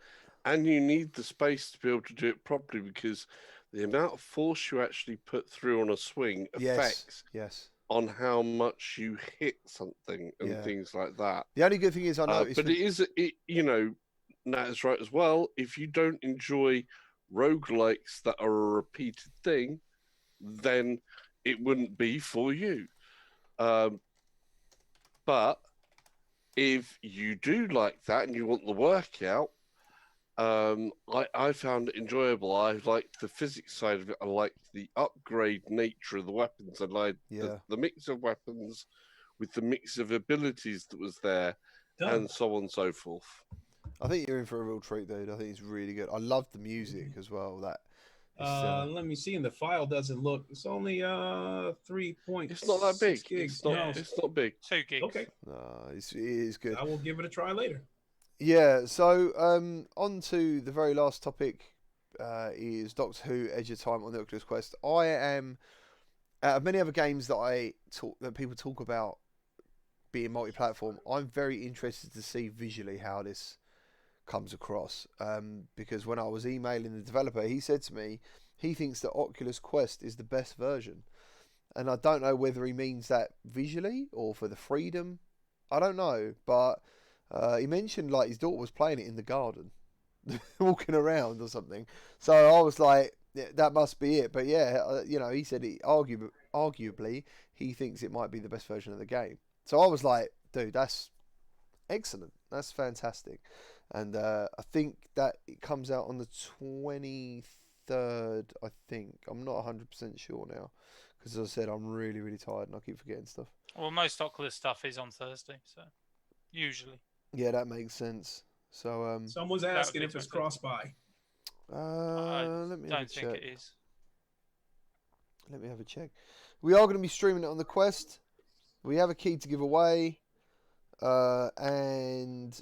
and you need the space to be able to do it properly because the amount of force you actually put through on a swing affects Yes. on how much you hit something and Yeah. things like that. The only good thing is I noticed. But Nat is right as well. If you don't enjoy roguelikes that are a repeated thing, then it wouldn't be for you. But if you do like that and you want the workout, I found it enjoyable. I liked the physics side of it. I liked the upgrade nature of the weapons. I liked the mix of weapons with the mix of abilities that was there, and so on and so forth. I think you're in for a real treat, dude. I think it's really good. I love the music as well. Let me see. And the file doesn't look. It's only 3.6 It's not that big. gigs. It's not big. 2 gigs. Okay. It is good. I will give it a try later. Yeah. So on to the very last topic is Doctor Who: Edge of Time on the Oculus Quest. I am out of many other games that people talk about being multi-platform. I'm very interested to see visually how this comes across, because when I was emailing the developer, he said to me he thinks that Oculus Quest is the best version, and I don't know whether he means that visually or for the freedom. I don't know, but he mentioned like his daughter was playing it in the garden, walking around or something. So I was like, yeah, that must be it. But yeah, he said arguably he thinks it might be the best version of the game. So I was like, dude, that's excellent. That's fantastic. And I think that it comes out on the 23rd, I think. I'm not 100% sure now. Because as I said, I'm really, really tired and I keep forgetting stuff. Well, most Oculus stuff is on Thursday, so usually. Yeah, that makes sense. So Someone's asking if it's cross-buy. let me have a Don't think check. it is. Let me have a check. We are going to be streaming it on the Quest. We have a key to give away. And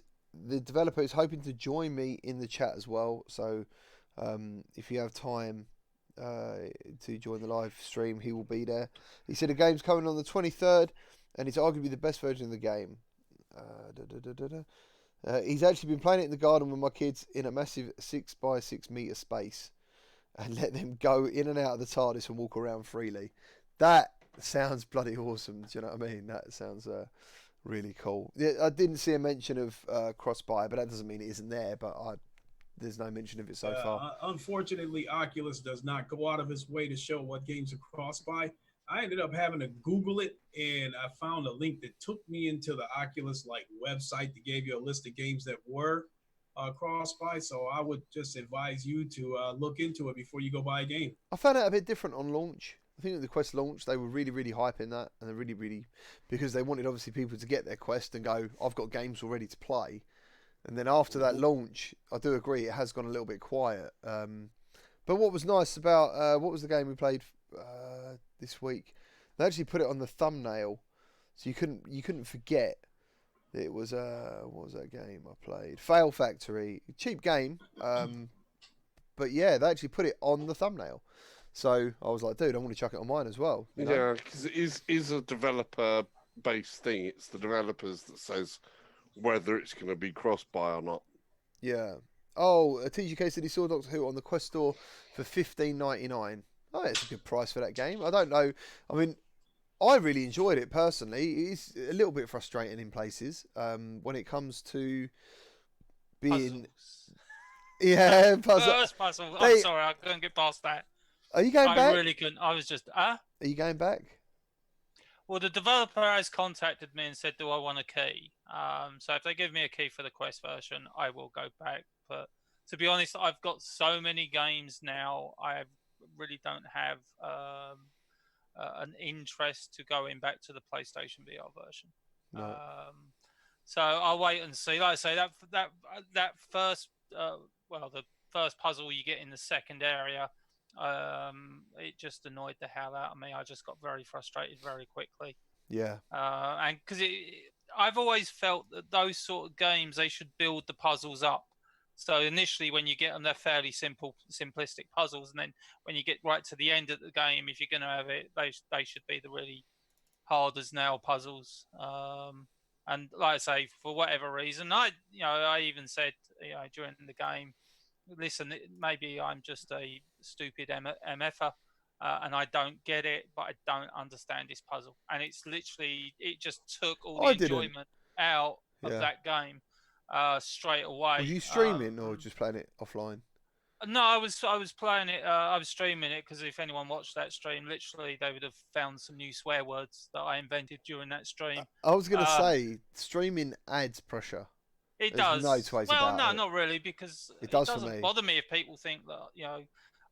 the developer is hoping to join me in the chat as well. So if you have time to join the live stream, he will be there. He said the game's coming on the 23rd, and it's arguably the best version of the game. He's actually been playing it in the garden with my kids in a massive 6x6 meter space, and let them go in and out of the TARDIS and walk around freely. That sounds bloody awesome. Do you know what I mean? That sounds really cool. Yeah, I didn't see a mention of cross-buy, but that doesn't mean it isn't there. But there's no mention of it so far. Unfortunately, Oculus does not go out of its way to show what games are cross-buy. I ended up having to Google it, and I found a link that took me into the Oculus website that gave you a list of games that were cross-buy. So I would just advise you to look into it before you go buy a game. I found it a bit different on launch. I think at the Quest launch, they were really, really hyping that, and they really, because they wanted obviously people to get their Quest and go, I've got games already to play. And then after that launch, I do agree, it has gone a little bit quiet. But what was nice about, what was the game we played this week? They actually put it on the thumbnail, so you couldn't forget that it was, what was that game I played? Fail Factory. Cheap game, but yeah, they actually put it on the thumbnail. So I was like, dude, I want to chuck it on mine as well. You know? Yeah, because it is a developer-based thing. It's the developers that says whether it's going to be cross-buy or not. Yeah. Oh, TGK said he saw Doctor Who on the Quest store for $15.99. Oh, it's a good price for that game. I don't know. I mean, I really enjoyed it personally. It's a little bit frustrating in places when it comes to being. Puzzles. Yeah, puzzle. First puzzle. I'm They, sorry, I couldn't get past that. are you going I back? really couldn't. I was just, Are you going back? Well, the developer has contacted me and said, "Do I want a key?" So if they give me a key for the Quest version, I will go back. But to be honest, I've got so many games now. I really don't have an interest to going back to the PlayStation VR version. No. So I'll wait and see. Like I say, that first, the first puzzle you get in the second area. It just annoyed the hell out of me. I just got very frustrated very quickly. Yeah. And because I've always felt that those sort of games, they should build the puzzles up. So initially, when you get them, they're fairly simplistic puzzles, and then when you get right to the end of the game, if you're going to have it, they should be the really hard as nail puzzles. And like I say, for whatever reason, I even said, during the game, listen, maybe I'm just a stupid MFer and I don't get it, but I don't understand this puzzle. And it's literally, it just took all the enjoyment out of that game straight away. Were you streaming or just playing it offline? No, I was playing it. I was streaming it because if anyone watched that stream, literally they would have found some new swear words that I invented during that stream. I was going to say, streaming adds pressure. It does. No two ways about no, it. not really, because it doesn't for me. Bother me if people think that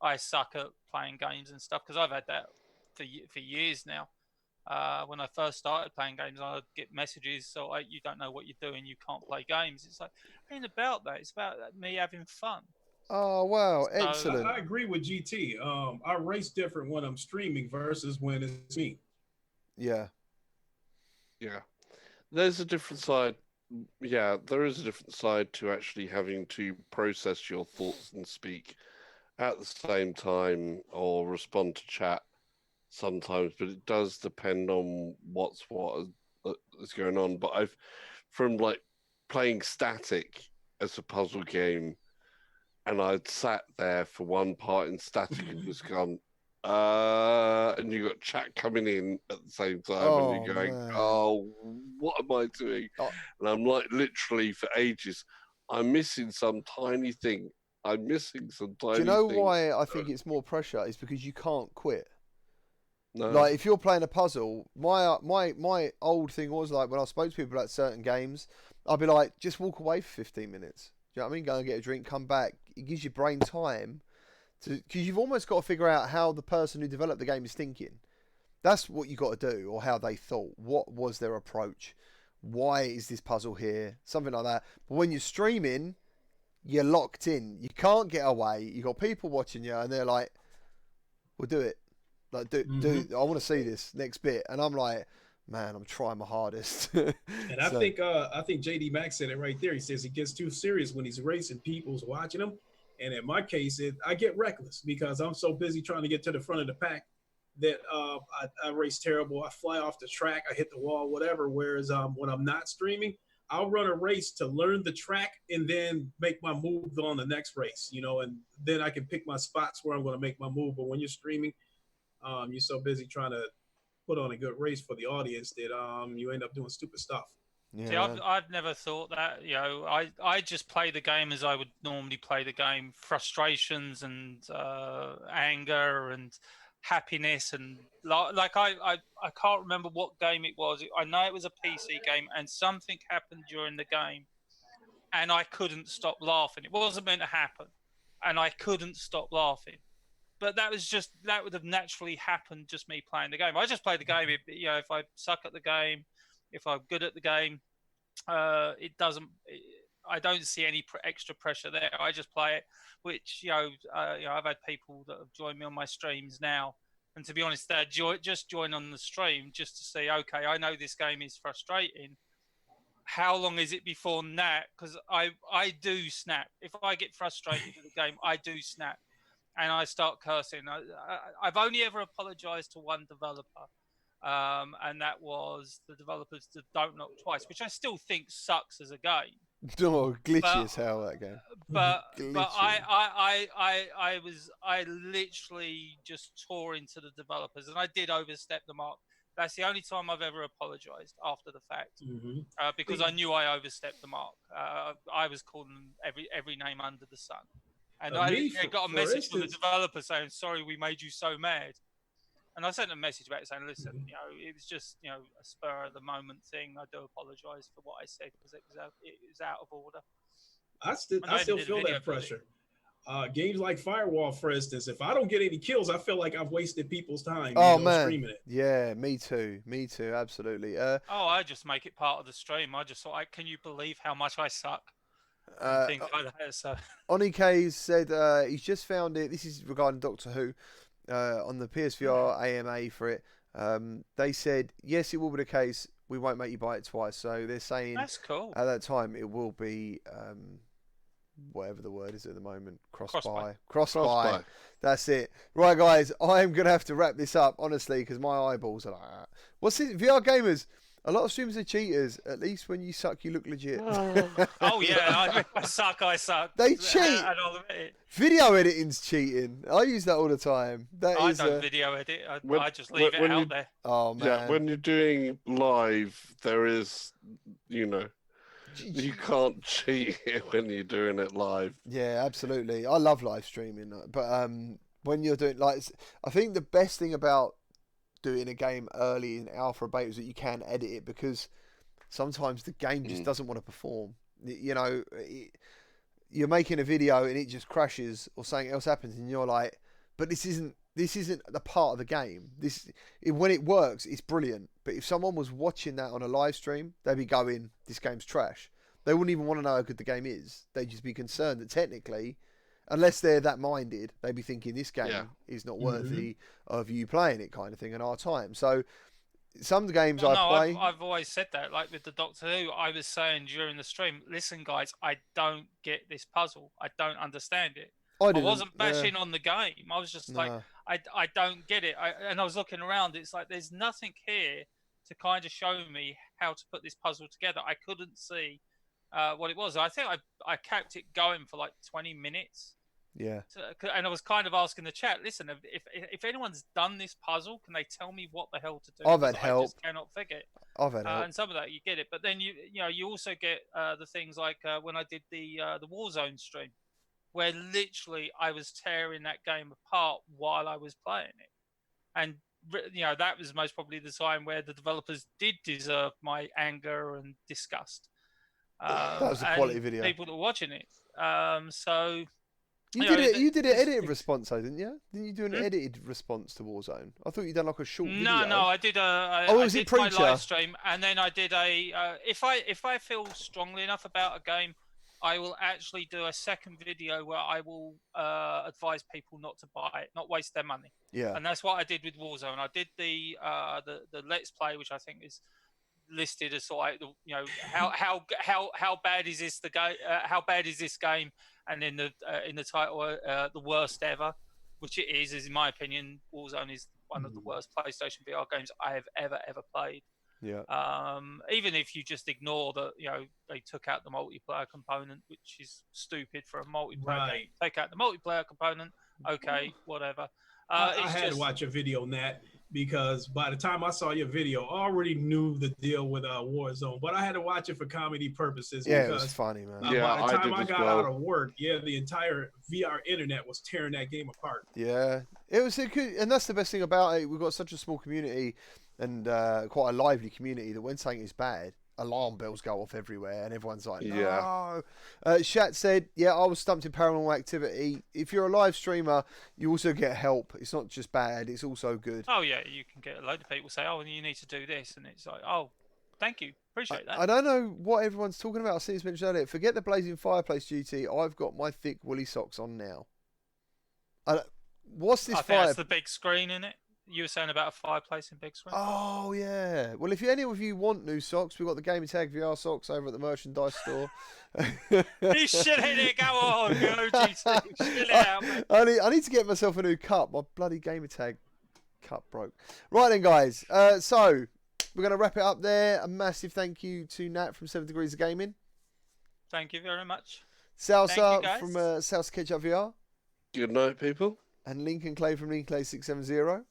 I suck at playing games and stuff, because I've had that for years now. When I first started playing games, I'd get messages, so you don't know what you're doing, you can't play games. It's like, it ain't about that. It's about me having fun. Oh wow, excellent! I agree with GT. I race different when I'm streaming versus when it's me. Yeah. There's a different side. Yeah, there is a different side to actually having to process your thoughts and speak at the same time or respond to chat sometimes, but it does depend on what is going on. But from like playing Static as a puzzle game, and I'd sat there for one part in Static and just gone, and you got chat coming in at the same time, and you're going, "Oh, what am I doing?" And I'm like, literally for ages, I'm missing some tiny thing. I'm missing some tiny thing. Do you know why I think it's more pressure? It's because you can't quit. No. Like if you're playing a puzzle, my old thing was like when I spoke to people about certain games, I'd be like, just walk away for 15 minutes. Do you know what I mean? Go and get a drink, come back. It gives your brain time to, because you've almost got to figure out how the person who developed the game is thinking. That's what you got to do, or how they thought. What was their approach? Why is this puzzle here? Something like that. But when you're streaming, you're locked in. You can't get away. You got people watching you, and they're like, "We'll do it. Like, do. I want to see this next bit." And I'm like, "Man, I'm trying my hardest." And I think JD Max said it right there. He says he gets too serious when he's racing. People's watching him, and in my case, I get reckless because I'm so busy trying to get to the front of the pack that I race terrible. I fly off the track. I hit the wall, whatever. Whereas when I'm not streaming, I'll run a race to learn the track and then make my move on the next race, and then I can pick my spots where I'm going to make my move. But when you're streaming, you're so busy trying to put on a good race for the audience that you end up doing stupid stuff. Yeah. See, I've never thought that. I just play the game as I would normally play the game. Frustrations and anger and happiness and like I can't remember what game it was. I know it was a PC game, and something happened during the game, and I couldn't stop laughing. It wasn't meant to happen, and I couldn't stop laughing. But that would have naturally happened just me playing the game. I just play the game. If I suck at the game, if I'm good at the game, it doesn't. I don't see any extra pressure there. I just play it, which I've had people that have joined me on my streams now, and to be honest, they're just join on the stream just to say, okay, I know this game is frustrating. How long is it before that? Because I do snap. If I get frustrated with the game, I do snap. And I start cursing. I've only ever apologized to one developer, and that was the developers to Don't Knock Twice, which I still think sucks as a game. Oh, glitchy as hell, that game. But I literally just tore into the developers, and I did overstep the mark That's the only time I've ever apologised after the fact, Mhm. because I knew I overstepped the mark. I was calling every name under the sun, and I got a message from the developer saying, "Sorry, we made you so mad." And I sent a message back saying, "Listen, Mhm. you know, it was just, you know, a spur of the moment thing. I do apologise for what I said because it was out of order." I And I still even did a feel video that for it. pressure. Games like Firewall, for instance, if I don't get any kills, I feel like I've wasted people's time. Oh You know, man, streaming it. yeah, me too, absolutely. Oh, I just make it part of the stream. I just thought, can you believe how much I suck? And things like that. So Onik's said he's just found it. This is regarding Doctor Who on the PSVR AMA for it. They said yes, it will be the case. We won't make you buy it twice. So they're saying that's cool. at that time it will be whatever the word is at the moment, cross-buy. That's it. Right, guys, I'm gonna have to wrap this up honestly because my eyeballs are like that. What's it? VR gamers. A lot of streamers are cheaters. At least when you suck, you look legit. Oh yeah, I suck. They cheat. I'll admit it. Video editing's cheating. I use that all the time. I don't video edit. I just leave it out there. Oh man. Yeah, when you're doing live, there is, you know, you can't cheat when you're doing it live. Yeah, absolutely. I love live streaming, but when you're doing I think the best thing about doing a game early in alpha beta is that you can edit it because sometimes the game just doesn't want to perform. You know, you're making a video and it just crashes or something else happens, and you're like, but this isn't the part of the game. When it works, it's brilliant. But if someone was watching that on a live stream, they'd be going, "This game's trash." They wouldn't even want to know how good the game is. They'd just be concerned that technically, unless they're that minded, they'd be thinking this game is not worthy of you playing it, kind of thing, in our time. So some games I play. I've always said that. Like with the Doctor Who, I was saying during the stream, listen, guys, I don't get this puzzle. I don't understand it. I wasn't bashing on the game. I was just like, I don't get it. And I was looking around. It's like there's nothing here to kind of show me how to put this puzzle together. I couldn't see what it was. I think I kept it going for like 20 minutes. Yeah. And I was kind of asking the chat, listen, if anyone's done this puzzle, can they tell me what the hell to do? I've had help. I just cannot figure it. I've had help. And some of that you get it, but then you also get the things like when I did the Warzone stream, where literally I was tearing that game apart while I was playing it, and that was most probably the time where the developers did deserve my anger and disgust. That was a quality video. People that were watching it. So. You did an edited response, though, didn't you? Didn't you do an edited response to Warzone? I thought you'd done like a short video. No, I did I did my live stream, and then I did if I feel strongly enough about a game, I will actually do a second video where I will advise people not to buy it, not waste their money. Yeah. And that's what I did with Warzone. I did the Let's Play, which I think is listed as sort of, how bad is this how bad is this game, and in the title the worst ever, which it is in my opinion. Warzone is one of the worst PlayStation VR games I have ever played. Yeah. Even if you just ignore that, they took out the multiplayer component, which is stupid for a multiplayer game. Take out the multiplayer component, okay, whatever. I had to watch a video on that because by the time I saw your video, I already knew the deal with Warzone, but I had to watch it for comedy purposes. Yeah, because, it was funny, man. By the time I got out of work, the entire VR internet was tearing that game apart. Yeah, and that's the best thing about it. We've got such a small community and quite a lively community that when something is bad, alarm bells go off everywhere and everyone's like, no. Shat said, I was stumped in Paranormal Activity. If you're a live streamer, you also get help. It's not just bad, it's also good. Oh yeah, you can get a load of people say, oh, you need to do this, and it's like, oh, thank you, appreciate that. I don't know what everyone's talking about. I see this mentioned earlier. Forget the blazing fireplace duty. I've got my thick woolly socks on now. What's this? I think that's the big screen in it. You were saying about a fireplace in big screen? Oh, yeah. Well, if any of you want new socks, we've got the Gamertag VR socks over at the merchandise store. You shit in it, go on, OGC. Chill it out, man. I need to get myself a new cup. My bloody Gamertag cup broke. Right then, guys. So, we're going to wrap it up there. A massive thank you to Nat from 7 Degrees of Gaming. Thank you very much. Salsa from Salsa Ketchup VR. Good night, people. And Lincoln Clay from Lincoln Clay 670.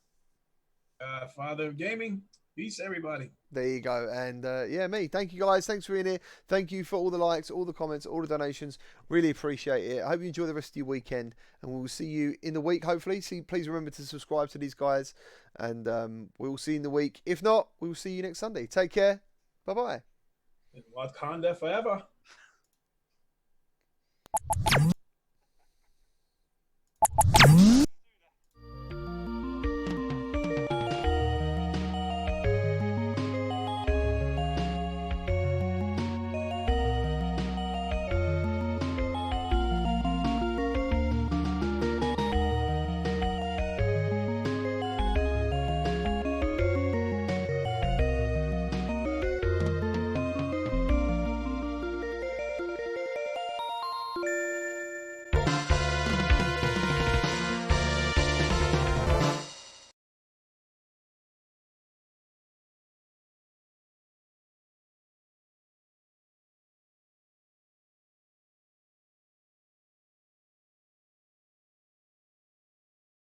Father of Gaming. Peace, everybody. There you go. And yeah, me. Thank you guys. Thanks for being here. Thank you for all the likes, all the comments, all the donations. Really appreciate it. I hope you enjoy the rest of your weekend, and we'll see you in the week. Hopefully, please remember to subscribe to these guys, and we will see you in the week. If not, we will see you next Sunday. Take care. Bye bye. And Wakanda forever.